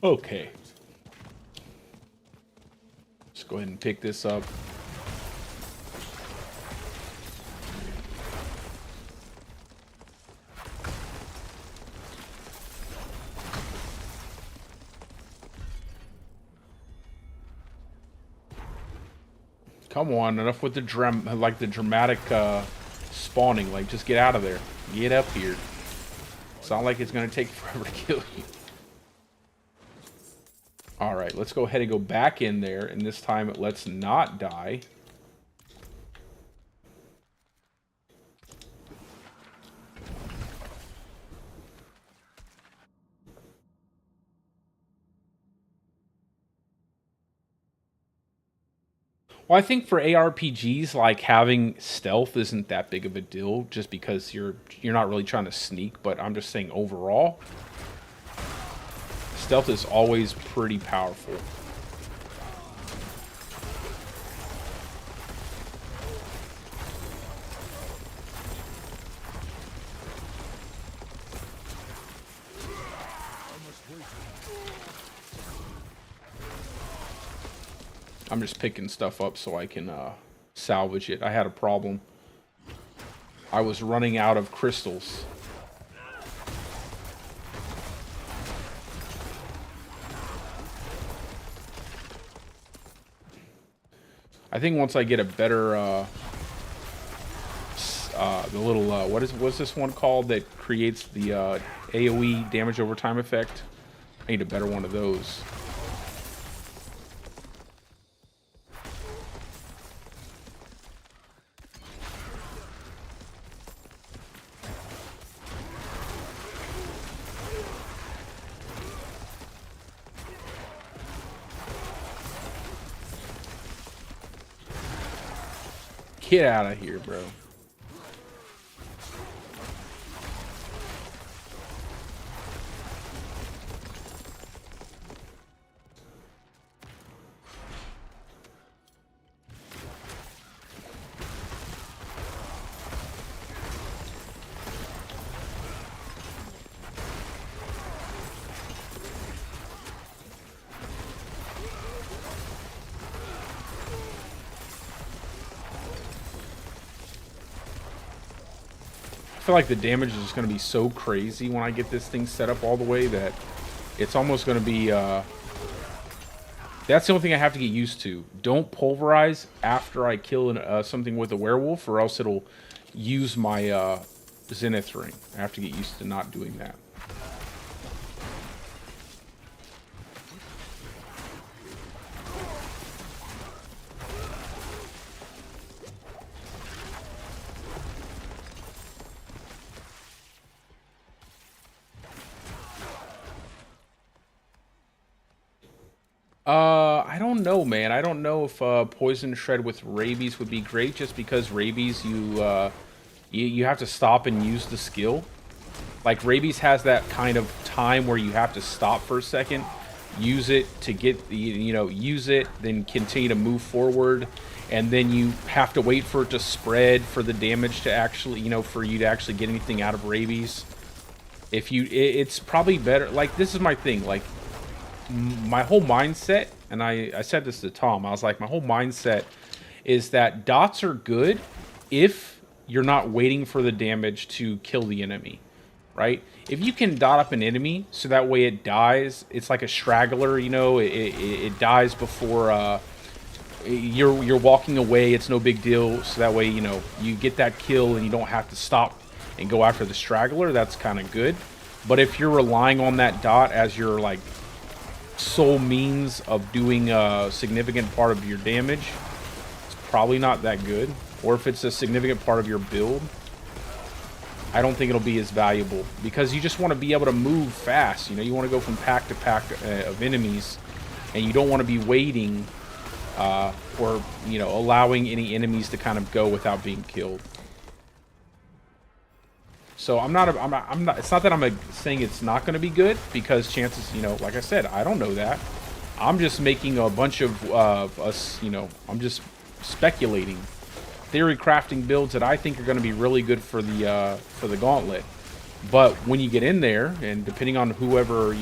Okay. Let's go ahead and pick this up. Come on, enough with the dramatic spawning. Like, just get out of there. Get up here. It's not like it's gonna take forever to kill you. Alright, let's go ahead and go back in there, and this time let's not die. Well, I think for ARPGs, like, having stealth isn't that big of a deal, just because you're not really trying to sneak. But I'm just saying overall, stealth is always pretty powerful. I'm just picking stuff up so I can salvage it. I had a problem. I was running out of crystals. I think once I get a better, the little, what's this one called that creates the AoE damage over time effect? I need a better one of those. Get out of here, bro. I feel like the damage is just going to be so crazy when I get this thing set up all the way that it's almost going to be... that's the only thing I have to get used to. Don't pulverize after I kill something with a werewolf, or else it'll use my Zenith ring. I have to get used to not doing that. I don't know, man. I don't know if Poison Shred with Rabies would be great, just because Rabies, you have to stop and use the skill. Like, Rabies has that kind of time where you have to stop for a second, use it to get, use it, then continue to move forward, and then you have to wait for it to spread for the damage to actually, for you to actually get anything out of Rabies. It's probably better. Like, this is my thing, like, my whole mindset, and I said this to Tom, I was like, my whole mindset is that dots are good if you're not waiting for the damage to kill the enemy, right? If you can dot up an enemy so that way it dies, it's like a straggler, it dies before you're walking away, it's no big deal, so that way, you get that kill and you don't have to stop and go after the straggler. That's kind of good. But if you're relying on that dot as your, like, sole means of doing a significant part of your damage, it's probably not that good. Or if it's a significant part of your build, I don't think it'll be as valuable, because you just want to be able to move fast. You want to go from pack to pack of enemies, and you don't want to be waiting or allowing any enemies to kind of go without being killed. So I'm not. It's not that I'm saying it's not going to be good, because chances, like I said, I don't know that. I'm just making a bunch of us. I'm just speculating, theory crafting builds that I think are going to be really good for the Gauntlet. But when you get in there, and depending on whoever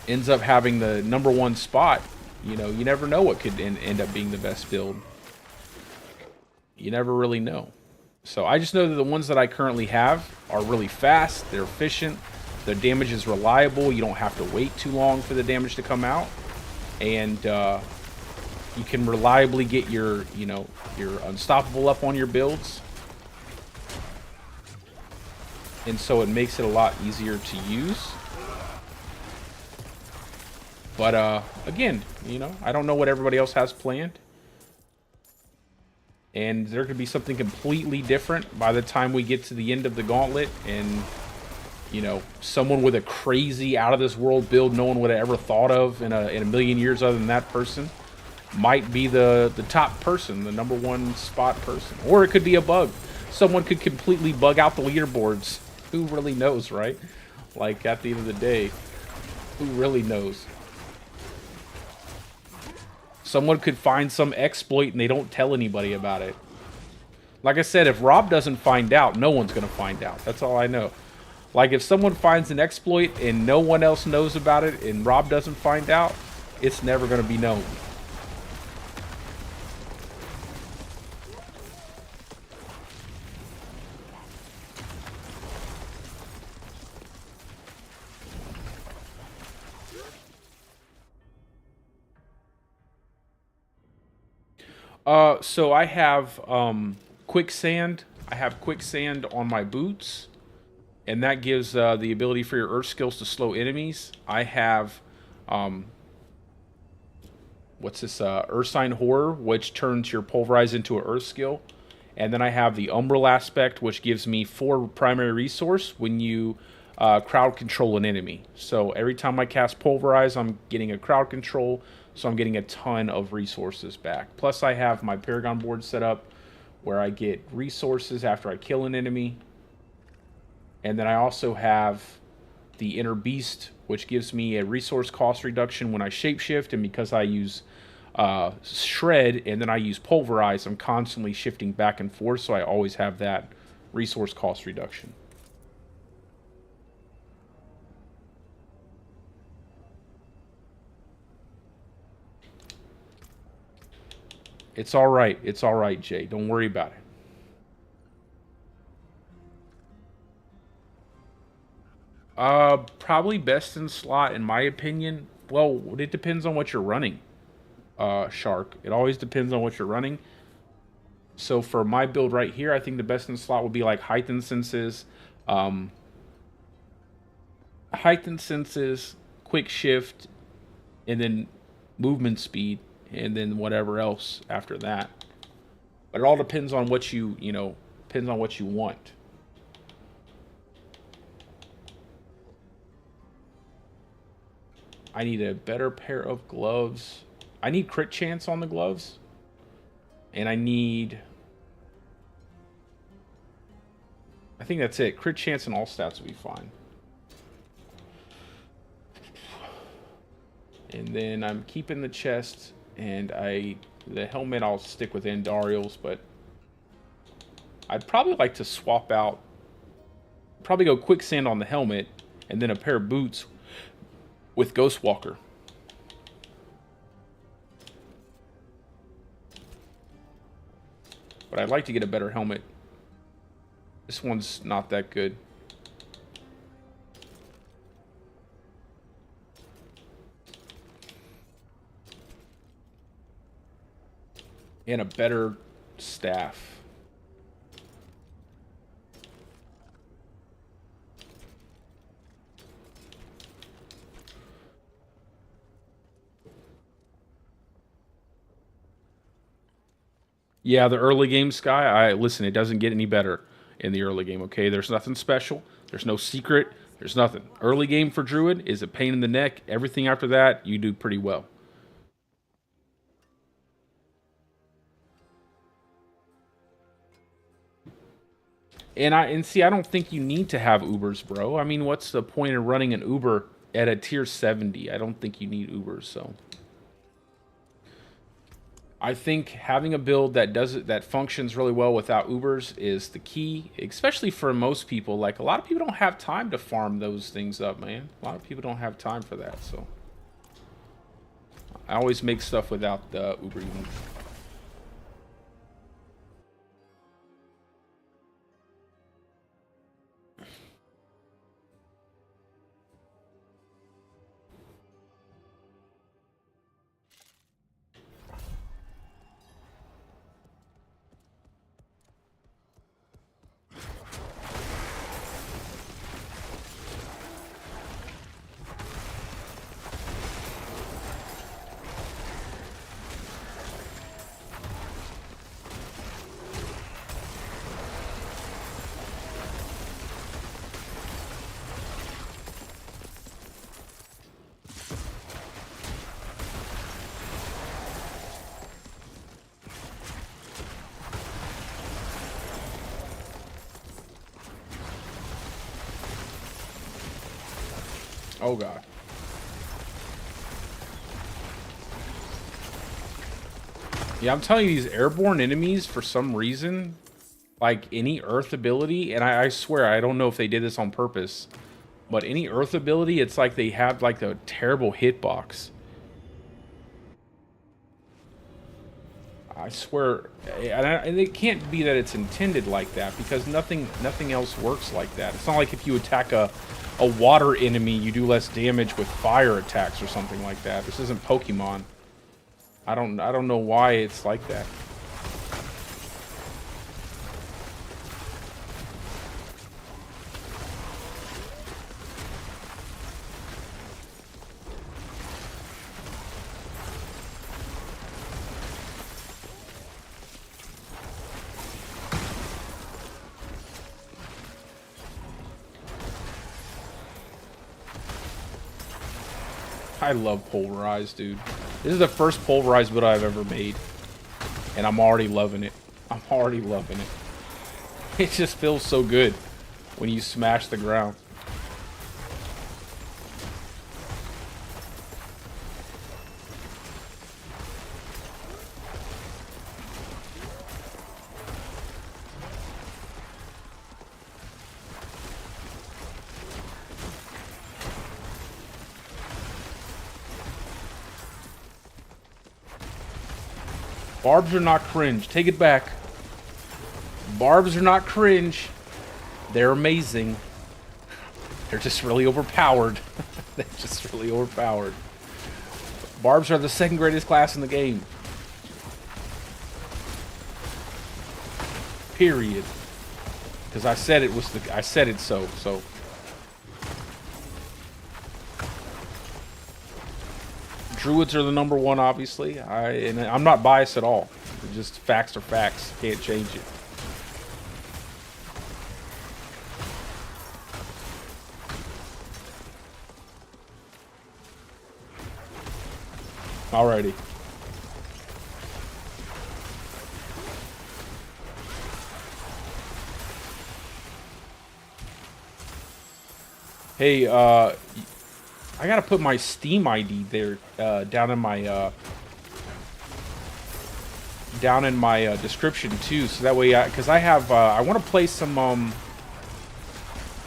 ends up having the #1 spot, you never know what could end up being the best build. You never really know. So I just know that the ones that I currently have are really fast, they're efficient, the damage is reliable, you don't have to wait too long for the damage to come out, and you can reliably get your unstoppable up on your builds, and so it makes it a lot easier to use. But again, I don't know what everybody else has planned. And there could be something completely different by the time we get to the end of the Gauntlet, and someone with a crazy out of this world build no one would have ever thought of in a million years other than that person might be the top person, the #1 spot person. Or it could be a bug. Someone could completely bug out the leaderboards. Who really knows, right? Like, at the end of the day, who really knows? Someone could find some exploit and they don't tell anybody about it. Like I said, if Rob doesn't find out, no one's going to find out. That's all I know. Like, if someone finds an exploit and no one else knows about it and Rob doesn't find out, it's never going to be known. So I have quicksand. I have quicksand on my boots, and that gives the ability for your earth skills to slow enemies. I have what's this? Earth Sign Horror, which turns your Pulverize into an earth skill, and then I have the Umbral aspect, which gives me 4 primary resource when you crowd control an enemy. So every time I cast Pulverize, I'm getting a crowd control. So I'm getting a ton of resources back. Plus I have my Paragon board set up where I get resources after I kill an enemy. And then I also have the Inner Beast, which gives me a resource cost reduction when I shapeshift. And because I use Shred and then I use Pulverize, I'm constantly shifting back and forth. So I always have that resource cost reduction. It's all right. It's all right, Jay. Don't worry about it. Probably best in slot, in my opinion. Well, it depends on what you're running, Shark. It always depends on what you're running. So for my build right here, I think the best in slot would be like Heightened Senses, Quick Shift, and then Movement Speed, and then whatever else after that. But it all depends on what depends on what you want. I need a better pair of gloves. I need crit chance on the gloves. And I think that's it. Crit chance and all stats will be fine. And then I'm keeping the chest, and the helmet I'll stick with Andariel's, but I'd probably like to swap out, probably go Quicksand on the helmet, and then a pair of boots with Ghostwalker. But I'd like to get a better helmet. This one's not that good. And a better staff. Yeah, the early game, Sky, listen, it doesn't get any better in the early game, okay? There's nothing special. There's no secret. There's nothing. Early game for Druid is a pain in the neck. Everything after that, you do pretty well. And see, I don't think you need to have Ubers, bro. I mean, what's the point of running an Uber at a tier 70? I don't think you need Ubers, so... I think having a build that functions really well without Ubers is the key, especially for most people. Like, a lot of people don't have time to farm those things up, man. A lot of people don't have time for that, so I always make stuff without the Uber unit. Oh god. Yeah, I'm telling you, these airborne enemies, for some reason, like any earth ability, and I swear, I don't know if they did this on purpose, but any earth ability, it's like they have like a terrible hitbox. I swear, and it can't be that it's intended like that, because nothing else works like that. It's not like if you attack a water enemy, you do less damage with fire attacks or something like that. This isn't Pokemon. I don't know why it's like that. I love Pulverize, dude. This is the first Pulverize build I've ever made. And I'm already loving it. I'm already loving it. It just feels so good when you smash the ground. Barbs are not cringe. Take it back. Barbs are not cringe. They're amazing. They're just really overpowered. They're just really overpowered. Barbs are the second greatest class in the game. Period. Because I said it was the. I said it so. Druids are the #1, obviously. And I'm not biased at all. It's just facts are facts. Can't change it. Alrighty. Hey, I gotta put my Steam ID there, down in my description too, so that way, because I have, I want to play some,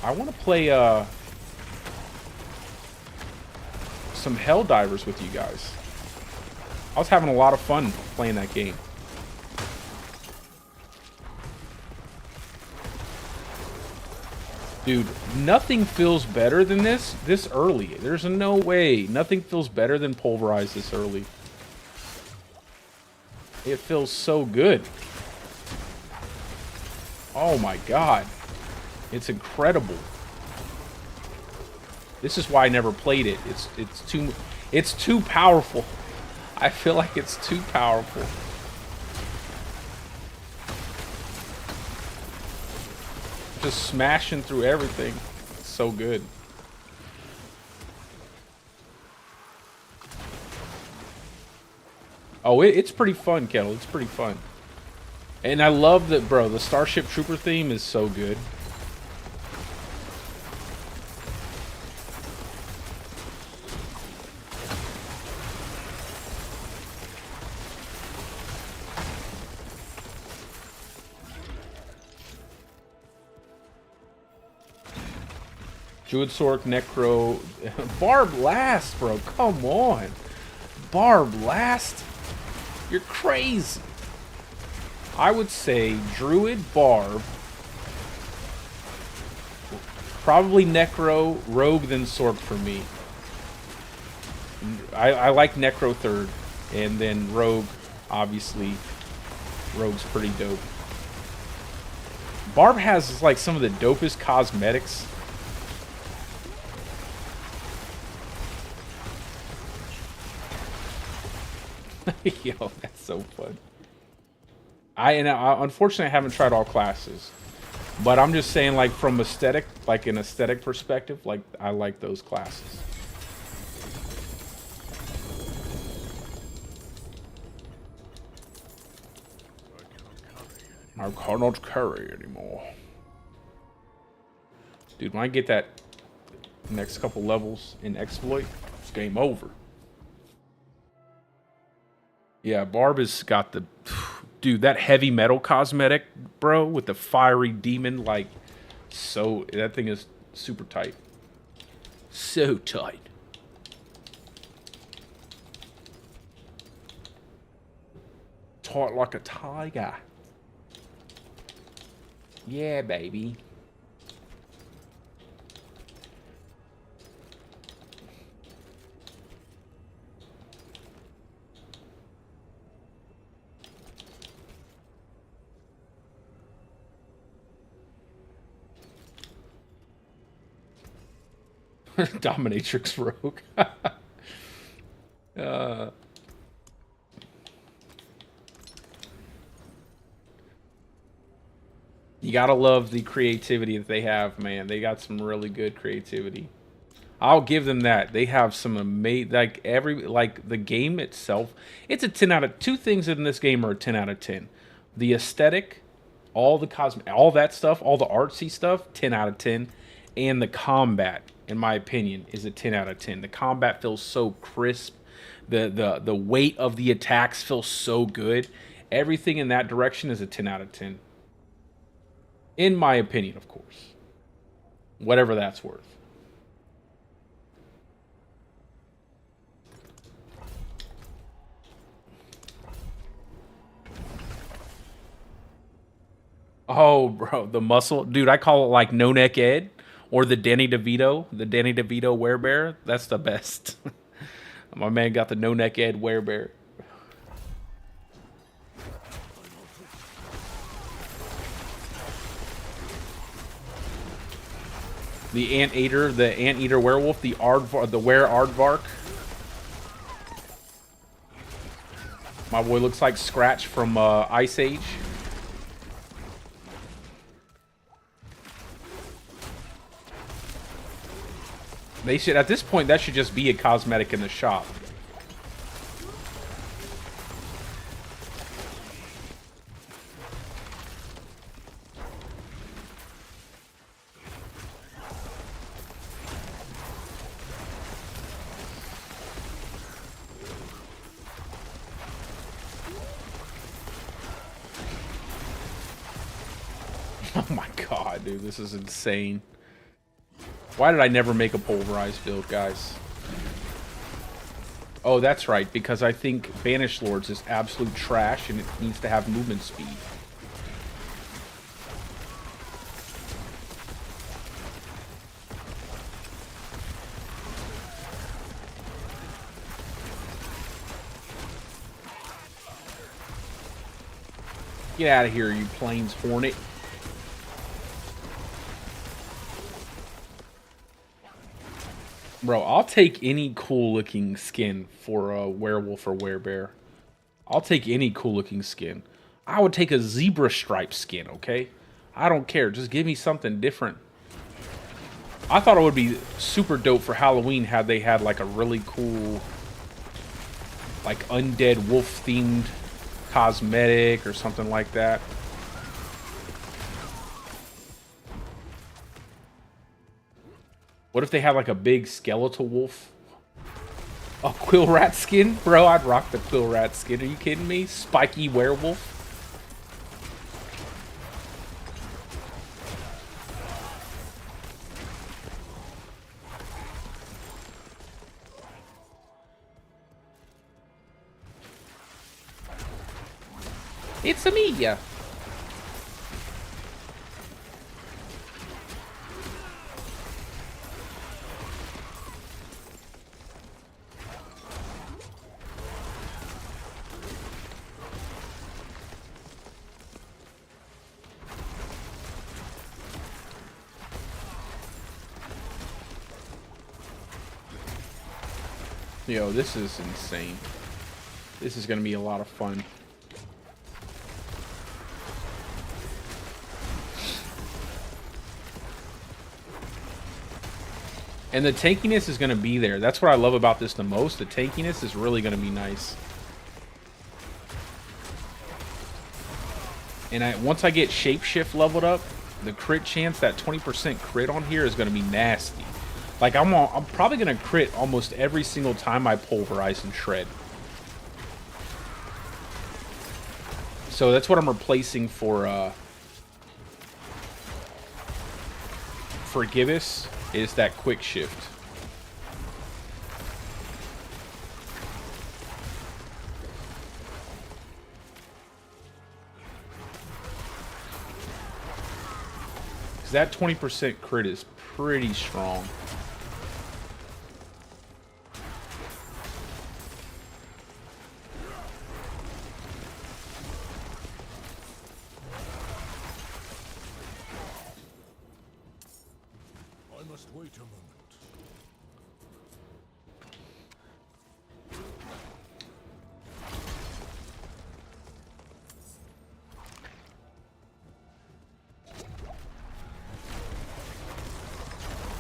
I want to play, some Helldivers with you guys. I was having a lot of fun playing that game. Dude, nothing feels better than this early. There's no way. Nothing feels better than Pulverize this early. It feels so good. Oh my god. It's incredible. This is why I never played it. It's too powerful. I feel like it's too powerful. Just smashing through everything. It's so good. Oh, it's pretty fun, Kettle. It's pretty fun. And I love that, bro. The Starship Trooper theme is so good. Druid Sork, Necro, Barb last, bro. Come on, Barb last. You're crazy. I would say Druid, Barb, probably Necro, Rogue, then Sork for me. I like Necro third, and then Rogue. Obviously, Rogue's pretty dope. Barb has like some of the dopest cosmetics. Yo, that's so fun. Unfortunately I haven't tried all classes, but I'm just saying, like, from aesthetic, like an aesthetic perspective, like I like those classes. I cannot carry anymore. Dude, when I get that next couple levels in Exploit, it's game over. Yeah, Barb has got the... Dude, that heavy metal cosmetic, bro, with the fiery demon, like, so... That thing is super tight. So tight. Tight like a tiger. Yeah, baby. Dominatrix Rogue. You gotta love the creativity that they have, man. They got some really good creativity. I'll give them that. They have some amazing, like the game itself. It's a 10 out of two things in this game are a 10 out of 10. The aesthetic, all the all that stuff, all the artsy stuff, 10 out of 10, and the combat, in my opinion, is a 10 out of 10. The combat feels so crisp. The weight of the attacks feels so good. Everything in that direction is a 10 out of 10. In my opinion, of course. Whatever that's worth. Oh, bro, the muscle. Dude, I call it like No Neck Ed or the Danny DeVito werebear. That's the best. My man got the No Neck Ed werebear. The anteater werewolf, the were aardvark. My boy looks like Scratch from Ice Age. They should, at this point, that should just be a cosmetic in the shop. Oh my god, dude, this is insane. Why did I never make a Pulverize build, guys? Oh, that's right, because I think Banished Lords is absolute trash and it needs to have movement speed. Get out of here, you Plains Hornet. Bro, I'll take any cool-looking skin for a werewolf or werebear. I'll take any cool-looking skin. I would take a zebra stripe skin, okay? I don't care. Just give me something different. I thought it would be super dope for Halloween had they had, like, a really cool, like, undead wolf-themed cosmetic or something like that. What if they had like a big skeletal wolf? A quill rat skin? Bro, I'd rock the quill rat skin. Are you kidding me? Spiky werewolf? It's a me. Yo, this is insane. This is gonna be a lot of fun. And the tankiness is gonna be there. That's what I love about this the most. The tankiness is really gonna be nice. And once I get Shapeshift leveled up, the crit chance, that 20% crit on here is gonna be nasty. Like, I'm probably going to crit almost every single time I Pulverize and Shred. So that's what I'm replacing for Gibbous, is that quick shift. Because that 20% crit is pretty strong. Wait a moment.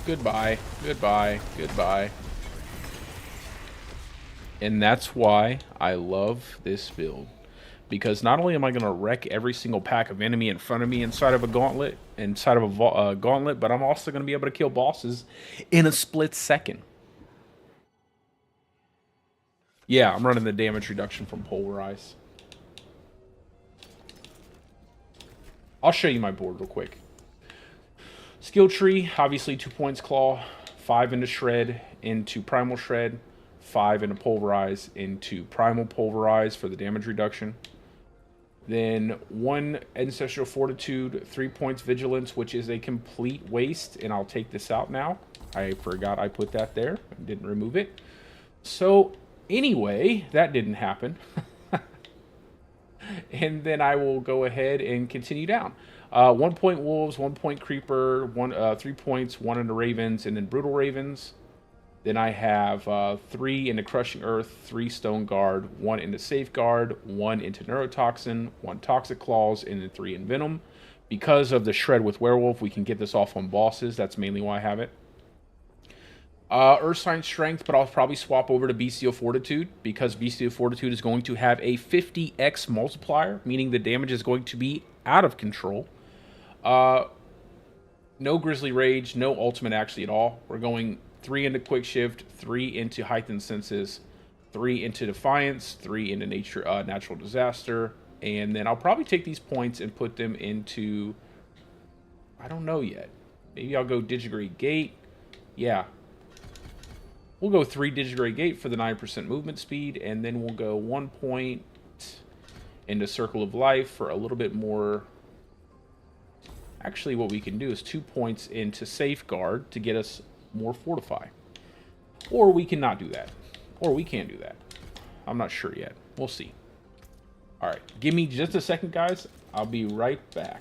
Goodbye. Goodbye. Goodbye. And that's why I love this build. Because not only am I going to wreck every single pack of enemy in front of me inside of a gauntlet, but I'm also going to be able to kill bosses in a split second. Yeah, I'm running the damage reduction from Pulverize. I'll show you my board real quick. Skill tree, obviously 2 points claw, 5 into shred, into primal shred, 5 into pulverize, into primal pulverize for the damage reduction. Then 1 ancestral fortitude, 3 points vigilance, which is a complete waste, and I'll take this out now. I forgot I put that there, I didn't remove it. So anyway, that didn't happen. And then I will go ahead and continue down. 1 point wolves, 1 point creeper, 3 points, 1 into ravens, and then brutal ravens. Then I have 3 into crushing earth, 3 stone guard, 1 into safeguard, 1 into neurotoxin, 1 toxic claws, and then 3 in venom. Because of the shred with werewolf, we can get this off on bosses. That's mainly why I have it. Earth Sign Strength, but I'll probably swap over to Bestial Fortitude because Bestial Fortitude is going to have a 50x multiplier, meaning the damage is going to be out of control. No Grizzly Rage, no ultimate actually at all. We're going 3 into Quick Shift, 3 into Heightened Senses, 3 into Defiance, 3 into Natural Disaster, and then I'll probably take these points and put them into, I don't know yet. Maybe I'll go Digigrade Gate. Yeah. We'll go 3 Digigrade Gate for the 9% movement speed, and then we'll go 1 point into Circle of Life for a little bit more. Actually, what we can do is 2 points into Safeguard to get us more Fortify. Or we cannot do that. Or we can do that. I'm not sure yet. We'll see. Alright, give me just a second, guys. I'll be right back.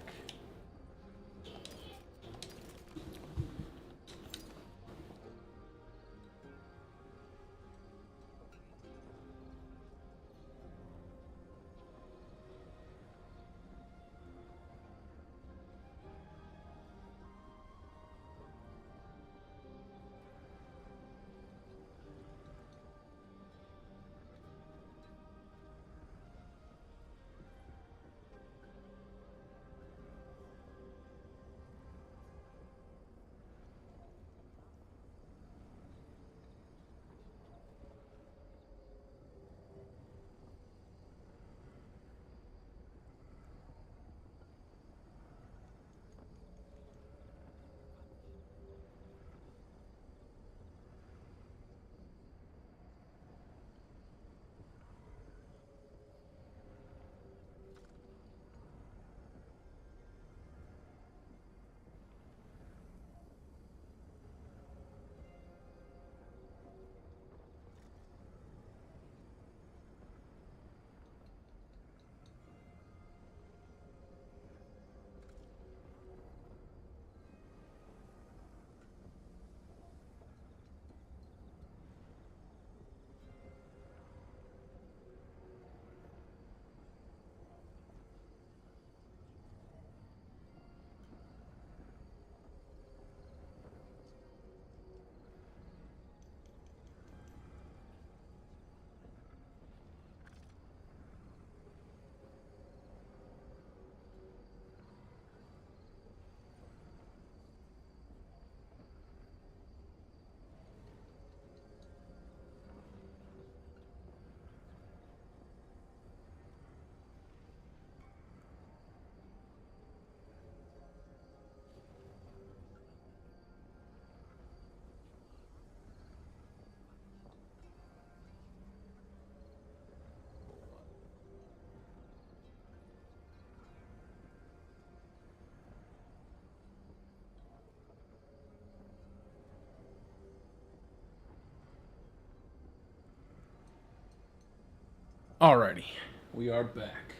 Alrighty, we are back.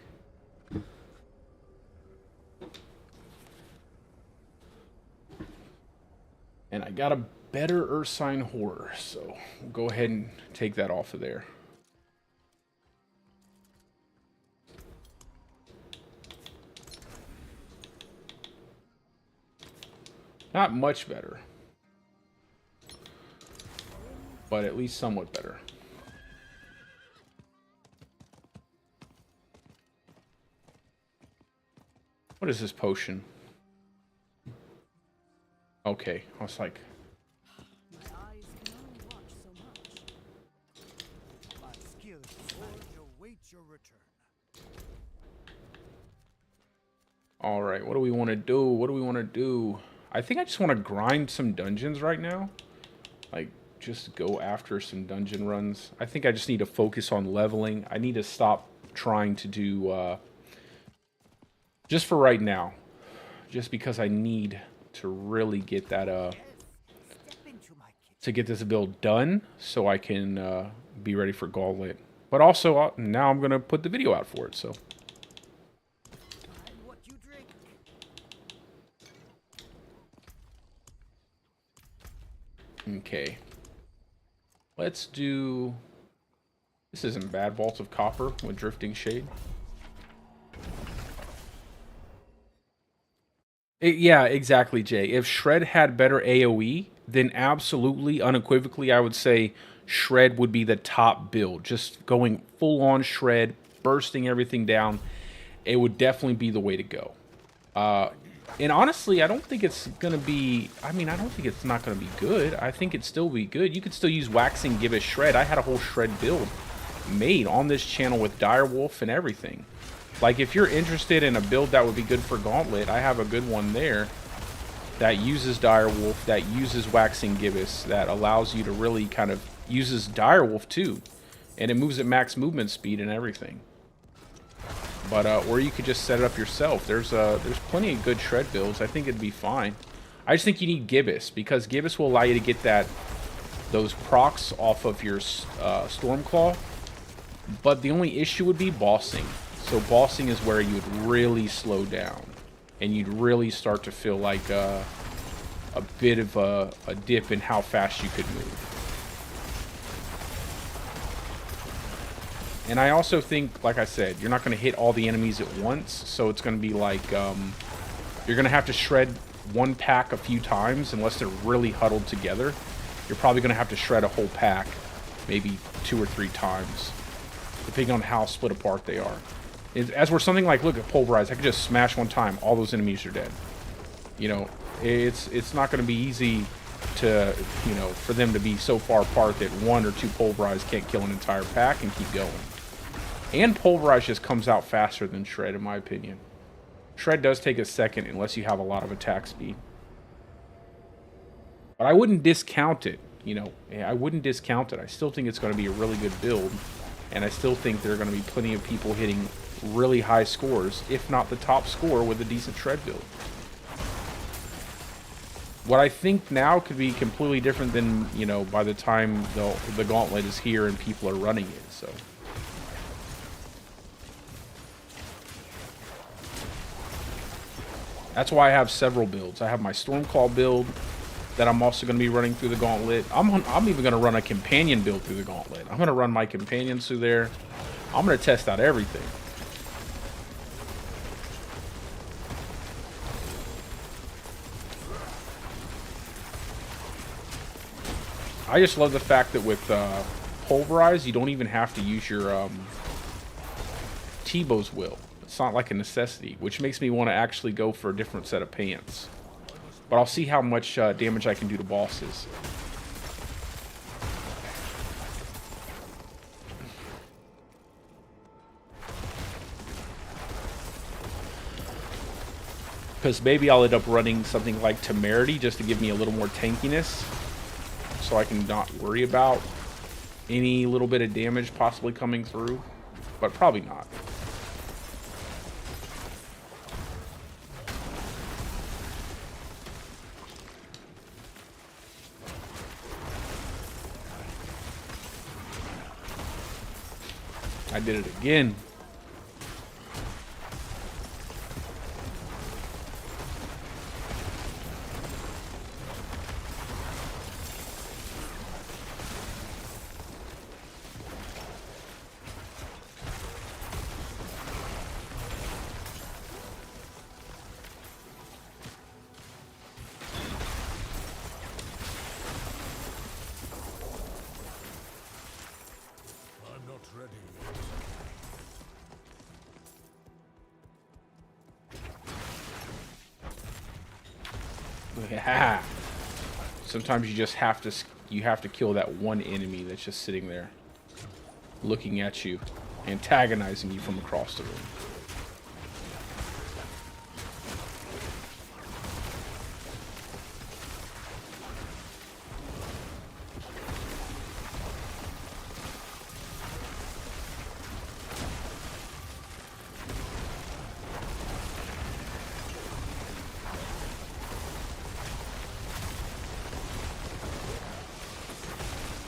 And I got a better Earth Sign Horror, so we'll go ahead and take that off of there. Not much better. but at least somewhat better. What is this potion? Okay, I was like, My eyes can only watch so much. My skills forge await your return. all right, what do we want to do? What do we want to do? I think I just want to grind some dungeons right now. Like, just go after some dungeon runs. I think I just need to focus on leveling. I need to stop trying to do, just for right now. Just because I need to really get that, Step into my kitchen. to get this build done so I can be ready for Gauntlet. But also, now I'm going to put the video out for it, so. Find what you drink. Okay. Let's do... This isn't bad. Vaults of Copper with Drifting Shade. Yeah, exactly, Jay. If Shred had better AoE, then absolutely, unequivocally, I would say Shred would be the top build. Just going full-on Shred, bursting everything down, it would definitely be the way to go. And honestly, I don't think it's going to be... I mean, I don't think it's not going to be good. I think it'd still be good. You could still use Waxing Gibbous Shred. I had a whole Shred build made on this channel with Direwolf and everything. Like, if you're interested in a build that would be good for Gauntlet, I have a good one there that uses Direwolf, that uses Waxing Gibbous, that allows you to really kind of... uses Direwolf, too. And it moves at max movement speed and everything. But, or you could just set it up yourself. There's plenty of good Shred builds. I think it'd be fine. I just think you need Gibbous, because Gibbous will allow you to get those procs off of your Stormclaw. But the only issue would be bossing. So bossing is where you would really slow down. And you'd really start to feel like a bit of a dip in how fast you could move. And I also think, like I said, you're not going to hit all the enemies at once. So it's going to be like, you're going to have to shred one pack a few times unless they're really huddled together. You're probably going to have to shred a whole pack maybe 2 or 3 times, depending on how split apart they are. As we're something like, look at Pulverize, I could just smash one time, all those enemies are dead. You know, it's not going to be easy to, you know, for them to be so far apart that 1 or 2 Pulverize can't kill an entire pack and keep going. And Pulverize just comes out faster than Shred, in my opinion. Shred does take a second unless you have a lot of attack speed. But I wouldn't discount it, you know. I wouldn't discount it. I still think it's going to be a really good build. And I still think there are going to be plenty of people hitting really high scores, if not the top score, with a decent Shred build. What I think now could be completely different than, you know, by the time the Gauntlet is here and people are running it, so. That's why I have several builds. I have my Stormclaw build that I'm also going to be running through the Gauntlet. I'm even going to run a companion build through the Gauntlet. I'm going to run my companions through there. I'm going to test out everything. I just love the fact that with Pulverize, you don't even have to use your T-Bow's Will. It's not like a necessity, which makes me want to actually go for a different set of pants. But I'll see how much damage I can do to bosses. Because maybe I'll end up running something like Temerity just to give me a little more tankiness. So I can not worry about any little bit of damage possibly coming through. But probably not. I did it again. Yeah. Sometimes you just have to kill that one enemy that's just sitting there, looking at you, antagonizing you from across the room.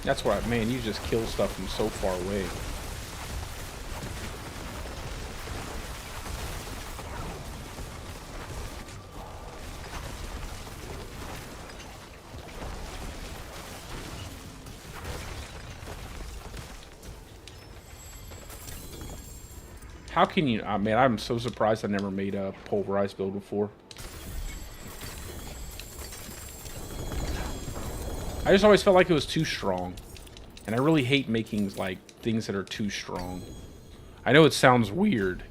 That's why, man, you just kill stuff from so far away. How can you, man, I'm so surprised I never made a Pulverize build before. I just always felt like it was too strong. And I really hate making, like, things that are too strong. I know it sounds weird,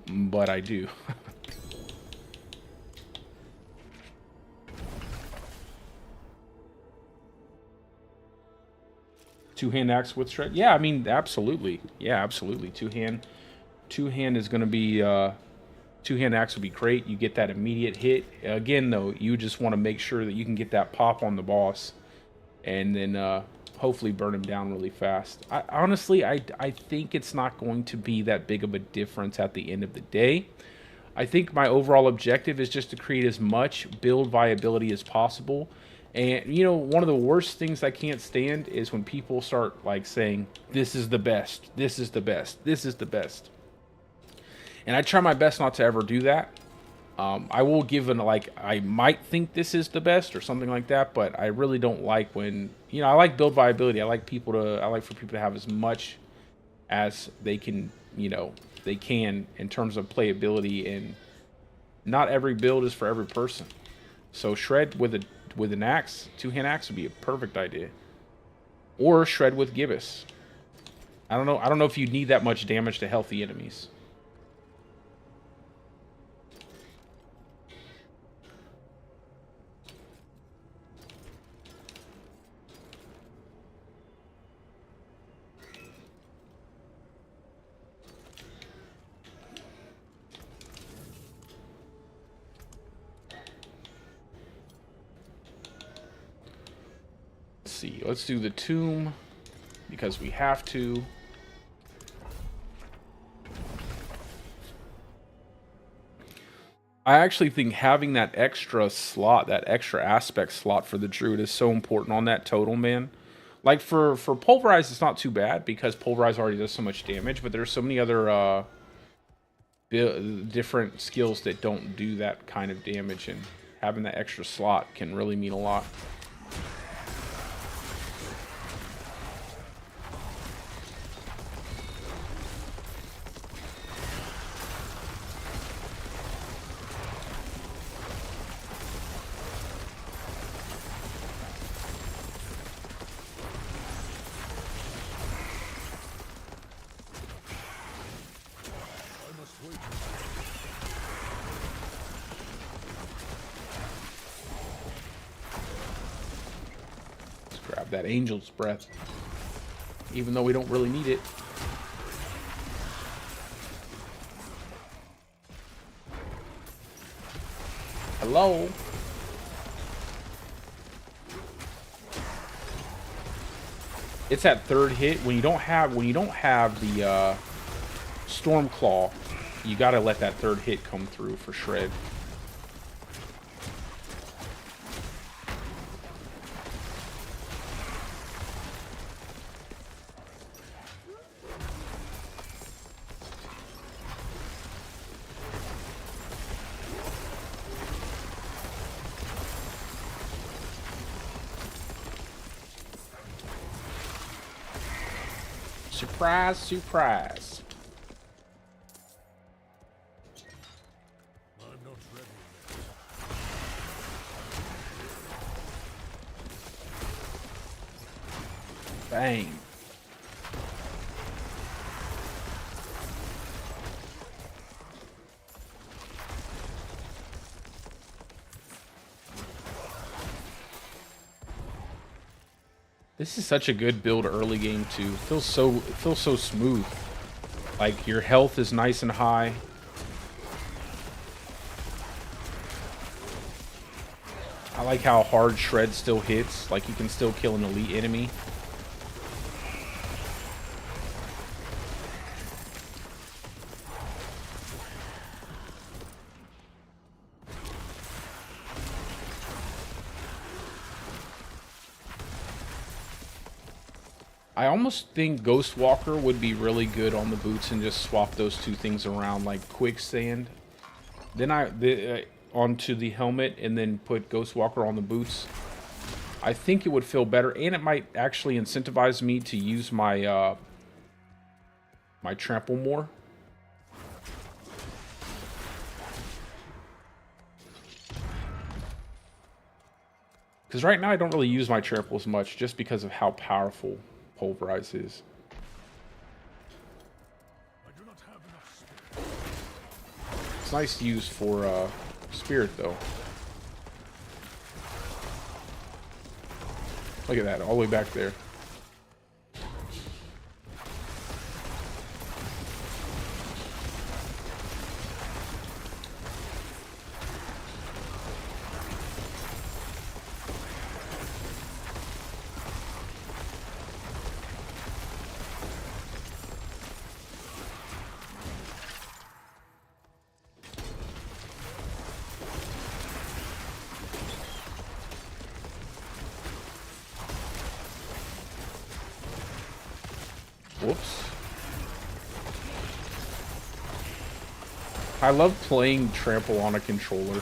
but I do. Two-hand axe with shred? Yeah, I mean, absolutely. Yeah, absolutely. Two-hand is going to be... two-hand axe would be great. You get that immediate hit. Again, though, you just want to make sure that you can get that pop on the boss. And then hopefully burn him down really fast. Honestly, I think it's not going to be that big of a difference at the end of the day. I think my overall objective is just to create as much build viability as possible. And, you know, one of the worst things I can't stand is when people start, like, saying, this is the best, this is the best, this is the best. And I try my best not to ever do that. I will give an, like, I might think this is the best or something like that, but I really don't like when, you know, I like build viability. I like for people to have as much as they can, you know, they can in terms of playability, and not every build is for every person. So shred with an axe, two-hand axe would be a perfect idea. Or shred with gibbous. I don't know if you need that much damage to healthy enemies. See, let's do the tomb because we have to. I actually think having that extra slot, that extra aspect slot for the Druid is so important on that total, man. Like for Pulverize, it's not too bad because Pulverize already does so much damage, but there's so many other different skills that don't do that kind of damage, and having that extra slot can really mean a lot. Grab that angel's breath, even though we don't really need it. Hello. It's that third hit when you don't have the storm claw. You gotta let that third hit come through for shred. Surprise, surprise. I'm not ready. Bang. This is such a good build early game too. It feels so smooth. Like your health is nice and high. I like how hard shred still hits. Like you can still kill an elite enemy. I almost think Ghostwalker would be really good on the boots and just swap those two things around, like quicksand. Then onto the helmet and then put Ghostwalker on the boots. I think it would feel better, and it might actually incentivize me to use my my trample more. Because right now I don't really use my trample as much just because of how powerful Pulverize is. It's nice to use for spirit though. Look at that, all the way back there. Whoops. I love playing trample on a controller.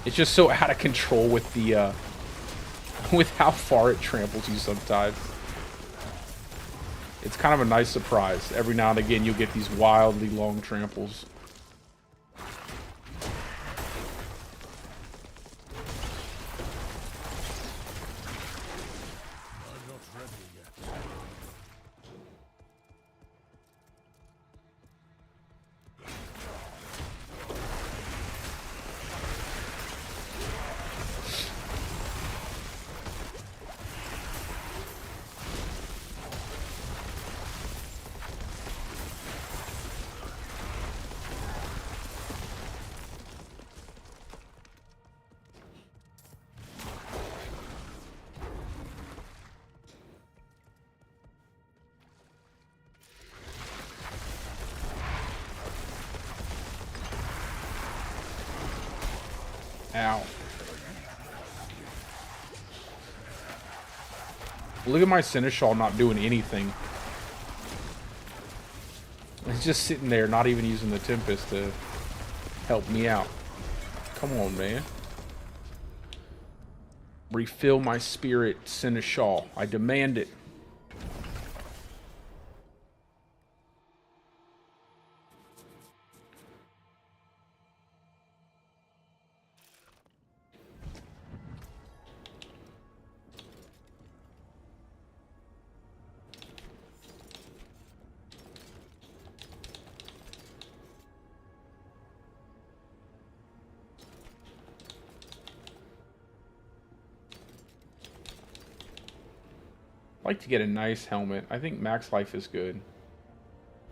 It's just so out of control with the with how far it tramples you sometimes. It's kind of a nice surprise. Every now and again you'll get these wildly long tramples. Ow. Look at my Seneschal not doing anything. It's just sitting there, not even using the Tempest to help me out. Come on, man. Refill my spirit, Seneschal. I demand it. I'd like to get a nice helmet. I think max life is good.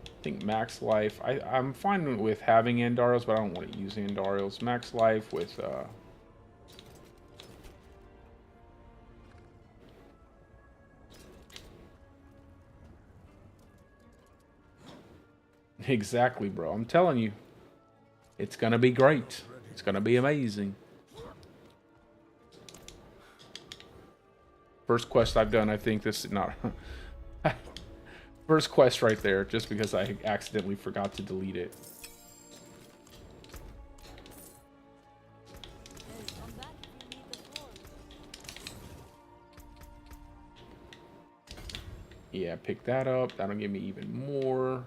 I think max life. I'm fine with having Andariels, but I don't want to use Andariels. Max life with exactly, bro. I'm telling you. It's gonna be great. It's gonna be amazing. First quest I've done, I think this is not... First quest right there, just because I accidentally forgot to delete it. Yeah, pick that up. That'll give me even more.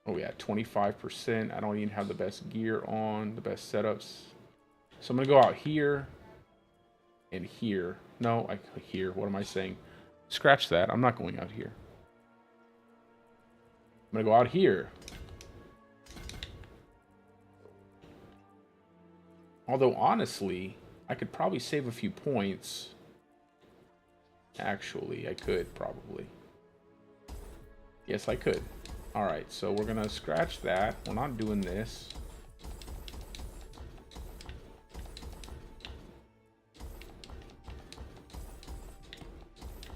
Oh yeah, 25%. I don't even have the best gear on, the best setups. So I'm gonna go out here and here. No, here. What am I saying? Scratch that. I'm not going out here. I'm gonna go out here. Although honestly, I could probably save a few points Actually, I could probably. Yes, I could. Alright, so we're gonna scratch that. We're not doing this.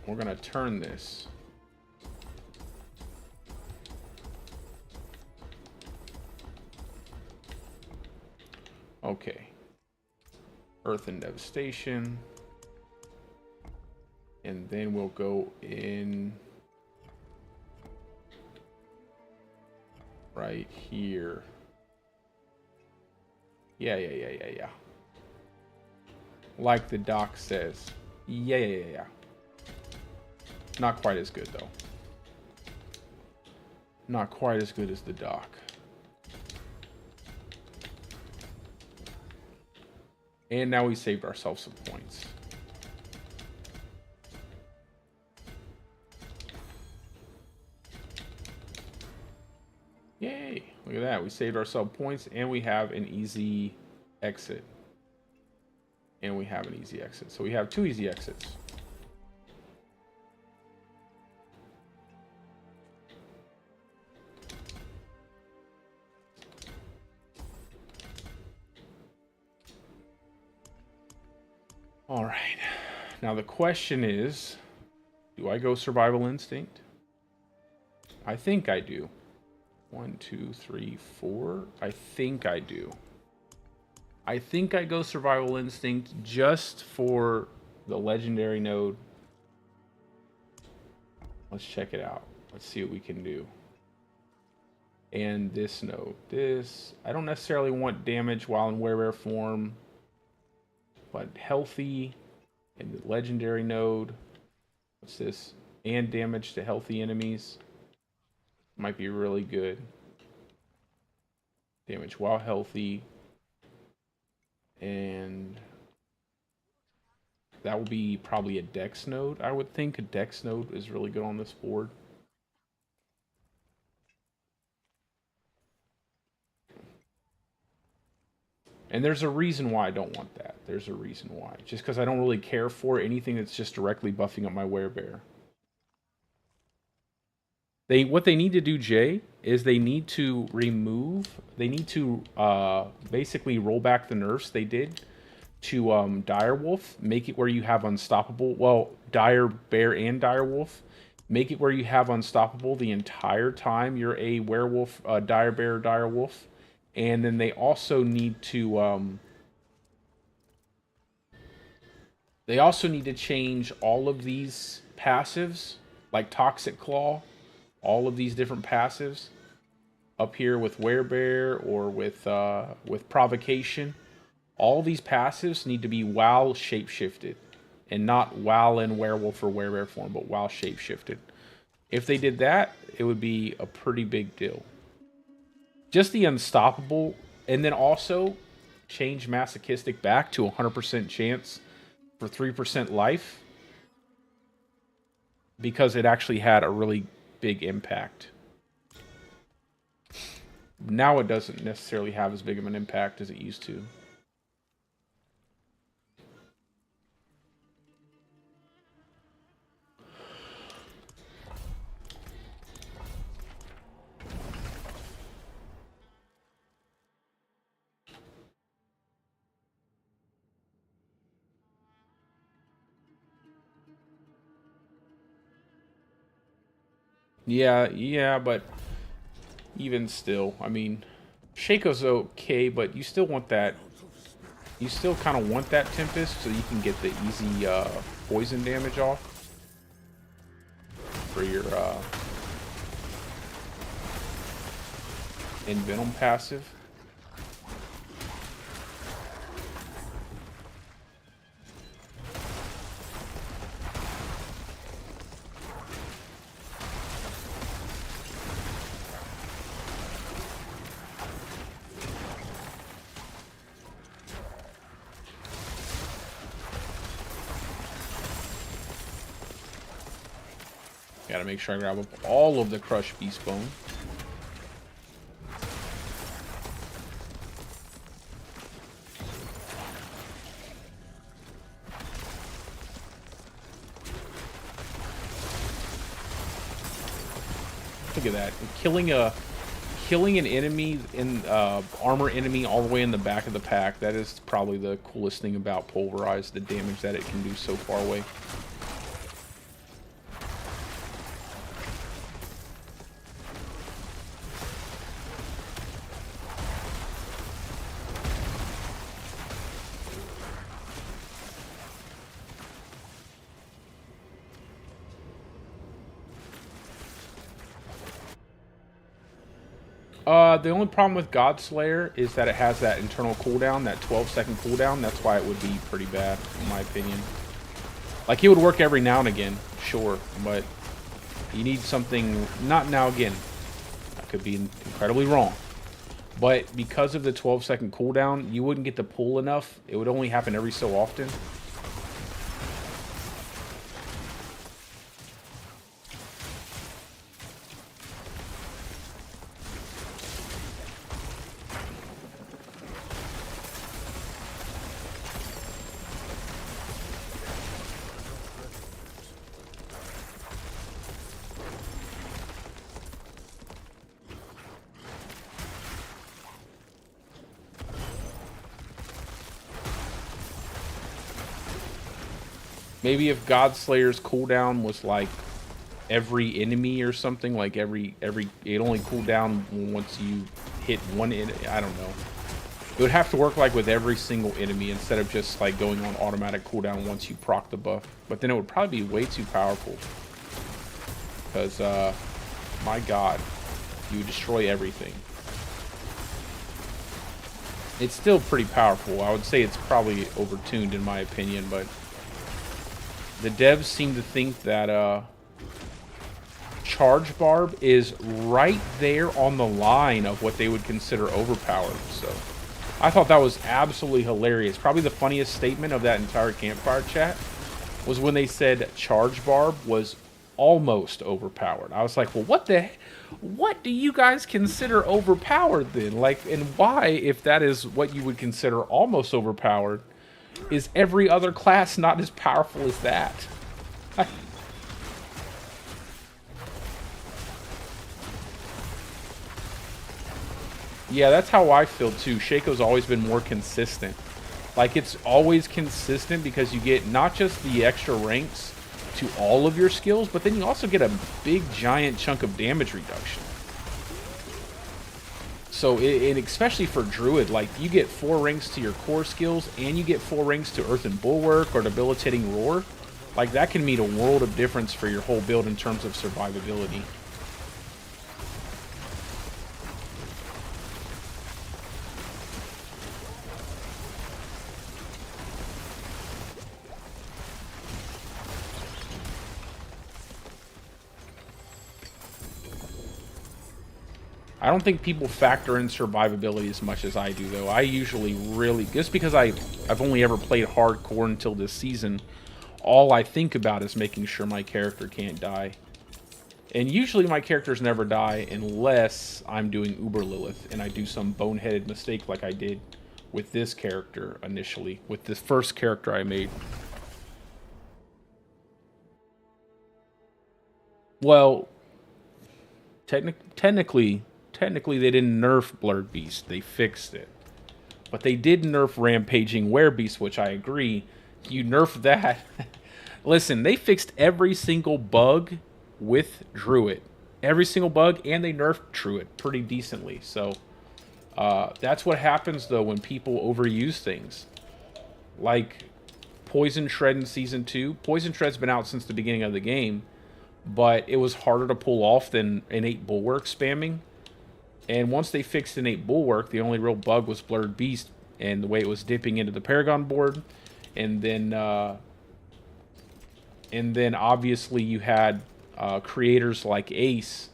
We're gonna turn this. Okay. Earth and Devastation. And then we'll go in right here. Yeah. Like the doc says. Yeah. Not quite as good, though. Not quite as good as the doc. And now we saved ourselves some points. Yay! Look at that. We saved ourselves points and we have an easy exit. And we have an easy exit. So we have 2 easy exits. All right. Now the question is, do I go Survival Instinct? I think I do. 1, 2, 3, 4. I think I do. I think I go Survival Instinct just for the legendary node. Let's check it out. Let's see what we can do. And this node. This, I don't necessarily want damage while in werebear form, but healthy and the legendary node. What's this? And damage to healthy enemies. Might be really good. Damage while healthy. And that will be probably a dex node. I would think a dex node is really good on this board. And there's a reason why I don't want that. There's a reason why. Just because I don't really care for anything that's just directly buffing up my werebear. What they need to do, Jay, is they need to basically roll back the nerfs they did to Direwolf, make it where you have unstoppable, well, Dire Bear and Direwolf, make it where you have unstoppable the entire time you're a werewolf, Dire Bear, Direwolf, and then they also need to change all of these passives, like Toxic Claw, all of these different passives up here with Werebear or with Provocation. All these passives need to be while shapeshifted and not while in werewolf or werebear form, but while shapeshifted. If they did that, it would be a pretty big deal. Just the unstoppable, and then also change masochistic back to 100% chance for 3% life, because it actually had a really big impact. Now it doesn't necessarily have as big of an impact as it used to. Yeah, but even still, I mean, Shaco's okay, but you still want that. You still kind of want that Tempest so you can get the easy poison damage off for your Envenom passive. Gotta make sure I grab up all of the crushed beast bone. think of that. Killing an enemy in armor enemy all the way in the back of the pack. That is probably the coolest thing about Pulverize. The damage that it can do so far away. The only problem with Godslayer is that it has that internal cooldown, that 12-second cooldown. That's why it would be pretty bad, in my opinion. Like, it would work every now and again, sure, but you need something, not now again. I could be incredibly wrong. But because of the 12-second cooldown, you wouldn't get the pull enough. It would only happen every so often. Maybe if Godslayer's cooldown was like every enemy or something, like it only cooled down once you hit one enemy. I don't know. It would have to work like with every single enemy instead of just like going on automatic cooldown once you proc the buff. But then it would probably be way too powerful. Because, my god, you would destroy everything. It's still pretty powerful. I would say it's probably overtuned in my opinion, but the devs seem to think that Charge Barb is right there on the line of what they would consider overpowered. So I thought that was absolutely hilarious. Probably the funniest statement of that entire campfire chat was when they said Charge Barb was almost overpowered. I was like, well, what do you guys consider overpowered then? Like, and why, if that is what you would consider almost overpowered, is every other class not as powerful as that? Yeah, that's how I feel too. Shaco's always been more consistent. Like, it's always consistent because you get not just the extra ranks to all of your skills, but then you also get a big giant chunk of damage reduction. So, and especially for Druid, like, you get 4 ranks to your core skills, and you get 4 ranks to Earthen Bulwark or Debilitating Roar. Like, that can mean a world of difference for your whole build in terms of survivability. I don't think people factor in survivability as much as I do, though. I usually really, just because I've only ever played hardcore until this season, all I think about is making sure my character can't die. And usually my characters never die unless I'm doing Uber Lilith and I do some boneheaded mistake like I did with this character initially, with this first character I made. Well, technically they didn't nerf Blurred Beast. They fixed it. But they did nerf Rampaging Werebeast, which I agree. You nerf that. Listen, they fixed every single bug with Druid. Every single bug, and they nerfed Druid pretty decently. So, that's what happens, though, when people overuse things. Like Poison Shred in Season 2. Poison Shred's been out since the beginning of the game, but it was harder to pull off than Innate Bulwark spamming. And once they fixed Innate Bulwark, the only real bug was Blurred Beast and the way it was dipping into the Paragon board. And then obviously you had creators like Ace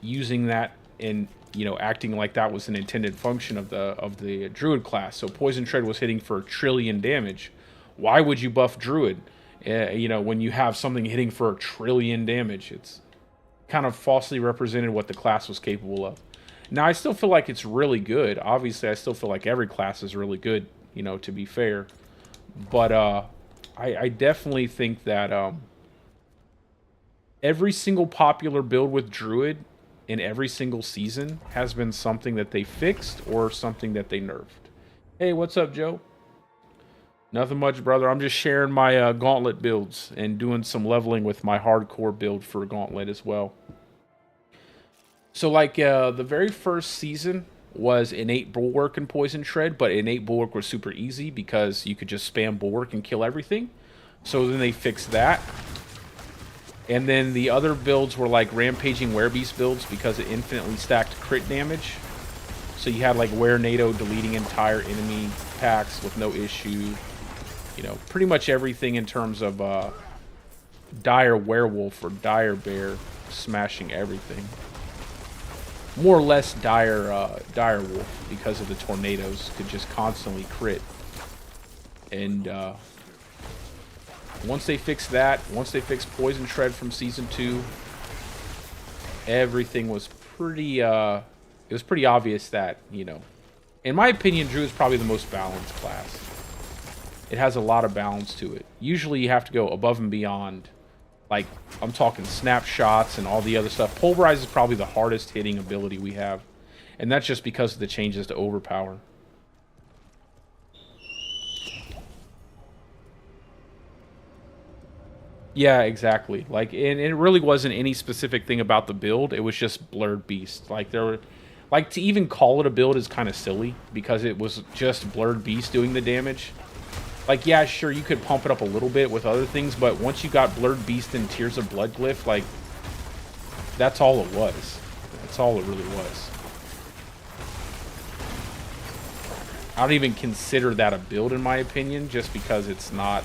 using that and, you know, acting like that was an intended function of the Druid class. So Poison Shred was hitting for 1 trillion damage. Why would you buff Druid? You know, when you have something hitting for 1 trillion damage, it's kind of falsely represented what the class was capable of. Now, I still feel like it's really good. Obviously, I still feel like every class is really good, you know, to be fair. But I definitely think that every single popular build with Druid in every single season has been something that they fixed or something that they nerfed. Hey, what's up, Joe? Nothing much, brother. I'm just sharing my Gauntlet builds and doing some leveling with my hardcore build for Gauntlet as well. So, like, the very first season was innate Bulwark and Poison Shred, but innate Bulwark was super easy because you could just spam Bulwark and kill everything. So then they fixed that. And then the other builds were like Rampaging Werebeast builds because it infinitely stacked crit damage. So you had like Were-NATO deleting entire enemy packs with no issue. You know, pretty much everything in terms of Dire Werewolf or Dire Bear smashing everything. More or less Dire Wolf because of the tornadoes could just constantly crit. And once they fixed that, once they fixed Poison Shred from Season 2, everything was pretty, it was pretty obvious that, you know, in my opinion, Druid is probably the most balanced class. It has a lot of balance to it. Usually you have to go above and beyond. Like, I'm talking snapshots and all the other stuff. Pulverize is probably the hardest hitting ability we have. And that's just because of the changes to overpower. Yeah, exactly. Like, and it really wasn't any specific thing about the build. It was just Blurred Beast. Like, there were, like, to even call it a build is kind of silly because it was just Blurred Beast doing the damage. Like, yeah, sure, you could pump it up a little bit with other things, but once you got Blurred Beast and Tears of Blood Glyph, like, that's all it was. That's all it really was. I don't even consider that a build, in my opinion, just because it's not...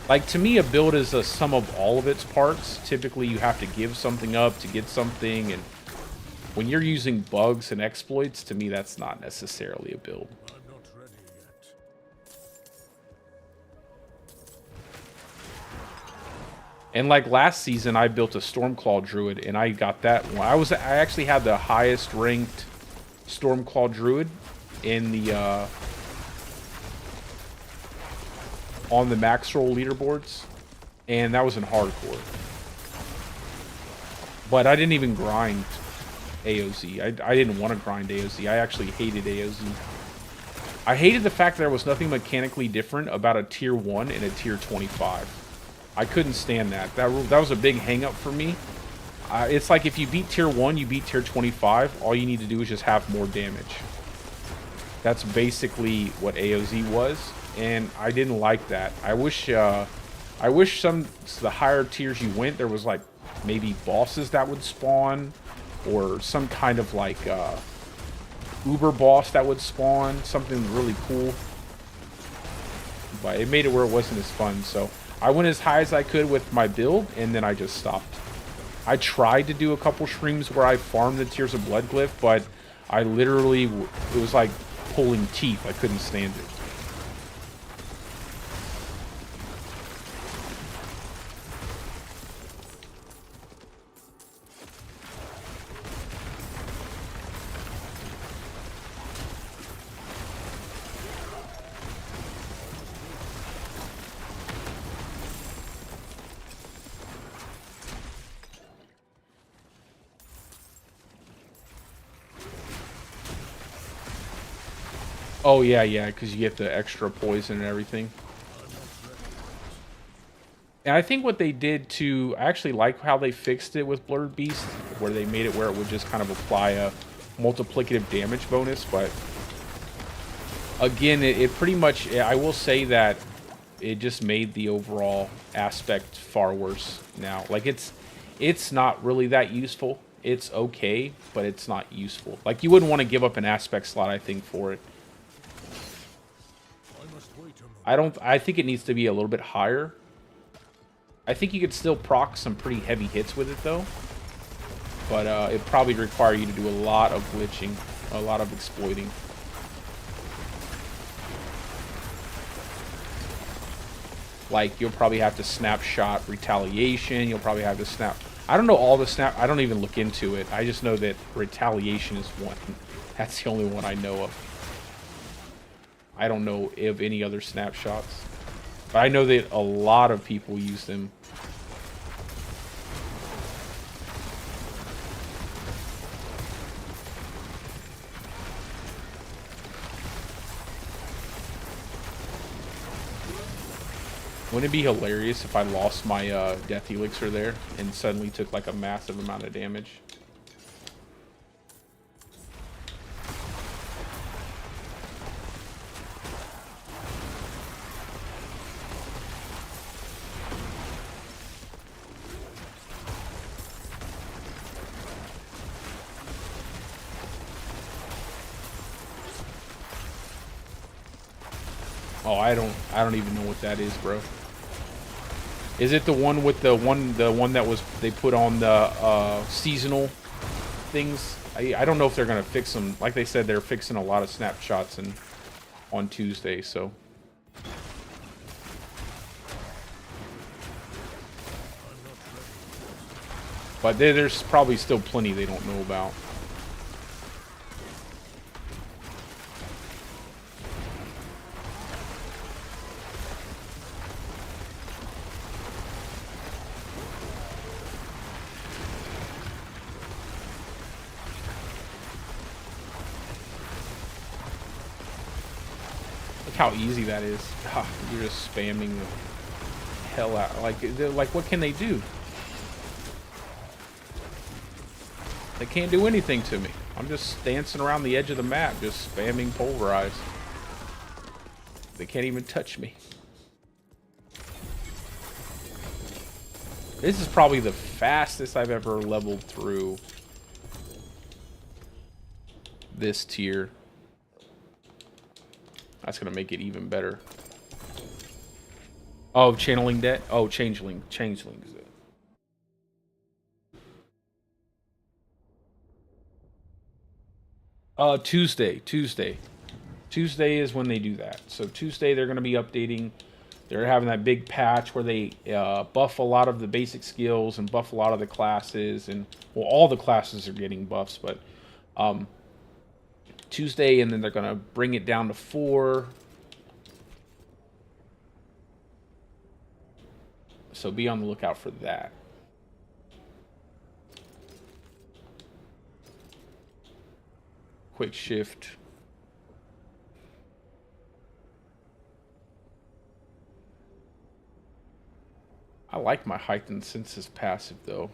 Like, to me, a build is a sum of all of its parts. Typically, you have to give something up to get something, and when you're using bugs and exploits, to me, that's not necessarily a build. I'm not ready yet. And like last season, I built a Stormclaw Druid, and I got that one. I actually had the highest ranked Stormclaw Druid in the on the max roll leaderboards, and that was in hardcore. But I didn't even grind AOZ. I didn't want to grind AOZ. I actually hated AOZ. I hated the fact that there was nothing mechanically different about a tier 1 and a tier 25. I couldn't stand that. That was a big hang up for me. It's like if you beat tier 1, you beat tier 25. All you need to do is just have more damage. That's basically what AOZ was, and I didn't like that. I wish the higher tiers you went, there was like maybe bosses that would spawn, or some kind of like uber boss that would spawn, something really cool. But it made it where it wasn't as fun, so I went as high as I could with my build, and then I just stopped. I tried to do a couple streams where I farmed the Tears of Blood Glyph, but I literally, it was like pulling teeth. I couldn't stand it. Oh, yeah, because you get the extra poison and everything. And I think what they did to... I actually like how they fixed it with Blurred Beast, where they made it where it would just kind of apply a multiplicative damage bonus, but... Again, it pretty much... I will say that it just made the overall aspect far worse now. Like, it's not really that useful. It's okay, but it's not useful. Like, you wouldn't want to give up an aspect slot, I think, for it. I think it needs to be a little bit higher. I think you could still proc some pretty heavy hits with it though. But it probably require you to do a lot of glitching, a lot of exploiting. Like, you'll probably have to snapshot retaliation, you'll probably have to snap... I don't know all the snap... I don't even look into it. I just know that retaliation is one. That's the only one I know of. I don't know of any other snapshots. But I know that a lot of people use them. Wouldn't it be hilarious if I lost my death elixir there and suddenly took like a massive amount of damage? Oh, I don't even know what that is, bro. Is it the one with the one that was they put on the seasonal things? I don't know if they're gonna fix them. Like they said, they're fixing a lot of snapshots and on Tuesday, so. But there's probably still plenty they don't know about. How easy that is. God, you're just spamming the hell out. Like what can they do? They can't do anything to me. I'm just dancing around the edge of the map, just spamming Pulverize. They can't even touch me. This is probably the fastest I've ever leveled through this tier. That's gonna make it even better. Oh, channeling debt. Oh, changeling is it? Tuesday is when they do that. So Tuesday they're gonna be updating. They're having that big patch where they buff a lot of the basic skills and buff a lot of the classes, and well, all the classes are getting buffs, but Tuesday, and then they're gonna bring it down to 4. So be on the lookout for that. Quick shift. I like my heightened senses passive though.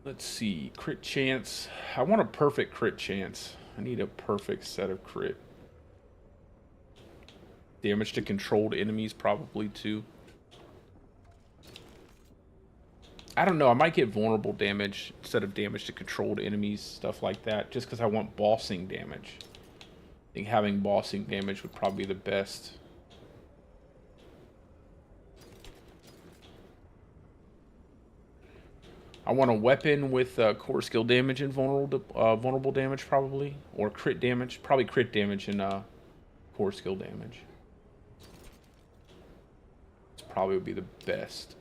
Let's see, crit chance. I want a perfect crit chance. I need a perfect set of crit. Damage to controlled enemies probably too. I don't know, I might get vulnerable damage instead of damage to controlled enemies, stuff like that, just because I want bossing damage. I think having bossing damage would probably be the best. I want a weapon with core skill damage and vulnerable damage probably, or crit damage. Probably crit damage and core skill damage. This probably would be the best.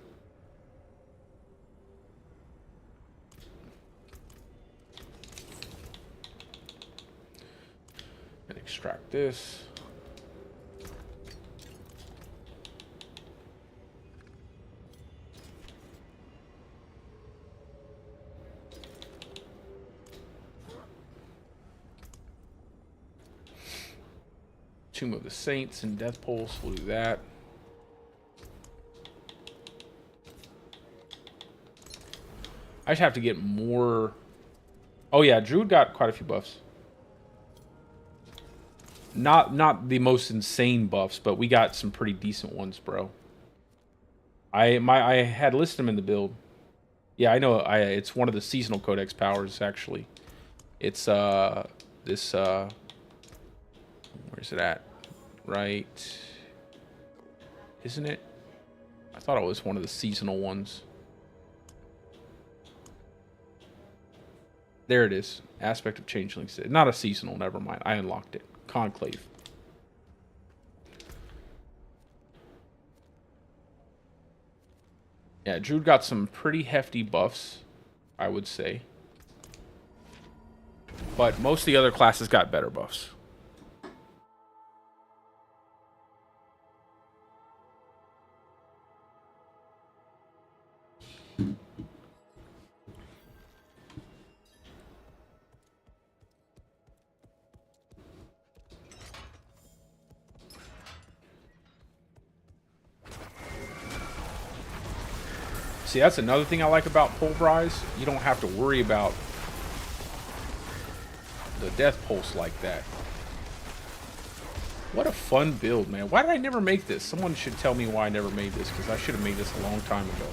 And extract this. Tomb of the Saints and Death Pulse, we'll do that. I just have to get more. Oh yeah, Druid got quite a few buffs. Not the most insane buffs, but we got some pretty decent ones, bro. I had listed them in the build. Yeah, I know. It's one of the seasonal codex powers actually. It's this where's it at? Right. Isn't it? I thought it was one of the seasonal ones. There it is. Aspect of Changelings. Not a seasonal, never mind. I unlocked it. Conclave. Yeah, Druid got some pretty hefty buffs, I would say. But most of the other classes got better buffs. See, that's another thing I like about Pulverize. You don't have to worry about the death pulse like that. What a fun build, man. Why did I never make this? Someone should tell me why I never made this, because I should have made this a long time ago.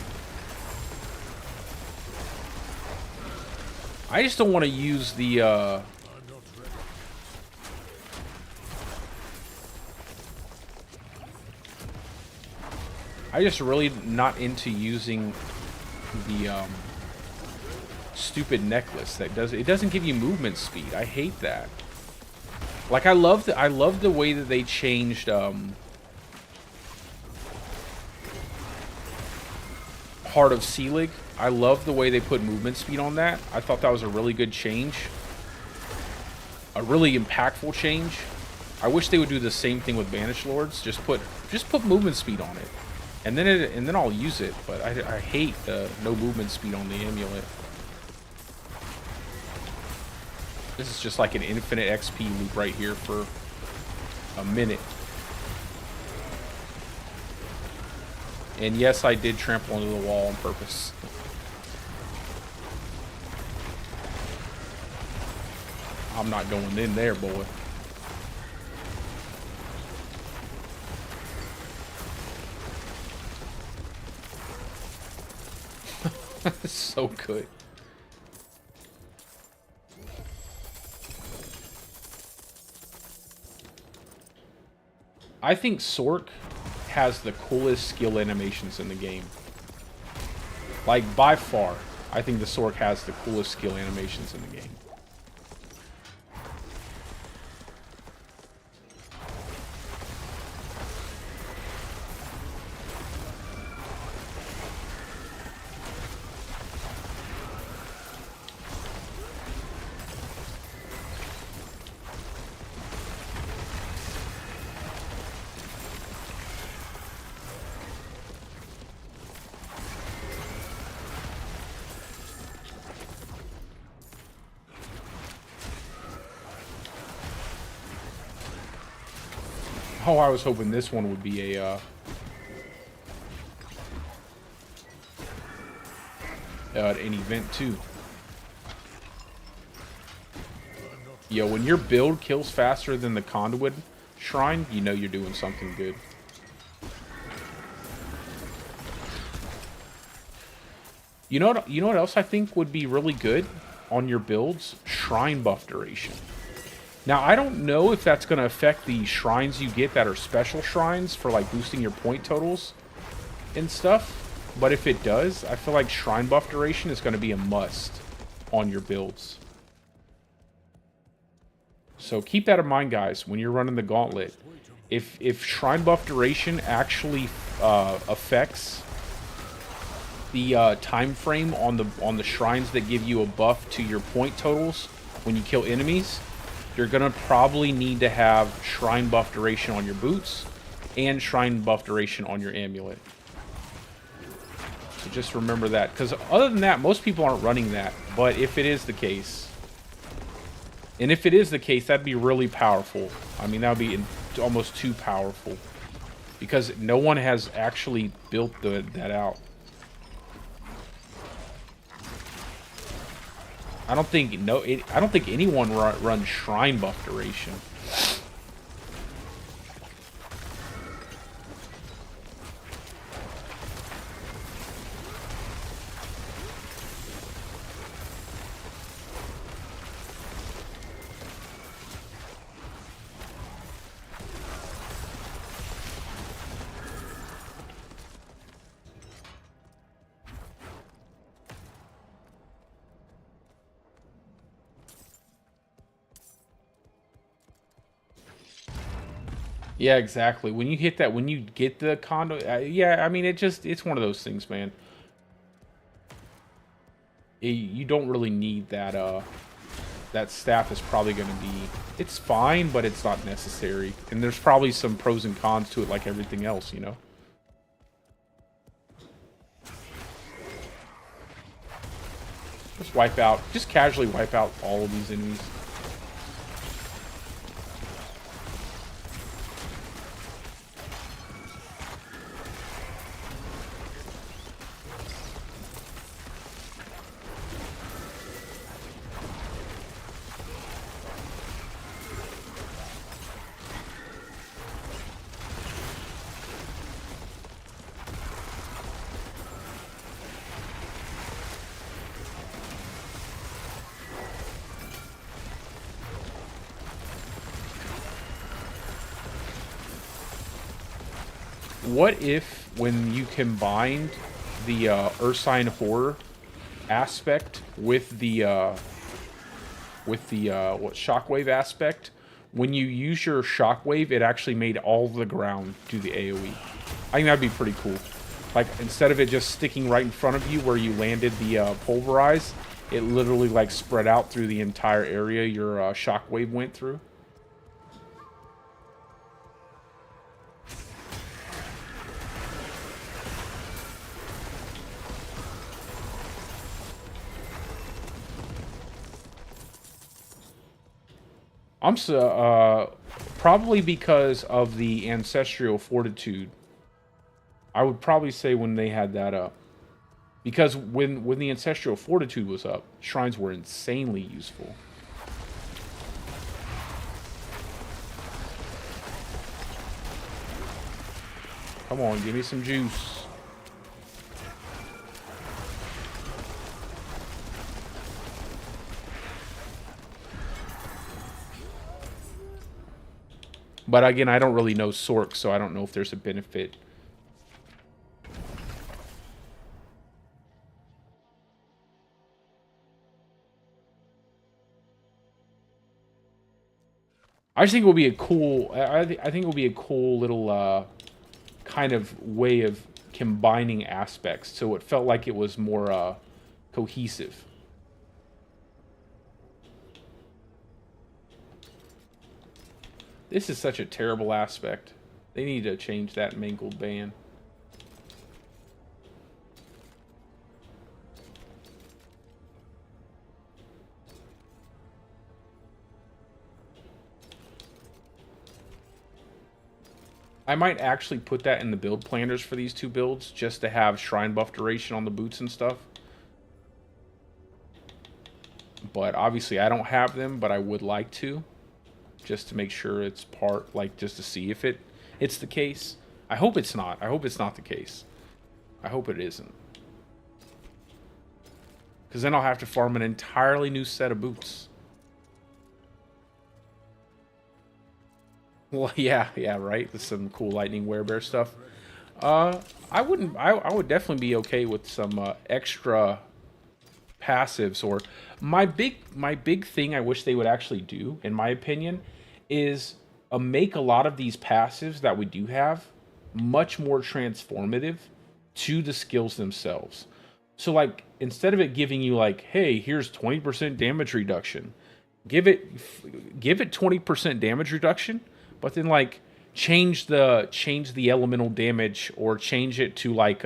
I just don't want to use the, I just really not into using the, stupid necklace that doesn't give you movement speed. I hate that. Like, I love the way that they changed, Heart of Selig. I love the way they put movement speed on that. I thought that was a really good change. A really impactful change. I wish they would do the same thing with Banished Lords. Just put movement speed on it. And then I'll use it, but I hate the no movement speed on the amulet. This is just like an infinite XP loop right here for a minute. And yes, I did trample into the wall on purpose. I'm not going in there, boy. So good. I think Sork has the coolest skill animations in the game. Like, by far, I think the Sork has the coolest skill animations in the game. Oh, I was hoping this one would be a, an event too. Yo, when your build kills faster than the Conduit Shrine, you know you're doing something good. You know what else I think would be really good on your builds? Shrine buff duration. Now, I don't know if that's going to affect the shrines you get that are special shrines for, like, boosting your point totals and stuff. But if it does, I feel like shrine buff duration is going to be a must on your builds. So keep that in mind, guys, when you're running the Gauntlet. If shrine buff duration actually affects the time frame on the shrines that give you a buff to your point totals when you kill enemies, you're going to probably need to have shrine buff duration on your boots and shrine buff duration on your amulet. So just remember that. Because other than that, most people aren't running that. But if it is the case, and if it is the case, that'd be really powerful. I mean, that would be almost too powerful. Because no one has actually built that out. I don't think anyone runs shrine buff duration. Yeah, exactly. When you hit that, when you get the condo, yeah, I mean, it's one of those things, man. You don't really need that, that staff is probably going to be, it's fine, but it's not necessary. And there's probably some pros and cons to it like everything else, you know? Just casually wipe out all of these enemies. What if when you combined the Ursine Horror aspect with the what shockwave aspect, when you use your shockwave, it actually made all the ground do the AoE. I think that'd be pretty cool. Like, instead of it just sticking right in front of you where you landed the Pulverize, it literally, like, spread out through the entire area your shockwave went through. I'm so, probably because of the Ancestral Fortitude. I would probably say when they had that up. Because when the Ancestral Fortitude was up, shrines were insanely useful. Come on, give me some juice. But again, I don't really know Sork, so I don't know if there's a benefit. I just think it will be a cool. I think it will be a cool little kind of way of combining aspects, so it felt like it was more cohesive. This is such a terrible aspect. They need to change that mangled ban. I might actually put that in the build planners for these two builds, just to have shrine buff duration on the boots and stuff. But obviously I don't have them, but I would like to. Just to make sure it's part, like, just to see if it's the case. I hope it's not. I hope it's not the case. I hope it isn't. Because then I'll have to farm an entirely new set of boots. Well, yeah, right. There's some cool lightning werebear stuff. I would definitely be okay with some extra passives, or my big thing I wish they would actually do, in my opinion, is make a lot of these passives that we do have much more transformative to the skills themselves. So, like, instead of it giving you, like, hey, here's 20% damage reduction, give it 20% damage reduction, but then, like, change the elemental damage, or change it to, like,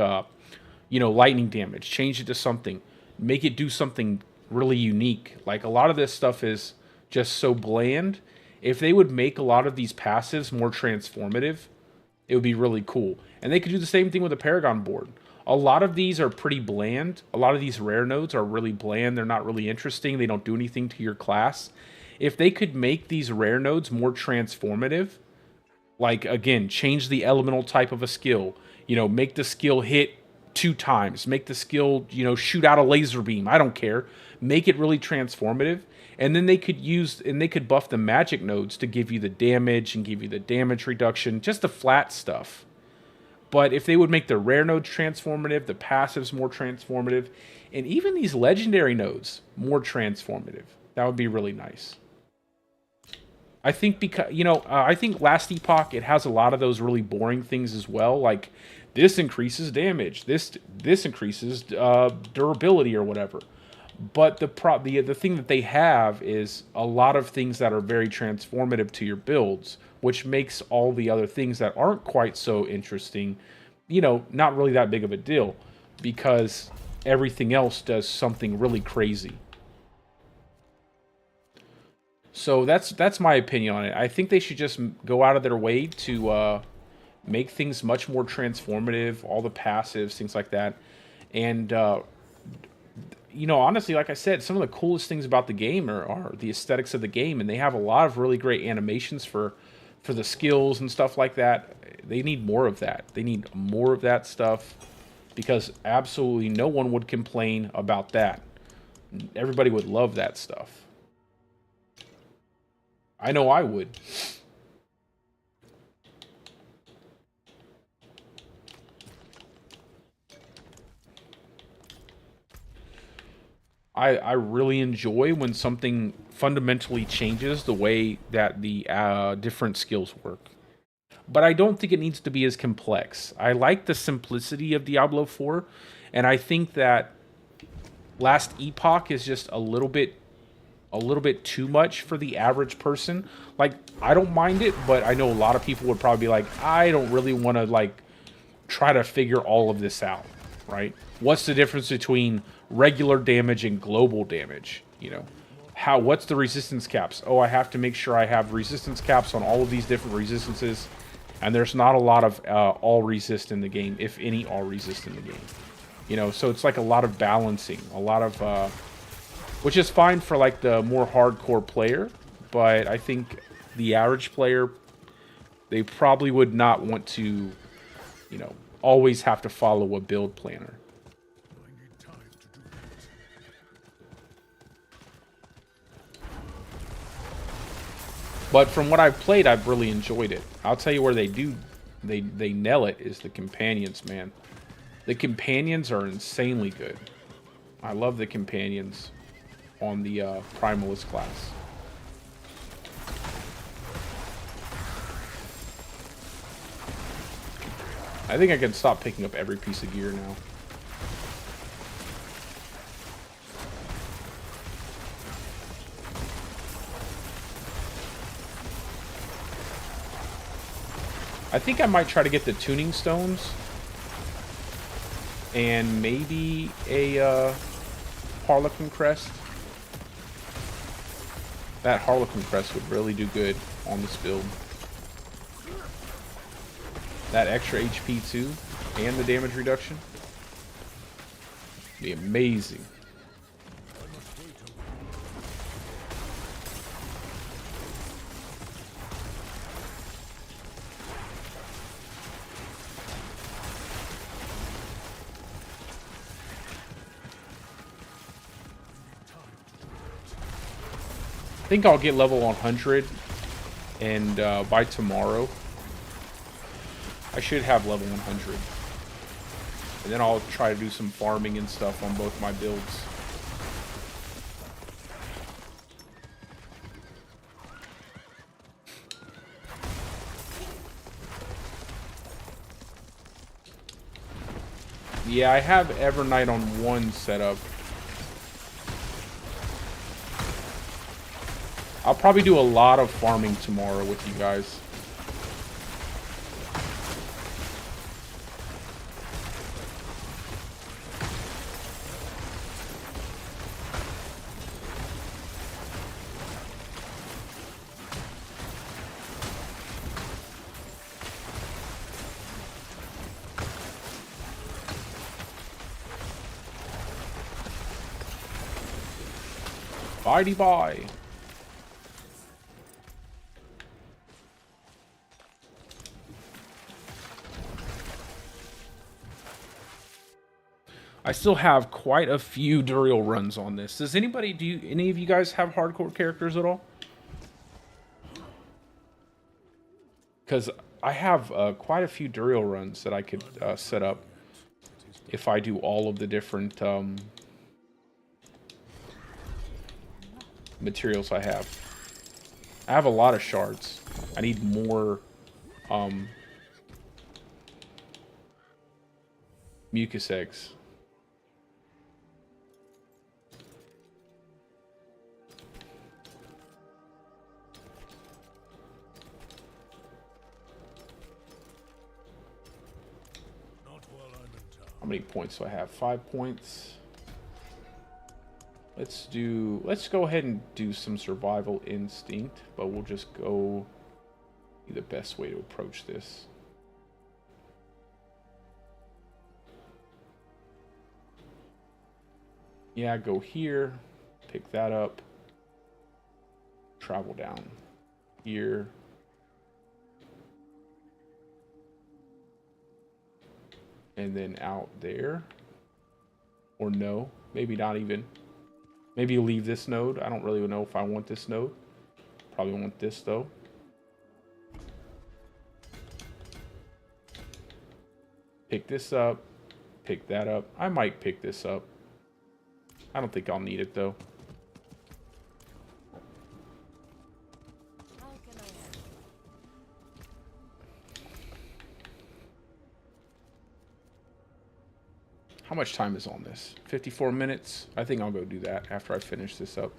lightning damage, change it to something, make it do something really unique. Like, a lot of this stuff is just so bland. If they would make a lot of these passives more transformative, it would be really cool. And they could do the same thing with the Paragon board. A lot of these are pretty bland. A lot of these rare nodes are really bland. They're not really interesting. They don't do anything to your class. If they could make these rare nodes more transformative, like, again, change the elemental type of a skill, make the skill hit 2 times, make the skill, shoot out a laser beam, I don't care. Make it really transformative. And then they could buff the magic nodes to give you the damage and give you the damage reduction, just the flat stuff. But if they would make the rare nodes transformative, the passives more transformative, and even these legendary nodes more transformative, that would be really nice. I think because, I think Last Epoch, it has a lot of those really boring things as well, like this increases damage, this increases durability or whatever. But the thing that they have is a lot of things that are very transformative to your builds, which makes all the other things that aren't quite so interesting, not really that big of a deal, because everything else does something really crazy. So that's my opinion on it. I think they should just go out of their way to make things much more transformative, all the passives, things like that. And honestly, like I said, some of the coolest things about the game are the aesthetics of the game, and they have a lot of really great animations for the skills and stuff like that. They need more of that. They need more of that stuff, because absolutely no one would complain about that. Everybody would love that stuff. I know I would. I really enjoy when something fundamentally changes the way that the different skills work. But I don't think it needs to be as complex. I like the simplicity of Diablo 4, and I think that Last Epoch is just a little bit too much for the average person. Like, I don't mind it, but I know a lot of people would probably be like, I don't really want to like try to figure all of this out, right? What's the difference between regular damage and global damage? You know, what's the resistance caps? Oh, I have to make sure I have resistance caps on all of these different resistances, and there's not a lot of all resist in the game, if any all resist in the game. You know, so it's like a lot of balancing, a lot of which is fine for like the more hardcore player, but I think the average player, they probably would not want to, you know, always have to follow a build planner. But from what I've played, I've really enjoyed it. I'll tell you where they nail it is the companions, man. The companions are insanely good. I love the companions on the Primalist class. I think I can stop picking up every piece of gear now. I think I might try to get the tuning stones and maybe a Harlequin crest. That Harlequin crest would really do good on this build. That extra HP too, and the damage reduction. Be amazing. I think I'll get level 100, and by tomorrow, I should have level 100. And then I'll try to do some farming and stuff on both my builds. Yeah, I have Evernight on 1 setup. I'll probably do a lot of farming tomorrow with you guys. Bye. I still have quite a few Duriel runs on this. Does anybody, any of you guys have hardcore characters at all? Because I have quite a few Duriel runs that I could set up if I do all of the different materials I have. I have a lot of shards. I need more mucus eggs. How many points do I have? 5 points. Let's go ahead and do some survival instinct, but we'll just go the best way to approach this. Yeah, go here, pick that up, travel down here. And then out there. Or no, maybe not even. Maybe leave this node. I don't really know if I want this node. Probably want this though. Pick this up. Pick that up. I might pick this up. I don't think I'll need it though. How can I help? How much time is on this? 54 minutes? I think I'll go do that after I finish this up.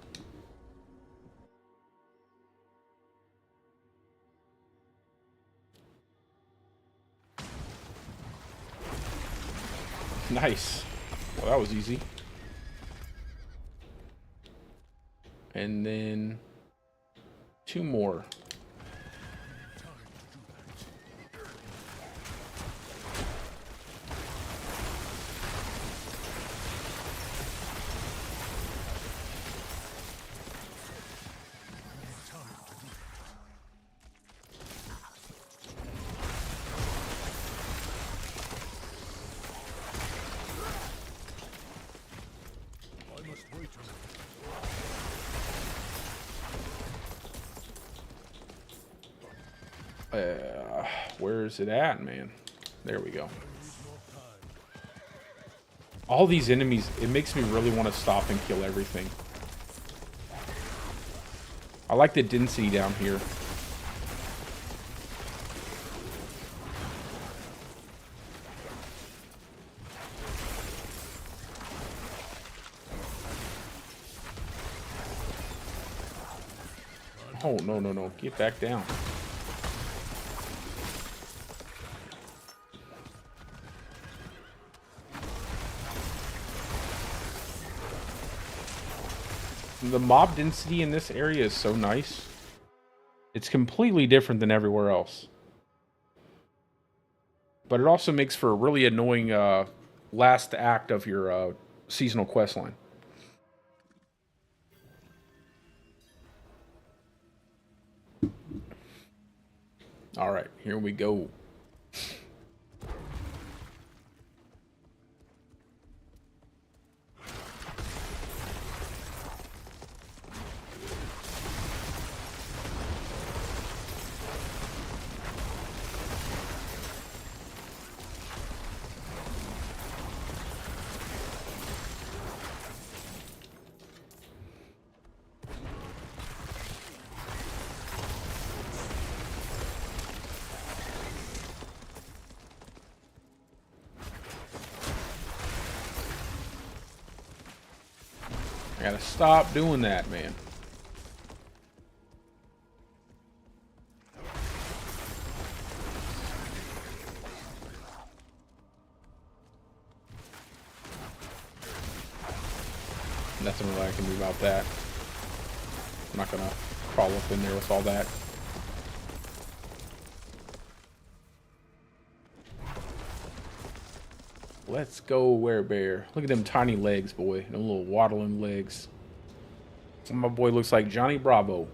Nice. Well, that was easy. And then 2 more. Where's it at, man? There we go. All these enemies, it makes me really want to stop and kill everything. I like the density down here. Oh, no, no, no. Get back down. The mob density in this area is so nice. It's completely different than everywhere else. But it also makes for a really annoying last act of your seasonal quest line. All right, here we go. I gotta stop doing that, man. Nothing really I can do about that. I'm not gonna crawl up in there with all that. Let's go, werebear. Look at them tiny legs, boy. Them little waddling legs. My boy looks like Johnny Bravo.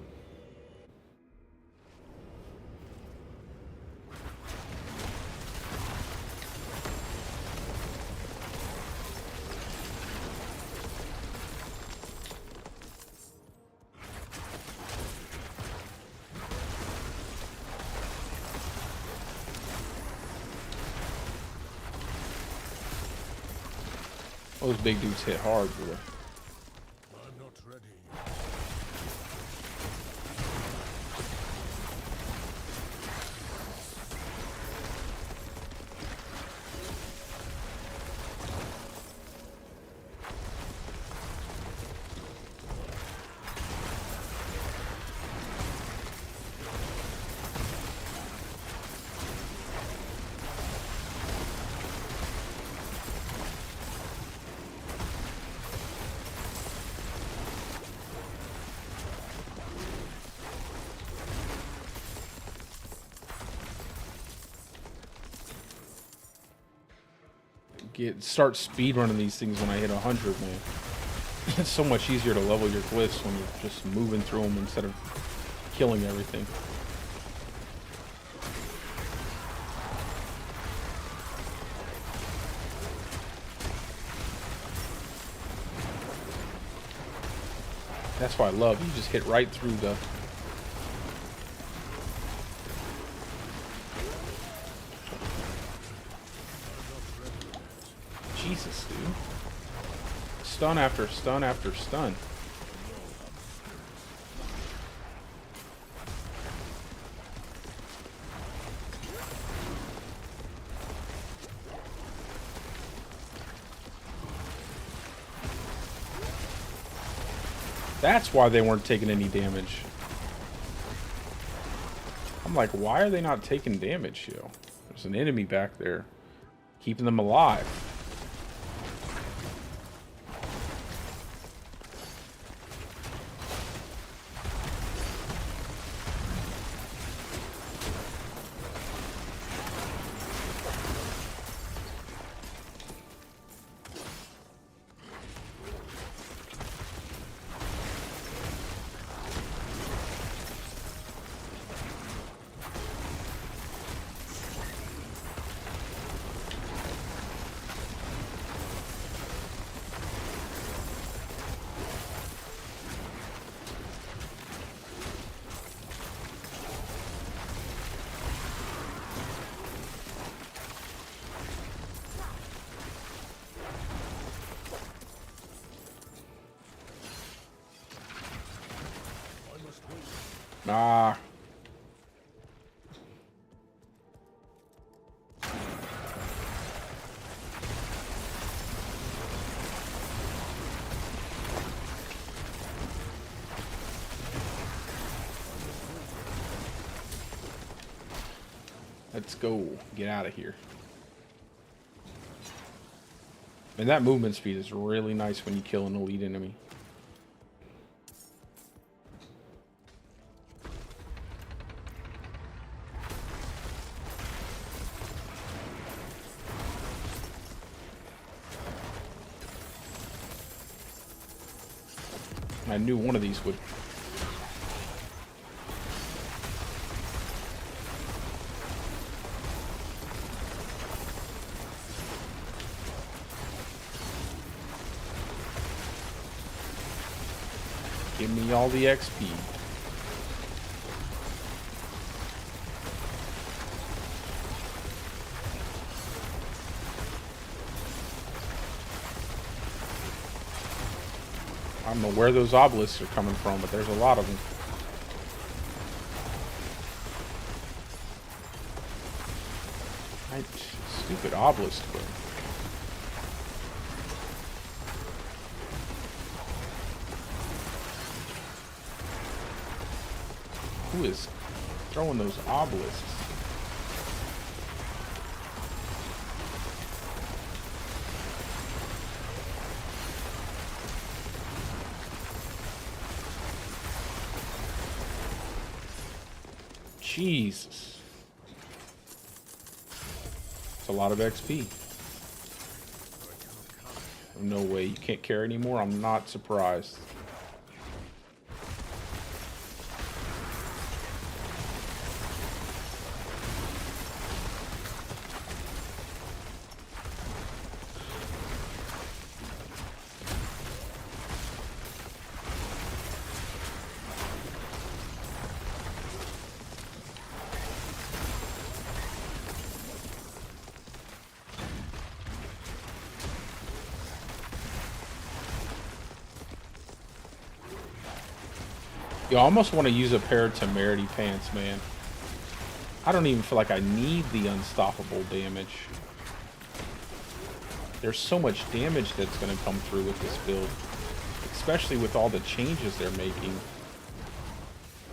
Those big dudes hit hard, boy. I'm not ready. Start speed running these things when I hit 100, man. It's so much easier to level your glyphs when you're just moving through them instead of killing everything. That's why I love. You just hit right through the... Jesus, dude. stun after stun after stun. That's why they weren't taking any damage. I'm like, why are they not taking damage, yo? There's an enemy back there, keeping them alive. Ah. Let's go. Get out of here. And that movement speed is really nice when you kill an elite enemy. I knew one of these would. Give me all the XP. I don't know where those obelisks are coming from, but there's a lot of them. Stupid obelisk, bro. Who is throwing those obelisks? Jesus. It's a lot of XP. No way, you can't carry anymore? I'm not surprised. Yo, I almost want to use a pair of temerity pants, man. I don't even feel like I need the unstoppable damage. There's so much damage that's going to come through with this build. Especially with all the changes they're making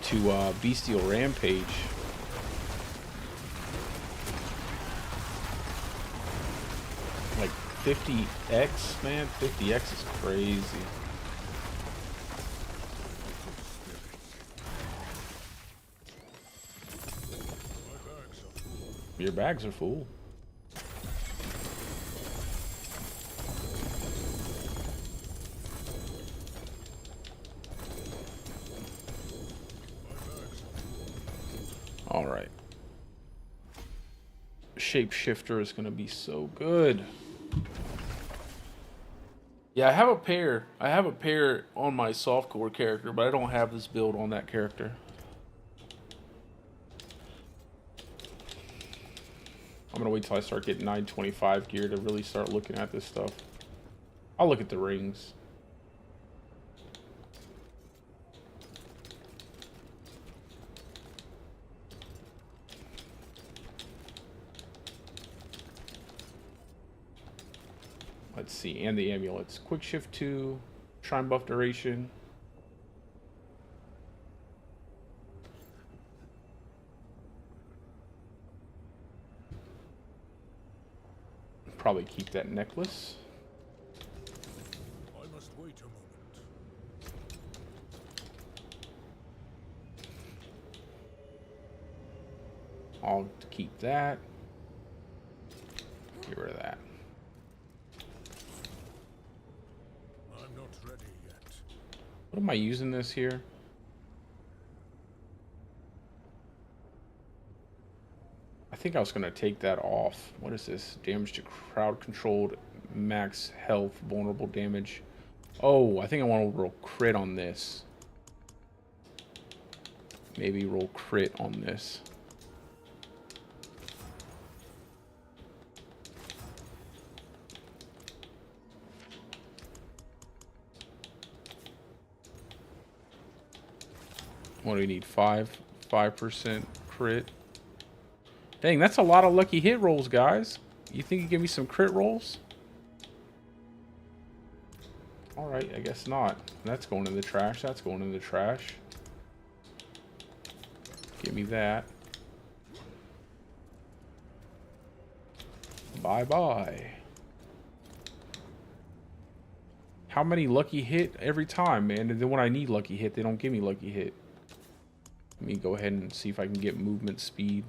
to Bestial Rampage. Like 50x, man. 50x is crazy. Your bags are full. All right. Shapeshifter is going to be so good. Yeah, I have a pair. I have a pair on my softcore character, but I don't have this build on that character. I'm gonna wait till I start getting 925 gear to really start looking at this stuff. I'll look at the rings. Let's see, and the amulets. Quick shift 2, shrine buff duration. Probably keep that necklace. I must wait a moment. I'll keep that. Get rid of that. I'm not ready yet. What am I using this here? I think I was going to take that off. What is this? Damage to crowd controlled, max health, vulnerable damage. Oh, I think I want to roll crit on this. Maybe roll crit on this. What do we need? 5% crit. Dang, that's a lot of lucky hit rolls, guys. You think you give me some crit rolls? Alright, I guess not. That's going in the trash. That's going in the trash. Give me that. Bye-bye. How many lucky hit every time, man? And then when I need lucky hit, they don't give me lucky hit. Let me go ahead and see if I can get movement speed.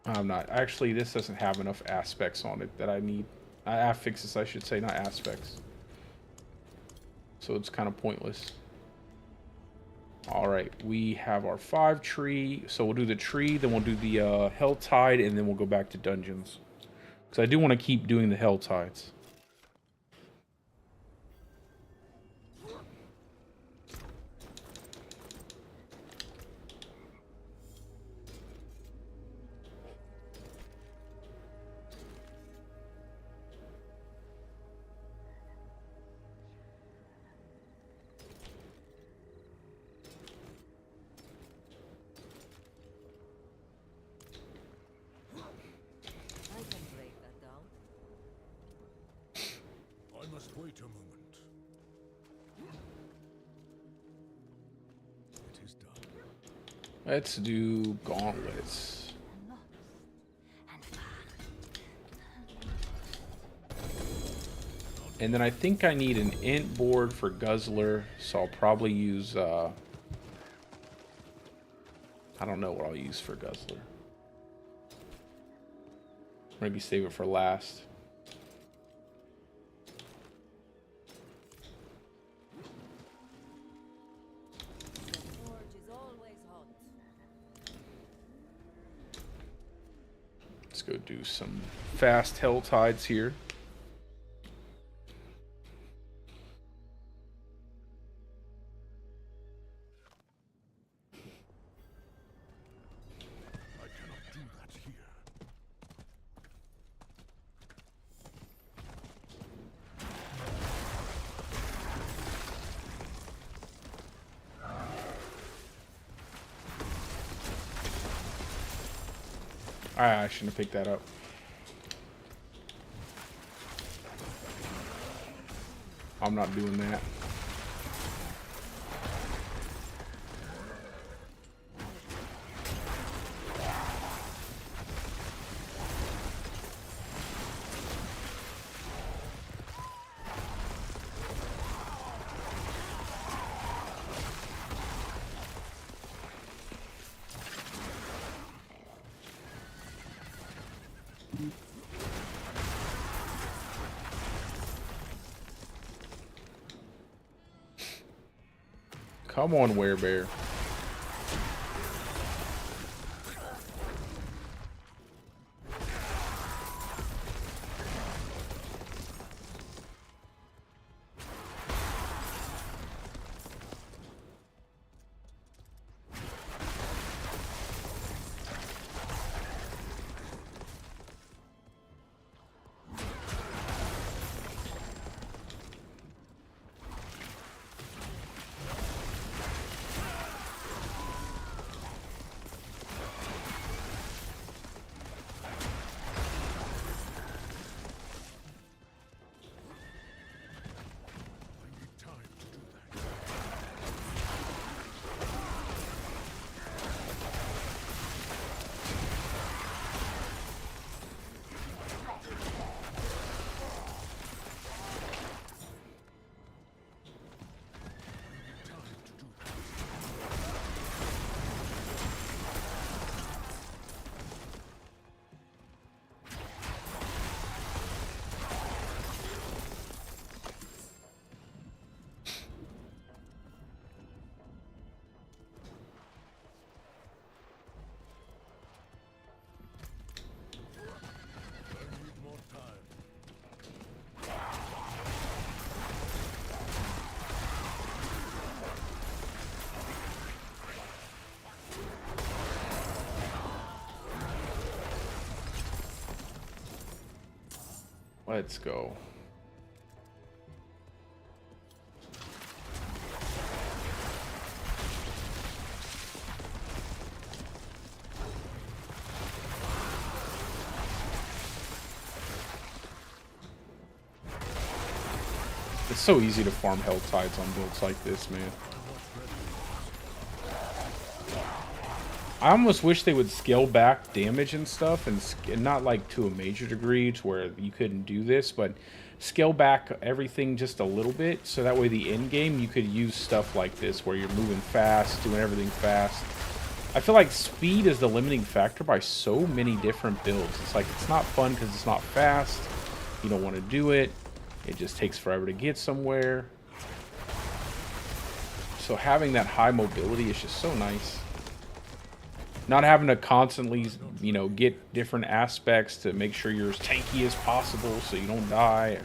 I'm not. Actually, this doesn't have enough aspects on it that I need. Affixes, I should say, not aspects. So it's kind of pointless. Alright, we have our 5 tree. So we'll do the tree, then we'll do the Hell Tide, and then we'll go back to dungeons. Because I do want to keep doing the Hell Tides. I can break that down. I must wait a moment. It is done. Let's do gauntlets. And then I think I need an int board for Guzzler, so I'll probably use, I don't know what I'll use for Guzzler. Maybe save it for last. The forge is always hot. Let's go do some fast Hell Tides here. I cannot do that here. I shouldn't have picked that up. I'm not doing that. Come on, Werebear. Let's go. It's so easy to farm health tides on builds like this, man. I almost wish they would scale back damage and stuff, and not like to a major degree to where you couldn't do this, but scale back everything just a little bit, so that way the end game you could use stuff like this where you're moving fast, doing everything fast. I feel like speed is the limiting factor by so many different builds. It's like it's not fun because it's not fast. You don't want to do it. It just takes forever to get somewhere. So having that high mobility is just so nice. Not having to constantly, you know, get different aspects to make sure you're as tanky as possible so you don't die.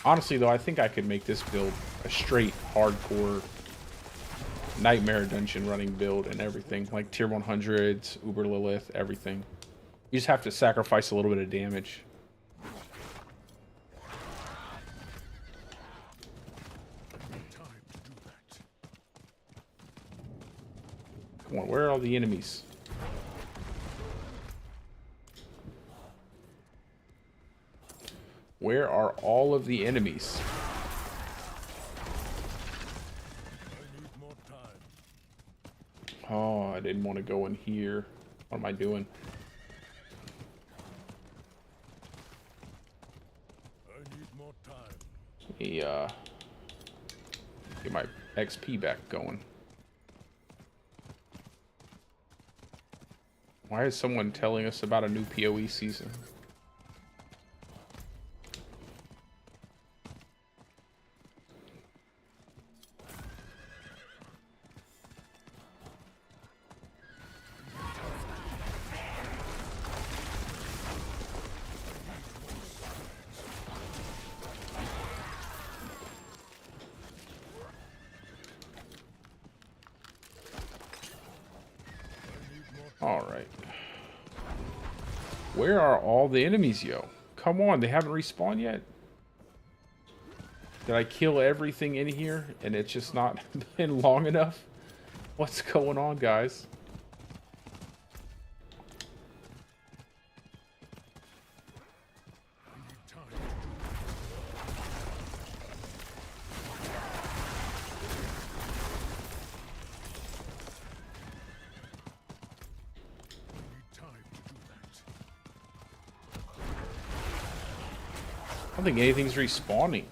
Honestly, though, I think I could make this build a straight hardcore Nightmare Dungeon running build and everything. Like tier 100s, Uber Lilith, everything. You just have to sacrifice a little bit of damage. Come on, where are all the enemies? Where are all of the enemies? Oh, I didn't want to go in here. What am I doing? Let me, get my XP back going. Why is someone telling us about a new PoE season? Alright. Where are all the enemies, yo? Come on, they haven't respawned yet? Did I kill everything in here and it's just not been long enough? What's going on, guys? I don't think anything's respawning.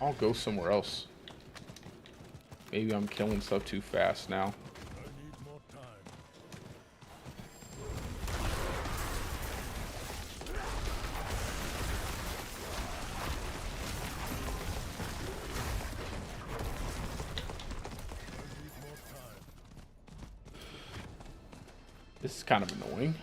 I'll go somewhere else. Maybe I'm killing stuff too fast now. This is kind of annoying.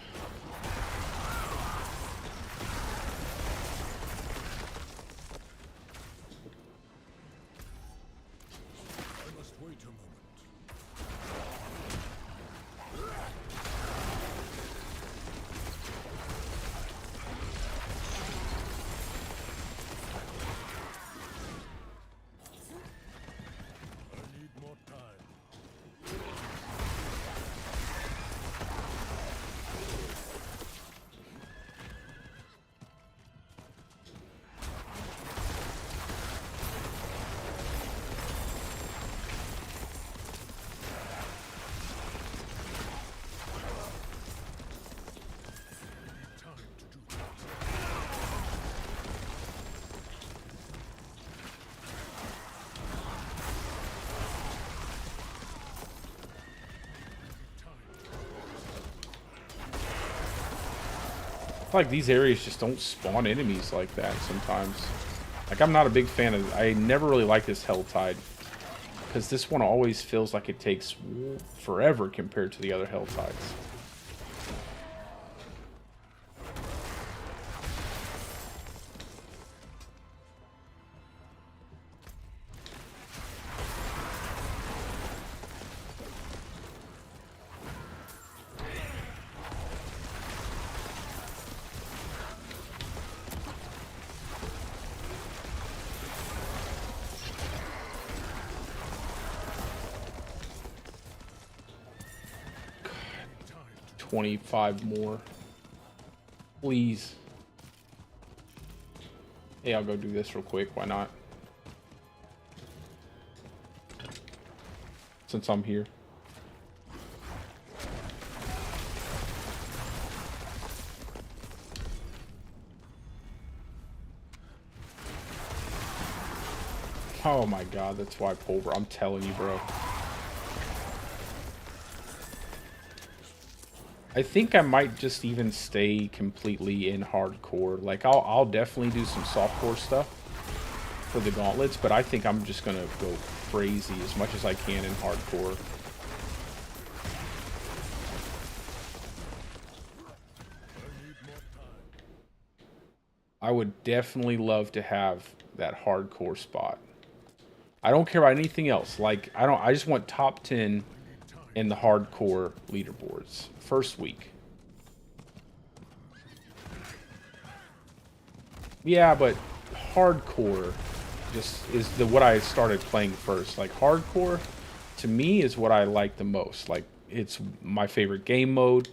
I feel like these areas just don't spawn enemies like that sometimes. Like, I'm not a big fan of... I never really like this Hell Tide. Because this one always feels like it takes forever compared to the other Hell Tides. 25 more. Please. Hey, I'll go do this real quick. Why not? Since I'm here. Oh my god, that's why Pulver. I'm telling you, bro. I think I might just even stay completely in hardcore. Like, I'll definitely do some softcore stuff for the gauntlets, but I think I'm just gonna go crazy as much as I can in hardcore. I would definitely love to have that hardcore spot. I don't care about anything else. Like, I just want top 10 in the hardcore leaderboards. First week. Yeah, but hardcore just is what I started playing first. Like, hardcore, to me, is what I like the most. Like, it's my favorite game mode.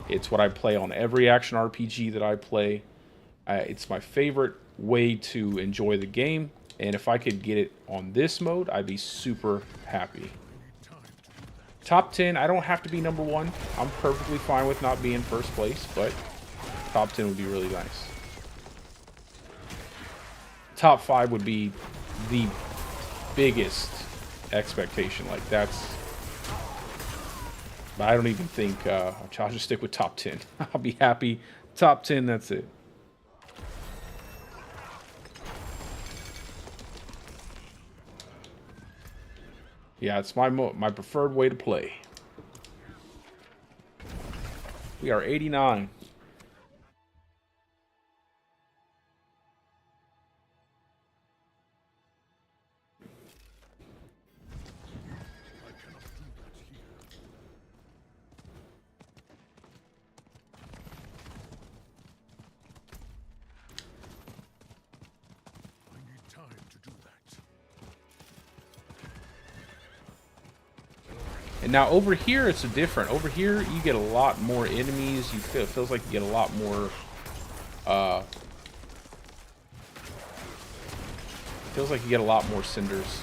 It's what I play on every action RPG that I play. It's my favorite way to enjoy the game. And if I could get it on this mode, I'd be super happy. Top 10, I don't have to be number 1. I'm perfectly fine with not being first place, but top 10 would be really nice. Top 5 would be the biggest expectation. Like, that's... But I don't even think... I'll just stick with top 10. I'll be happy. Top 10, that's it. Yeah, it's my preferred way to play. We are 89. And now over here, it's different. Over here, you get a lot more enemies. It feels like you get a lot more. Feels like you get a lot more cinders.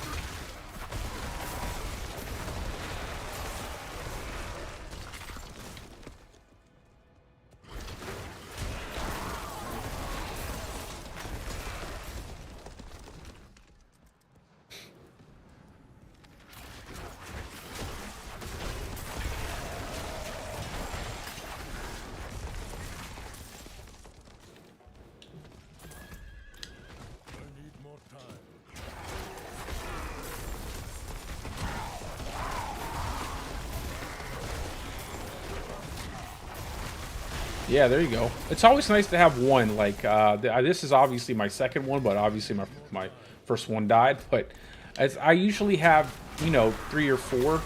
Yeah, there you go. It's always nice to have one. Like, this is obviously my second one, but obviously my first one died. But I usually have, you know, 3 or 4.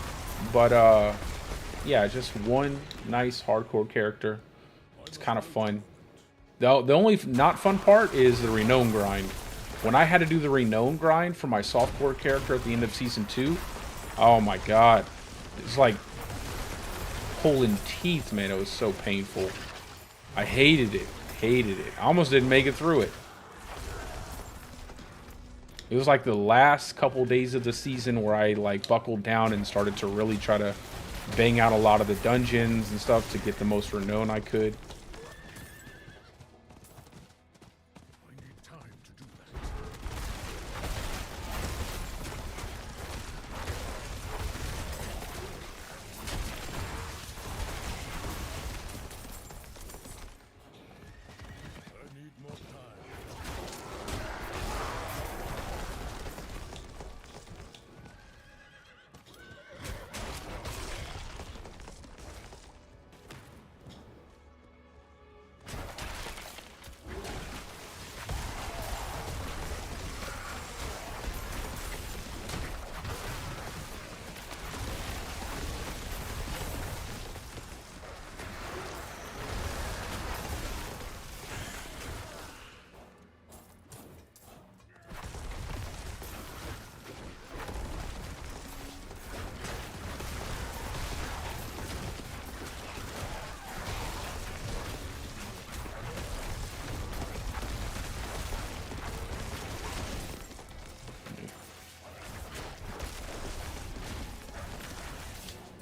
But, yeah, just one nice hardcore character. It's kind of fun. The only not fun part is the renown grind. When I had to do the renown grind for my softcore character at the end of Season 2, oh my god. It's like pulling teeth, man. It was so painful. I hated it. Hated it. I almost didn't make it through it. It was like the last couple days of the season where I like buckled down and started to really try to bang out a lot of the dungeons and stuff to get the most renown I could.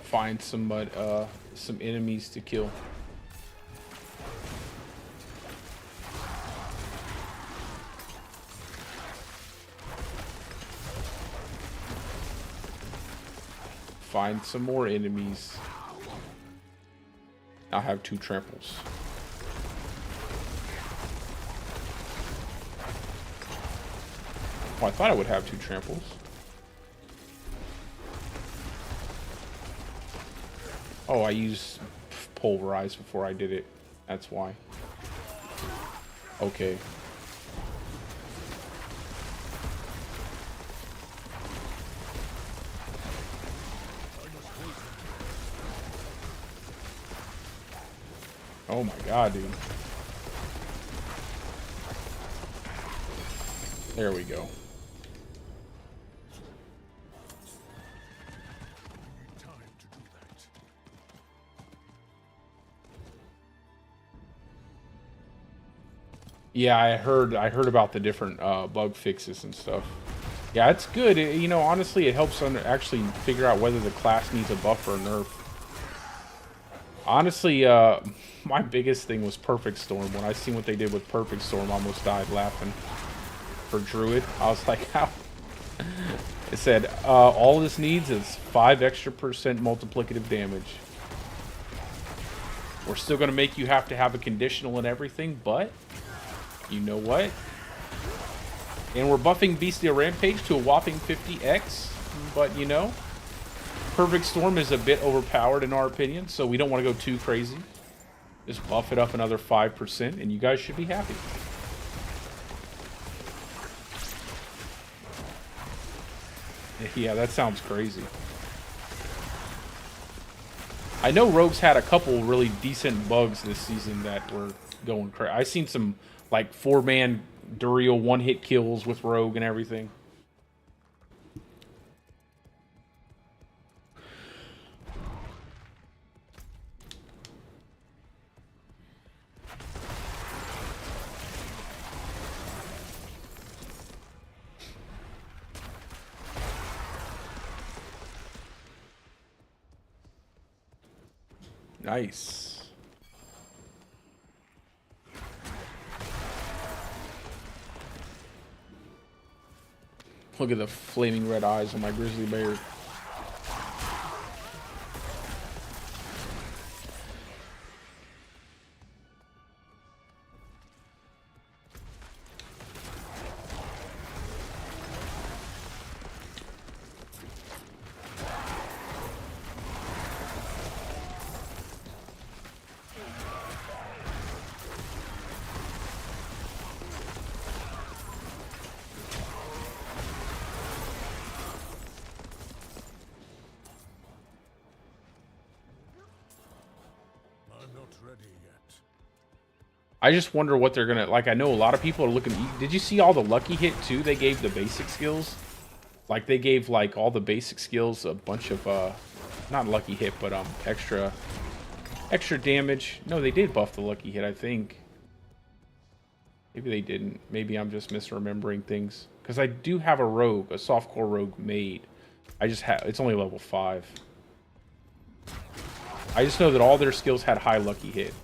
find some enemies to kill. Find some more enemies. I have 2 tramples. Oh, I thought I would have 2 tramples. Oh, I used Pulverize before I did it. That's why. Okay. Oh my god, dude. There we go. Time to do that. Yeah, I heard about the different bug fixes and stuff. Yeah, it's good. You know, honestly, it helps actually figure out whether the class needs a buff or a nerf. Honestly, my biggest thing was Perfect Storm. When I seen what they did with Perfect Storm, I almost died laughing. For Druid, I was like, how? It said, all this needs is 5% extra multiplicative damage. We're still going to make you have to have a conditional and everything, but you know what? And we're buffing Bestial Rampage to a whopping 50x, but you know, Perfect Storm is a bit overpowered in our opinion, so we don't want to go too crazy. Just buff it up another 5%, and you guys should be happy. Yeah, that sounds crazy. I know Rogue's had a couple really decent bugs this season that were going crazy. I seen some like 4-man Duriel 1-hit kills with Rogue and everything. Nice. Look at the flaming red eyes on my grizzly bear. I just wonder what they're gonna like. I know a lot of people are looking. Did you see all the lucky hit too? They gave the basic skills. Like they gave like all the basic skills a bunch of not lucky hit, but extra damage. No, they did buff the lucky hit, I think. Maybe they didn't. Maybe I'm just misremembering things. Because I do have a rogue, a softcore rogue made. I just have it's only level 5. I just know that all their skills had high lucky hit.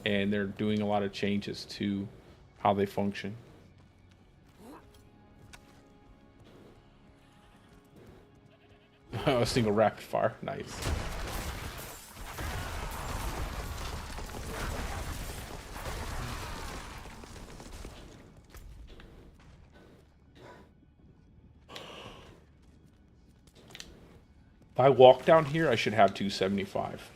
And they're doing a lot of changes to how they function. A single rapid fire, nice. If I walk down here, I should have 275.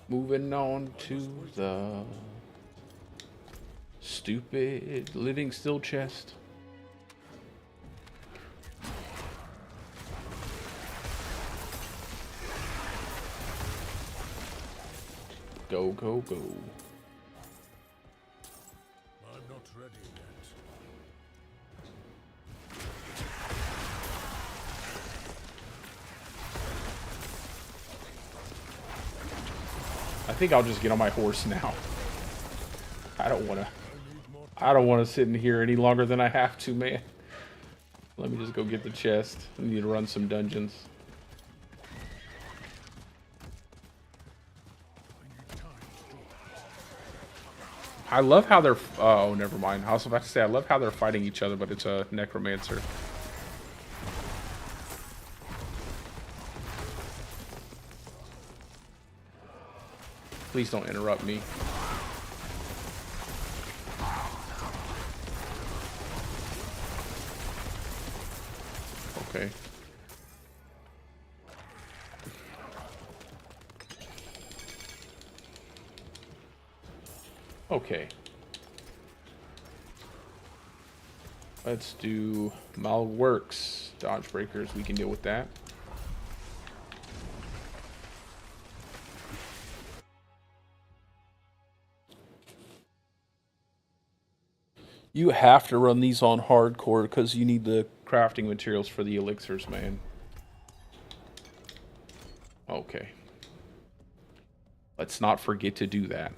Moving on to the stupid living still chest. Go, go, go. I'm not ready yet. I think I'll just get on my horse now. I don't want to sit in here any longer than I have to, man. Let me just go get the chest. I need to run some dungeons. I love how they're... oh, never mind. I was about to say, I love how they're fighting each other, but it's a necromancer. Please don't interrupt me. Okay. Okay. Let's do Malworks. Dodge breakers, we can deal with that. You have to run these on hardcore because you need the crafting materials for the elixirs, man. Okay. Let's not forget to do that.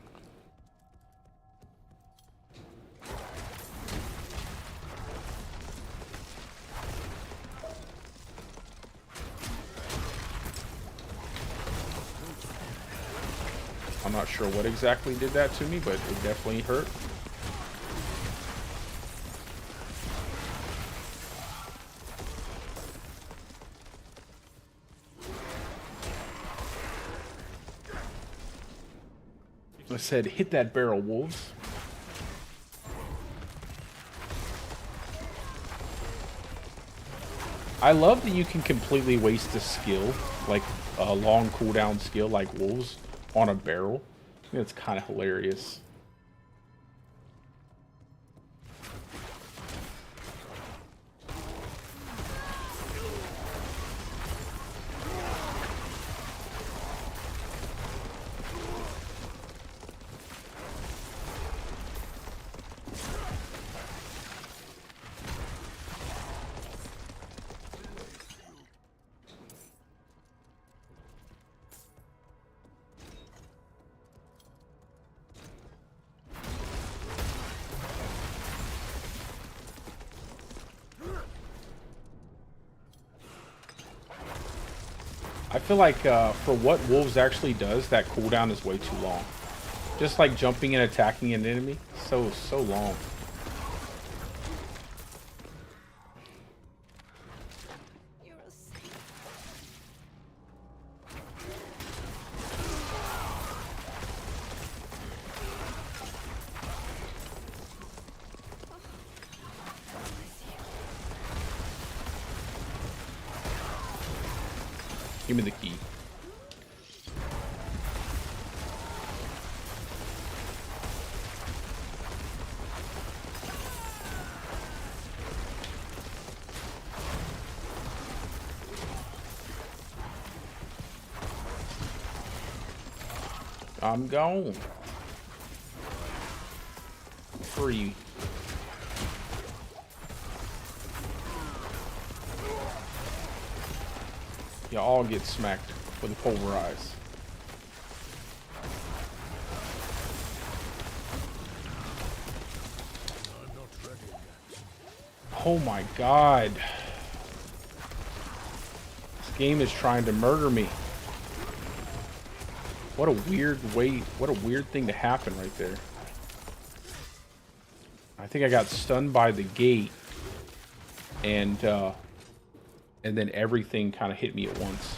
I'm not sure what exactly did that to me, but it definitely hurt. I said, hit that barrel, wolves. I love that you can completely waste a skill, like a long cooldown skill like wolves, on a barrel. I think that's kind of hilarious. I feel like for what wolves actually does, that cooldown is way too long. Just like jumping and attacking an enemy, so long. Give me the key. I'm gone. Free. You all get smacked with a Pulverize. I'm not ready yet. Oh my god. This game is trying to murder me. What a weird way, what a weird thing to happen right there. I think I got stunned by the gate and then everything kind of hit me at once.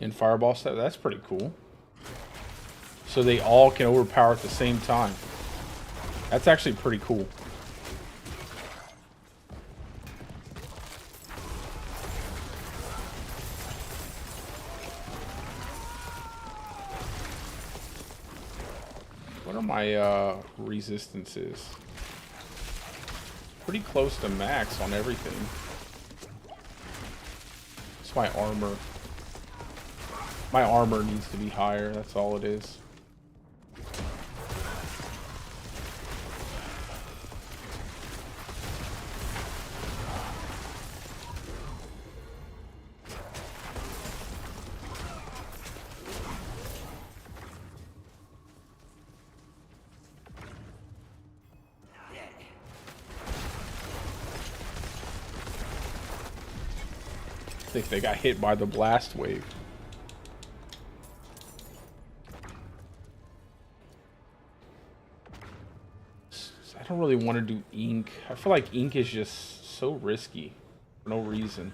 And fireball set. That's pretty cool. So they all can overpower at the same time. That's actually pretty cool. What are my resistances? Pretty close to max on everything. It's my armor. My armor needs to be higher, that's all it is. I think they got hit by the blast wave. I don't really want to do ink. I feel like ink is just so risky for no reason.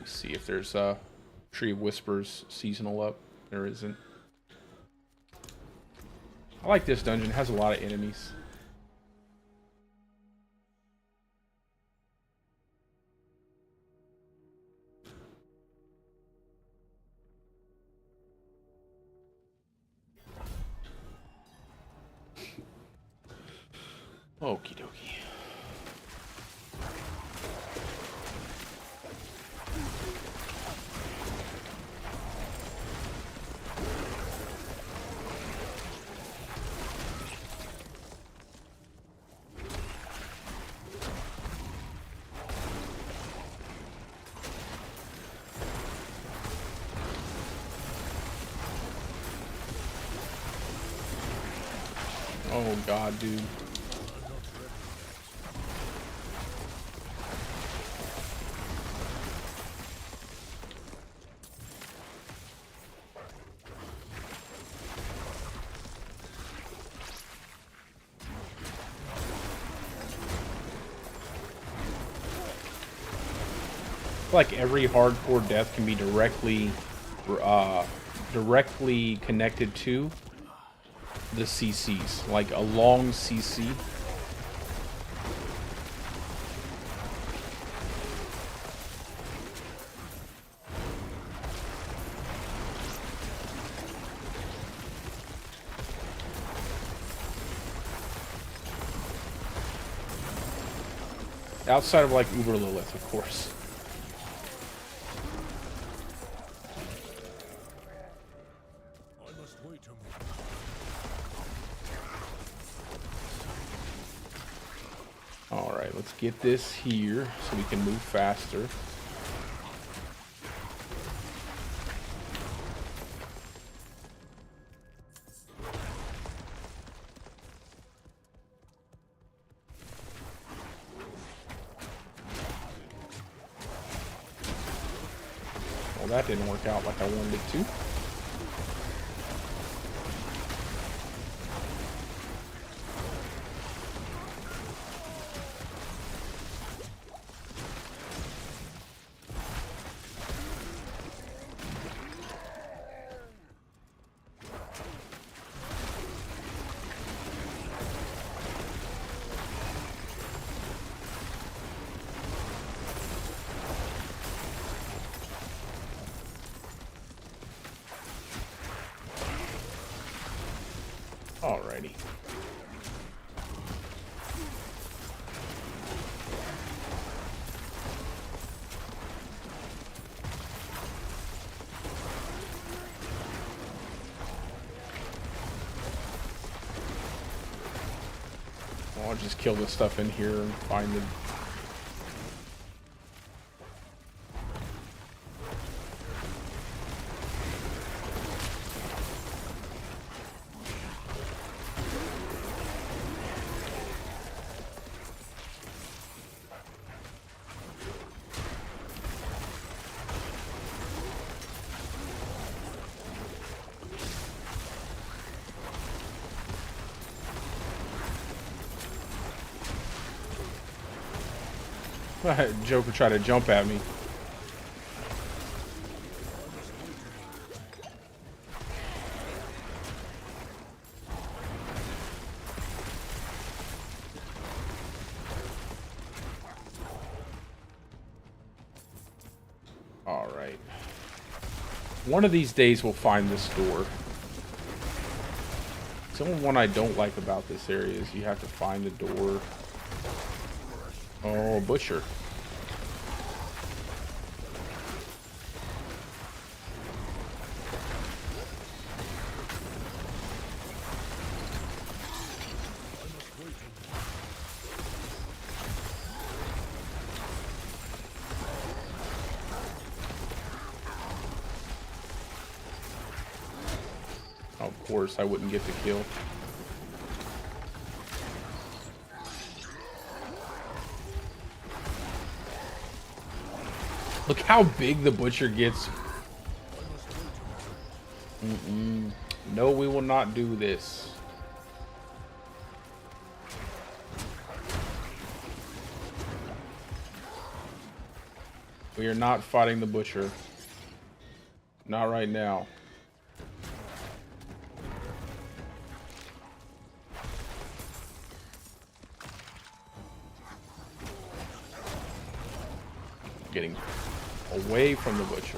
See if there's a Tree of Whispers seasonal up. There isn't. I like this dungeon. It has a lot of enemies. Okie dokie. Oh god, dude. Like every hardcore death can be directly connected to the CCs, like a long CC. Outside of like Uber Lilith, of course. Alright, let's get this here so we can move faster. Well, that didn't work out like I wanted it to. Alrighty. Well, I'll just kill this stuff in here and find the... Joker tried to jump at me. All right. One of these days we'll find this door. It's the only one I don't like about this area is you have to find the door. Oh, butcher. Of course, I wouldn't get the kill. Look how big the butcher gets. No, we will not do this. We are not fighting the butcher. Not right now. Getting away from the butcher.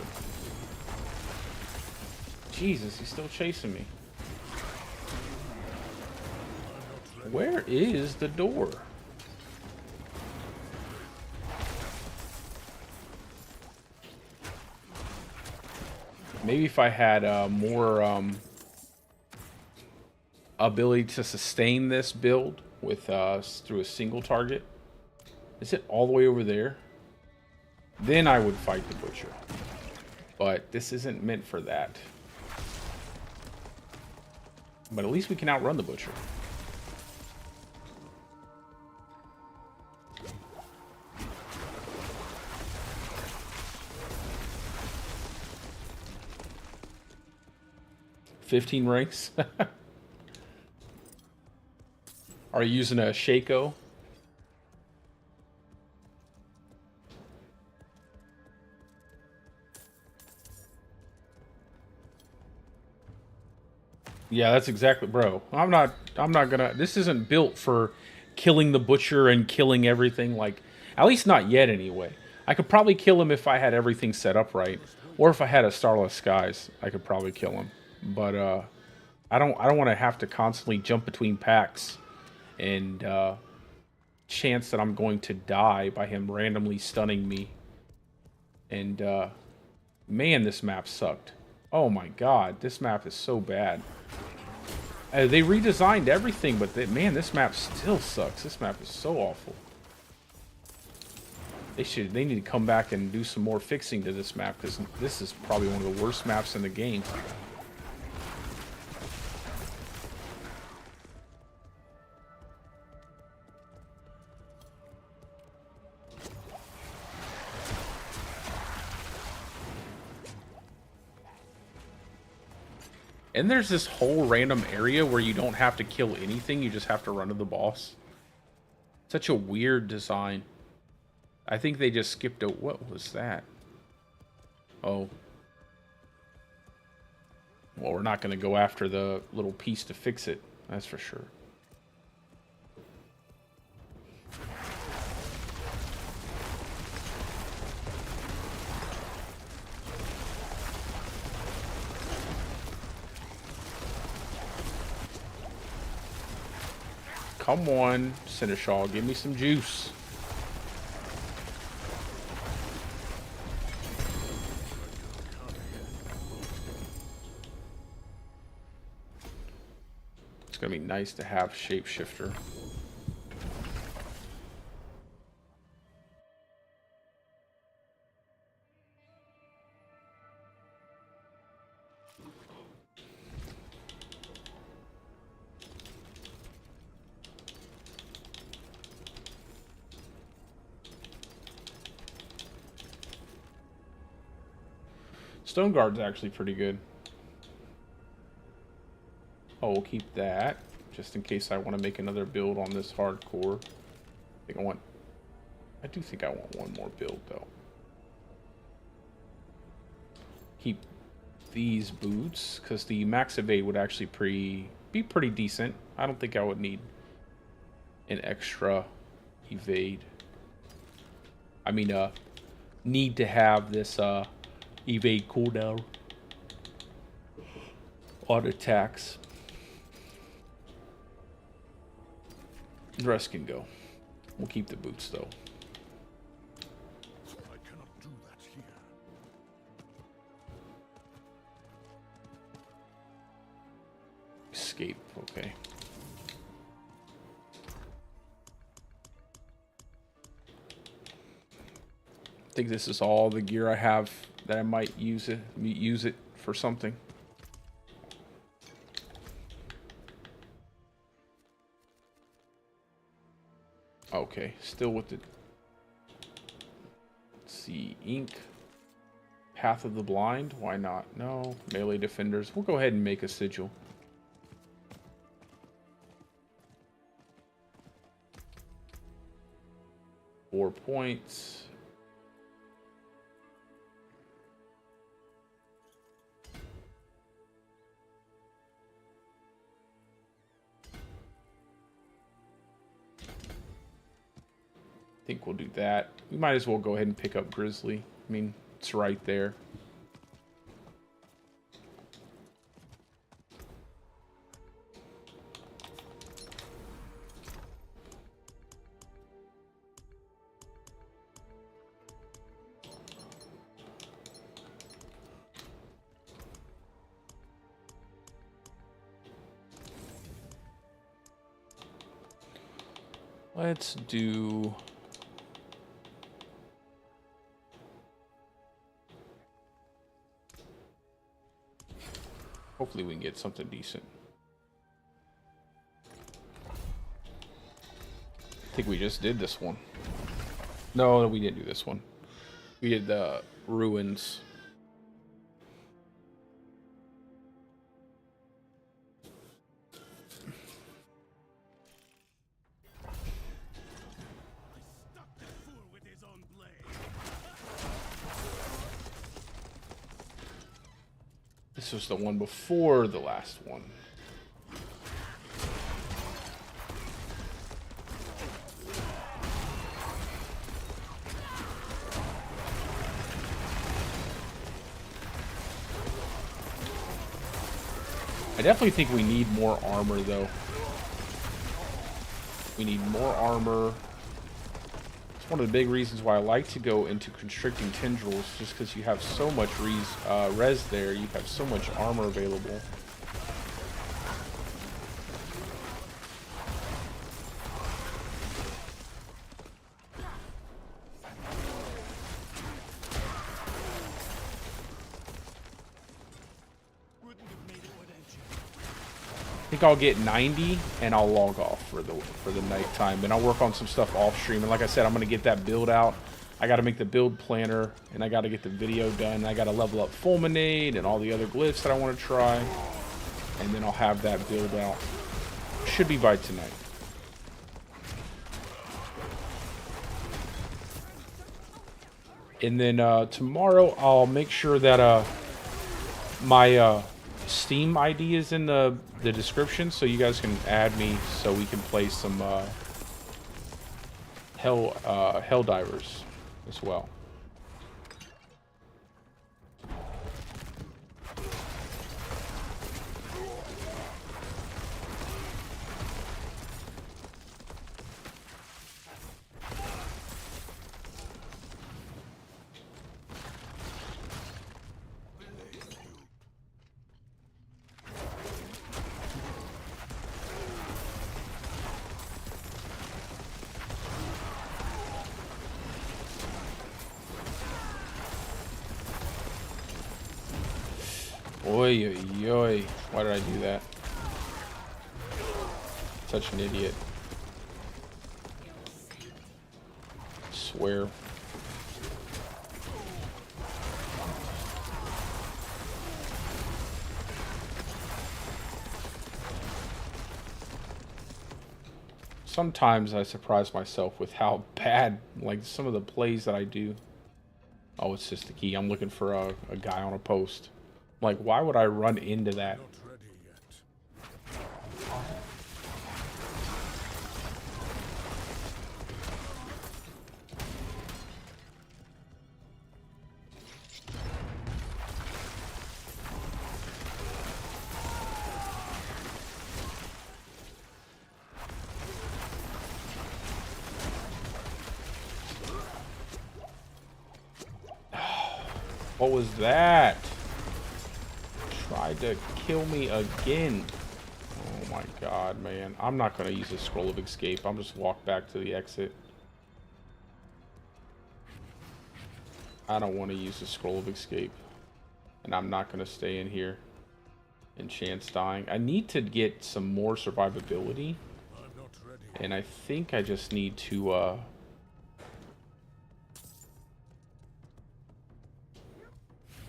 Jesus, he's still chasing me. Where is the door? Maybe if I had more ability to sustain this build with through a single target. Is it all the way over there? Then I would fight the butcher. But this isn't meant for that. But at least we can outrun the butcher. $15 ranks. Are you using a Shaco? Yeah, that's exactly, bro. I'm not gonna, this isn't built for killing the butcher and killing everything, like, at least not yet anyway. I could probably kill him if I had everything set up right, or if I had a Starless Skies, I could probably kill him. But I don't want to have to constantly jump between packs and chance that I'm going to die by him randomly stunning me. And man, this map sucked. Oh my god, this map is so bad. They redesigned everything, but man, this map still sucks. This map is so awful. They need to come back and do some more fixing to this map, because this is probably one of the worst maps in the game. And there's this whole random area where you don't have to kill anything, you just have to run to the boss. Such a weird design. I think they just skipped a... What was that? Oh. Well, we're not going to go after the little piece to fix it, that's for sure. Come on, Seneschal, give me some juice. It's gonna be nice to have Shapeshifter. Stone Guard's actually pretty good. Oh, we'll keep that, just in case I want to make another build on this hardcore. I think I want I do think I want one more build though. Keep these boots because the max evade would actually be pretty decent. I don't think I would need an extra evade. I mean, need to have this evade cooldown on attacks. The rest can go. We'll keep the boots though. I cannot do that here. Escape, okay. I think this is all the gear I have that I might use it for something. Okay, still with the, let's see, ink, Path of the Blind, why not? No, melee defenders. We'll go ahead and make a sigil. Four points. I think we'll do that. We might as well go ahead and pick up Grizzly. I mean, it's right there. Let's do... Hopefully we can get something decent. I think we just did this one. No, we didn't do this one. We did the ruins. This was the one before the last one. I definitely think we need more armor, though. We need more armor. It's one of the big reasons why I like to go into constricting tendrils, just because you have so much res there. You have so much armor available. I think I'll get 90 and I'll log off for the nighttime, and I'll work on some stuff off stream. And like I said, I'm gonna get that build out. I got to make the build planner, and I got to get the video done. I got to level up Fulminate and all the other glyphs that I want to try, and then I'll have that build out. Should be by tonight. And then tomorrow I'll make sure that my Steam ID is in the description, so you guys can add me so we can play some Helldivers as well. Oy, oy, oy. Why did I do that? Such an idiot. I swear. Sometimes I surprise myself with how bad, like, some of the plays that I do. Oh, it's just the key. I'm looking for a guy on a post. Like, why would I run into that? Not ready yet. What was that? Tried to kill me again. Oh my god, man. I'm not going to use the scroll of escape. I'm just walk back to the exit. I don't want to use the scroll of escape. And I'm not going to stay in here and chance dying. I need to get some more survivability. I'm not ready. And I think I just need to,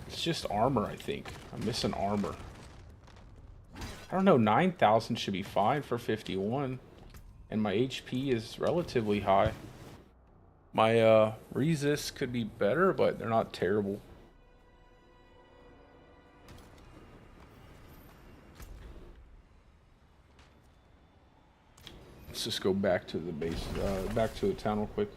it's just armor, I think. I'm missing armor. I don't know, 9,000 should be fine for 51. And my HP is relatively high. My resist could be better, but they're not terrible. Let's just go back to the base, back to the town real quick.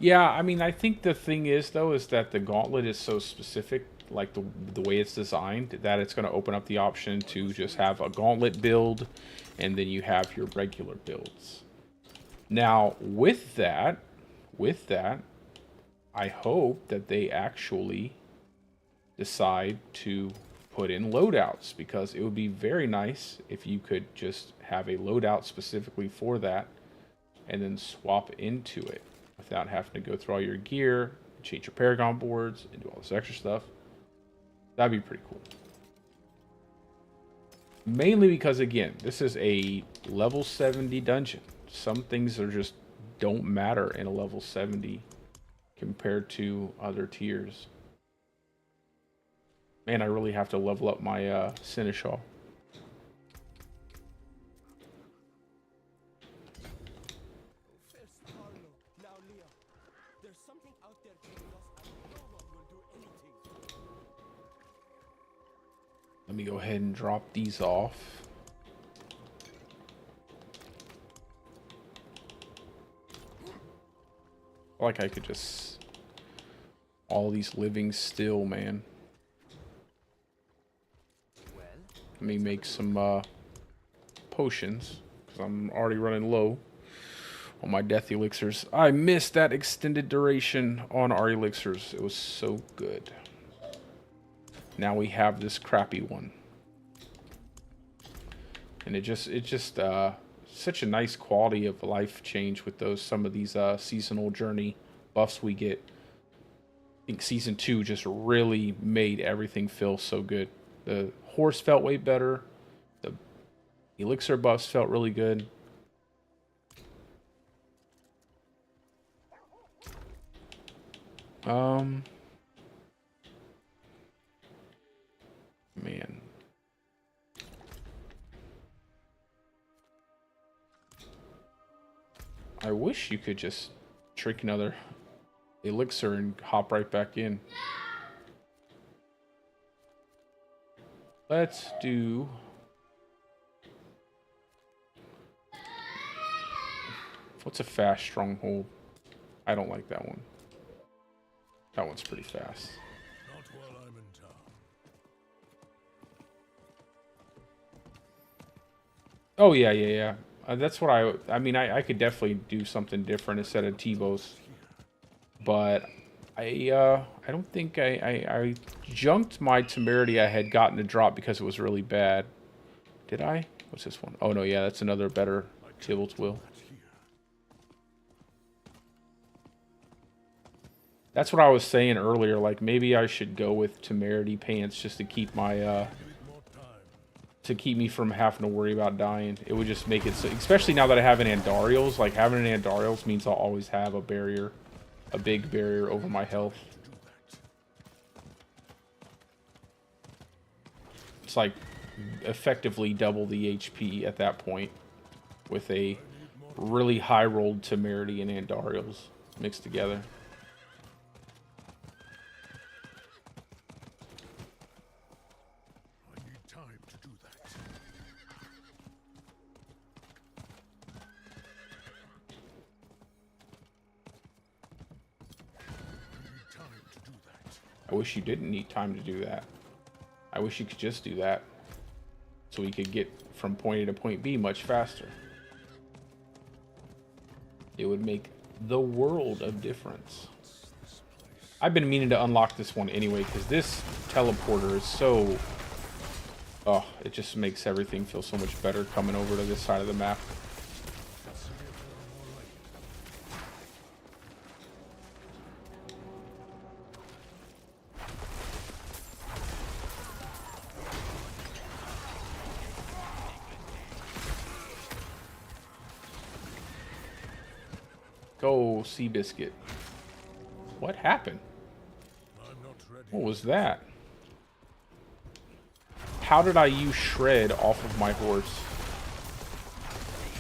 Yeah, I mean, I think the thing is, though, is that the Gauntlet is so specific, like the way it's designed, that it's going to open up the option to just have a Gauntlet build, and then you have your regular builds. Now, with that, I hope that they actually decide to put in loadouts, because it would be very nice if you could just have a loadout specifically for that, and then swap into it, without having to go through all your gear, change your Paragon boards, and do all this extra stuff. That'd be pretty cool. Mainly because, again, this is a level 70 dungeon. Some things are just don't matter in a level 70 compared to other tiers. Man, I really have to level up my Seneschal. Let me go ahead and drop these off. Like I could just... all these living still, man. Let me make some potions, because I'm already running low on my death elixirs. I missed that extended duration on our elixirs. It was so good. Now we have this crappy one, and it's just such a nice quality of life change with some of these seasonal journey buffs we get. I think season 2 just really made everything feel so good. The horse felt way better. The elixir buffs felt really good. Man. I wish you could just drink another elixir and hop right back in. Let's do... what's a fast stronghold? I don't like that one. That one's pretty fast. Not while I'm in town. Oh, yeah. That's what I mean, I could definitely do something different instead of T-Bows. But I don't think I junked my temerity I had gotten to drop because it was really bad. Did I? What's this one? Oh, no, yeah, that's another better Tybalt's Will. That's what I was saying earlier. Like, maybe I should go with temerity pants just to keep my, to keep me from having to worry about dying. It would just make it so, especially now that I have an Andariel's. Like, having an Andariel's means I'll always have a barrier, a big barrier over my health. It's like effectively double the HP at that point with a really high rolled Temerity and Andariels mixed together. I need time to do that. I need time to do that. I wish you didn't need time to do that. I wish you could just do that so we could get from point A to point B much faster. It would make the world of difference. I've been meaning to unlock this one anyway because this teleporter is so... Oh, it just makes everything feel so much better coming over to this side of the map. Go, Seabiscuit. What happened? I'm not ready. What was that? How did I use Shred off of my horse?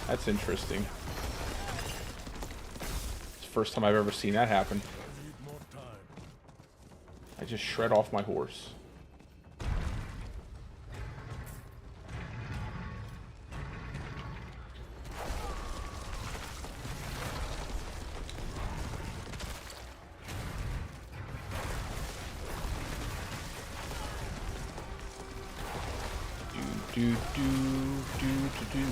That's interesting. It's the first time I've ever seen that happen. I need more time. I just shred off my horse. Do, do, do.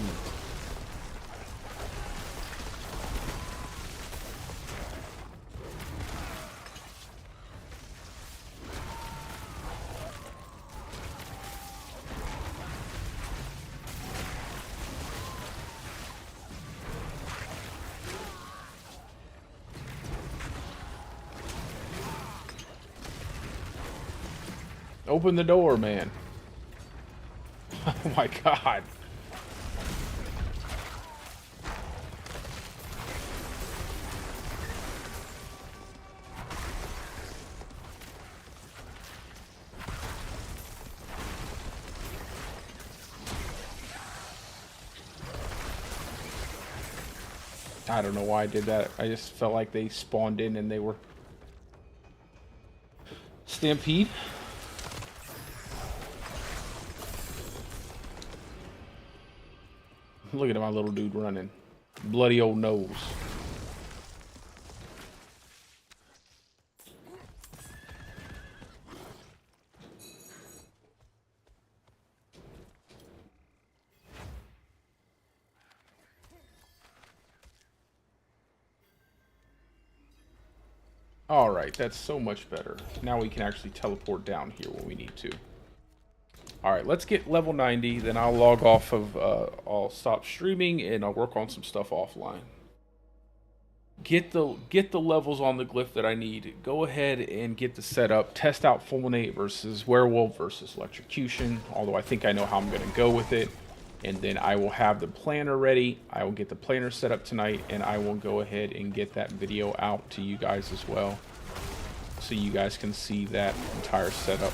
Open the door, man. Oh my god. I don't know why I did that. I just felt like they spawned in and they were... Stampede? Look at my little dude running. Bloody old nose. Alright, that's so much better. Now we can actually teleport down here when we need to. Alright, let's get level 90, then I'll log off of, I'll stop streaming and I'll work on some stuff offline. Get the levels on the glyph that I need. Go ahead and get the setup. Test out Fulminate versus Werewolf versus Electrocution, although I think I know how I'm going to go with it. And then I will have the planner ready. I will get the planner set up tonight, and I will go ahead and get that video out to you guys as well, so you guys can see that entire setup.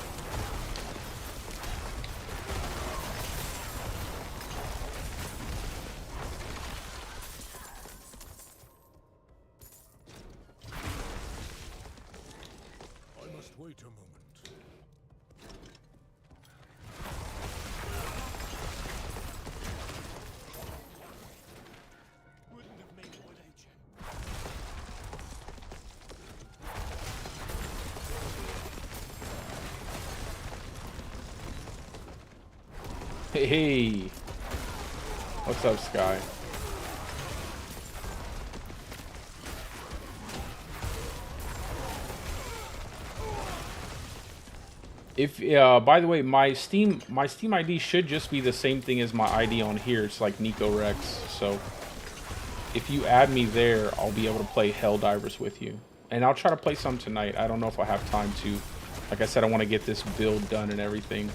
I must wait a moment. Hey, what's up, Sky? If by the way, my Steam ID should just be the same thing as my ID on here. It's like NikoWrex. So if you add me there, I'll be able to play Helldivers with you, and I'll try to play some tonight. I don't know if I have time to. Like I said, I want to get this build done and everything.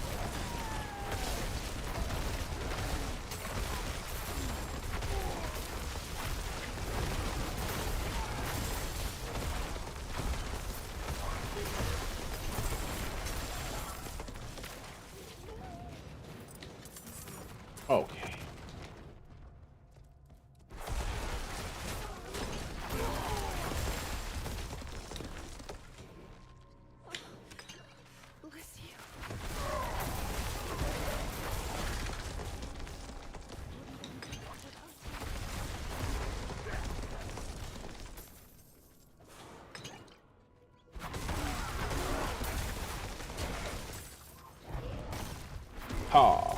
Aw.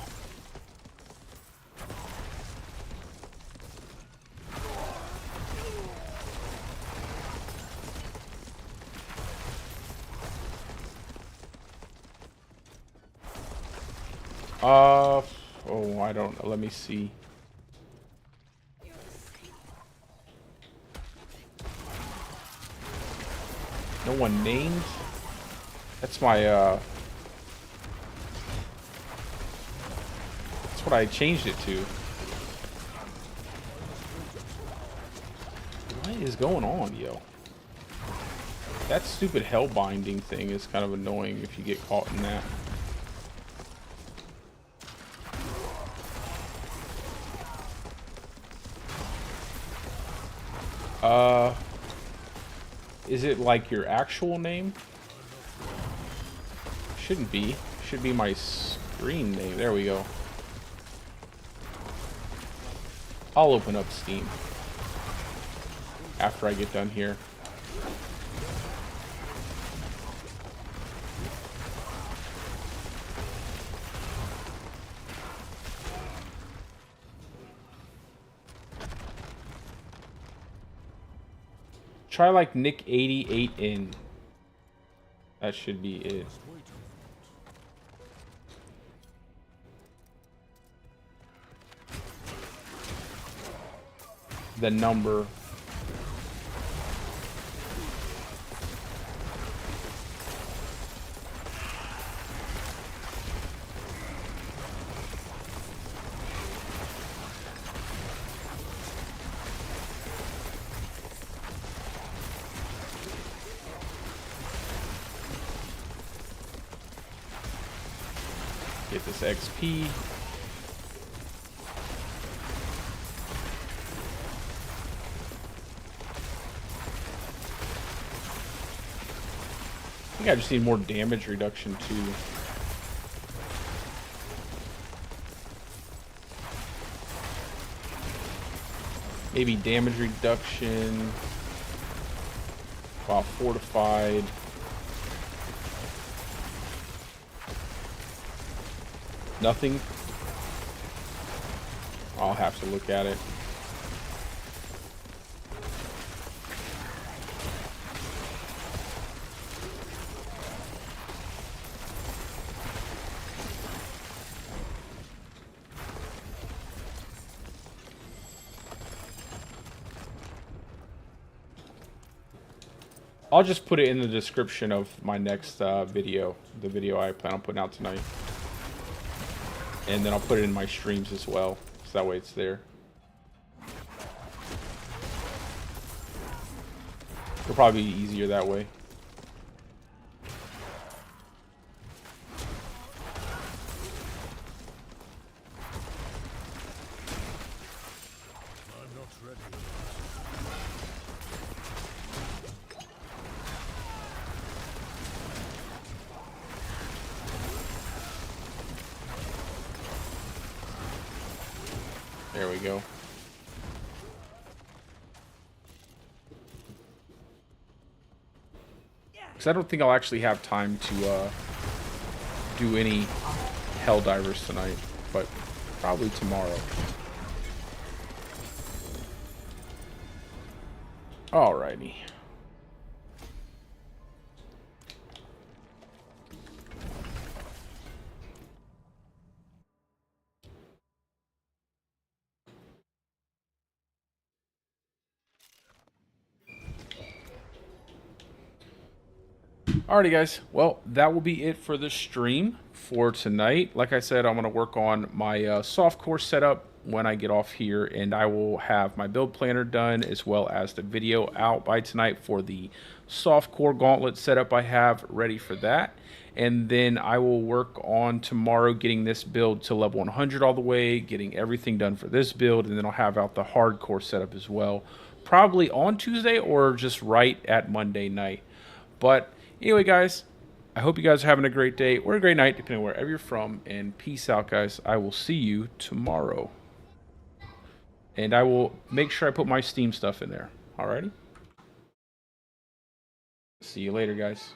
Oh, I don't know. Let me see. No one named? That's my, that's what I changed it to. What is going on, yo? That stupid hellbinding thing is kind of annoying if you get caught in that. Is it like your actual name? Shouldn't be. Should be my screen name. There we go. I'll open up Steam after I get done here. Try like Nick88in. That should be it. The number. Get this XP. I think I just need more damage reduction too. Maybe damage reduction while fortified. Nothing. I'll have to look at it. I'll just put it in the description of my next video, the video I plan on putting out tonight. And then I'll put it in my streams as well, so that way it's there. It'll probably be easier that way. I'm not ready. There we go. Because I don't think I'll actually have time to do any Helldivers tonight, but probably tomorrow. Alrighty. Alrighty guys, well that will be it for the stream for tonight. Like I said, I'm going to work on my softcore setup when I get off here, and I will have my build planner done as well as the video out by tonight for the softcore gauntlet setup I have ready for that. And then I will work on tomorrow getting this build to level 100 all the way, getting everything done for this build, and then I'll have out the hardcore setup as well, probably on Tuesday or just right at Monday night. But anyway, guys, I hope you guys are having a great day or a great night, depending on wherever you're from. And peace out, guys. I will see you tomorrow. And I will make sure I put my Steam stuff in there. Alrighty? See you later, guys.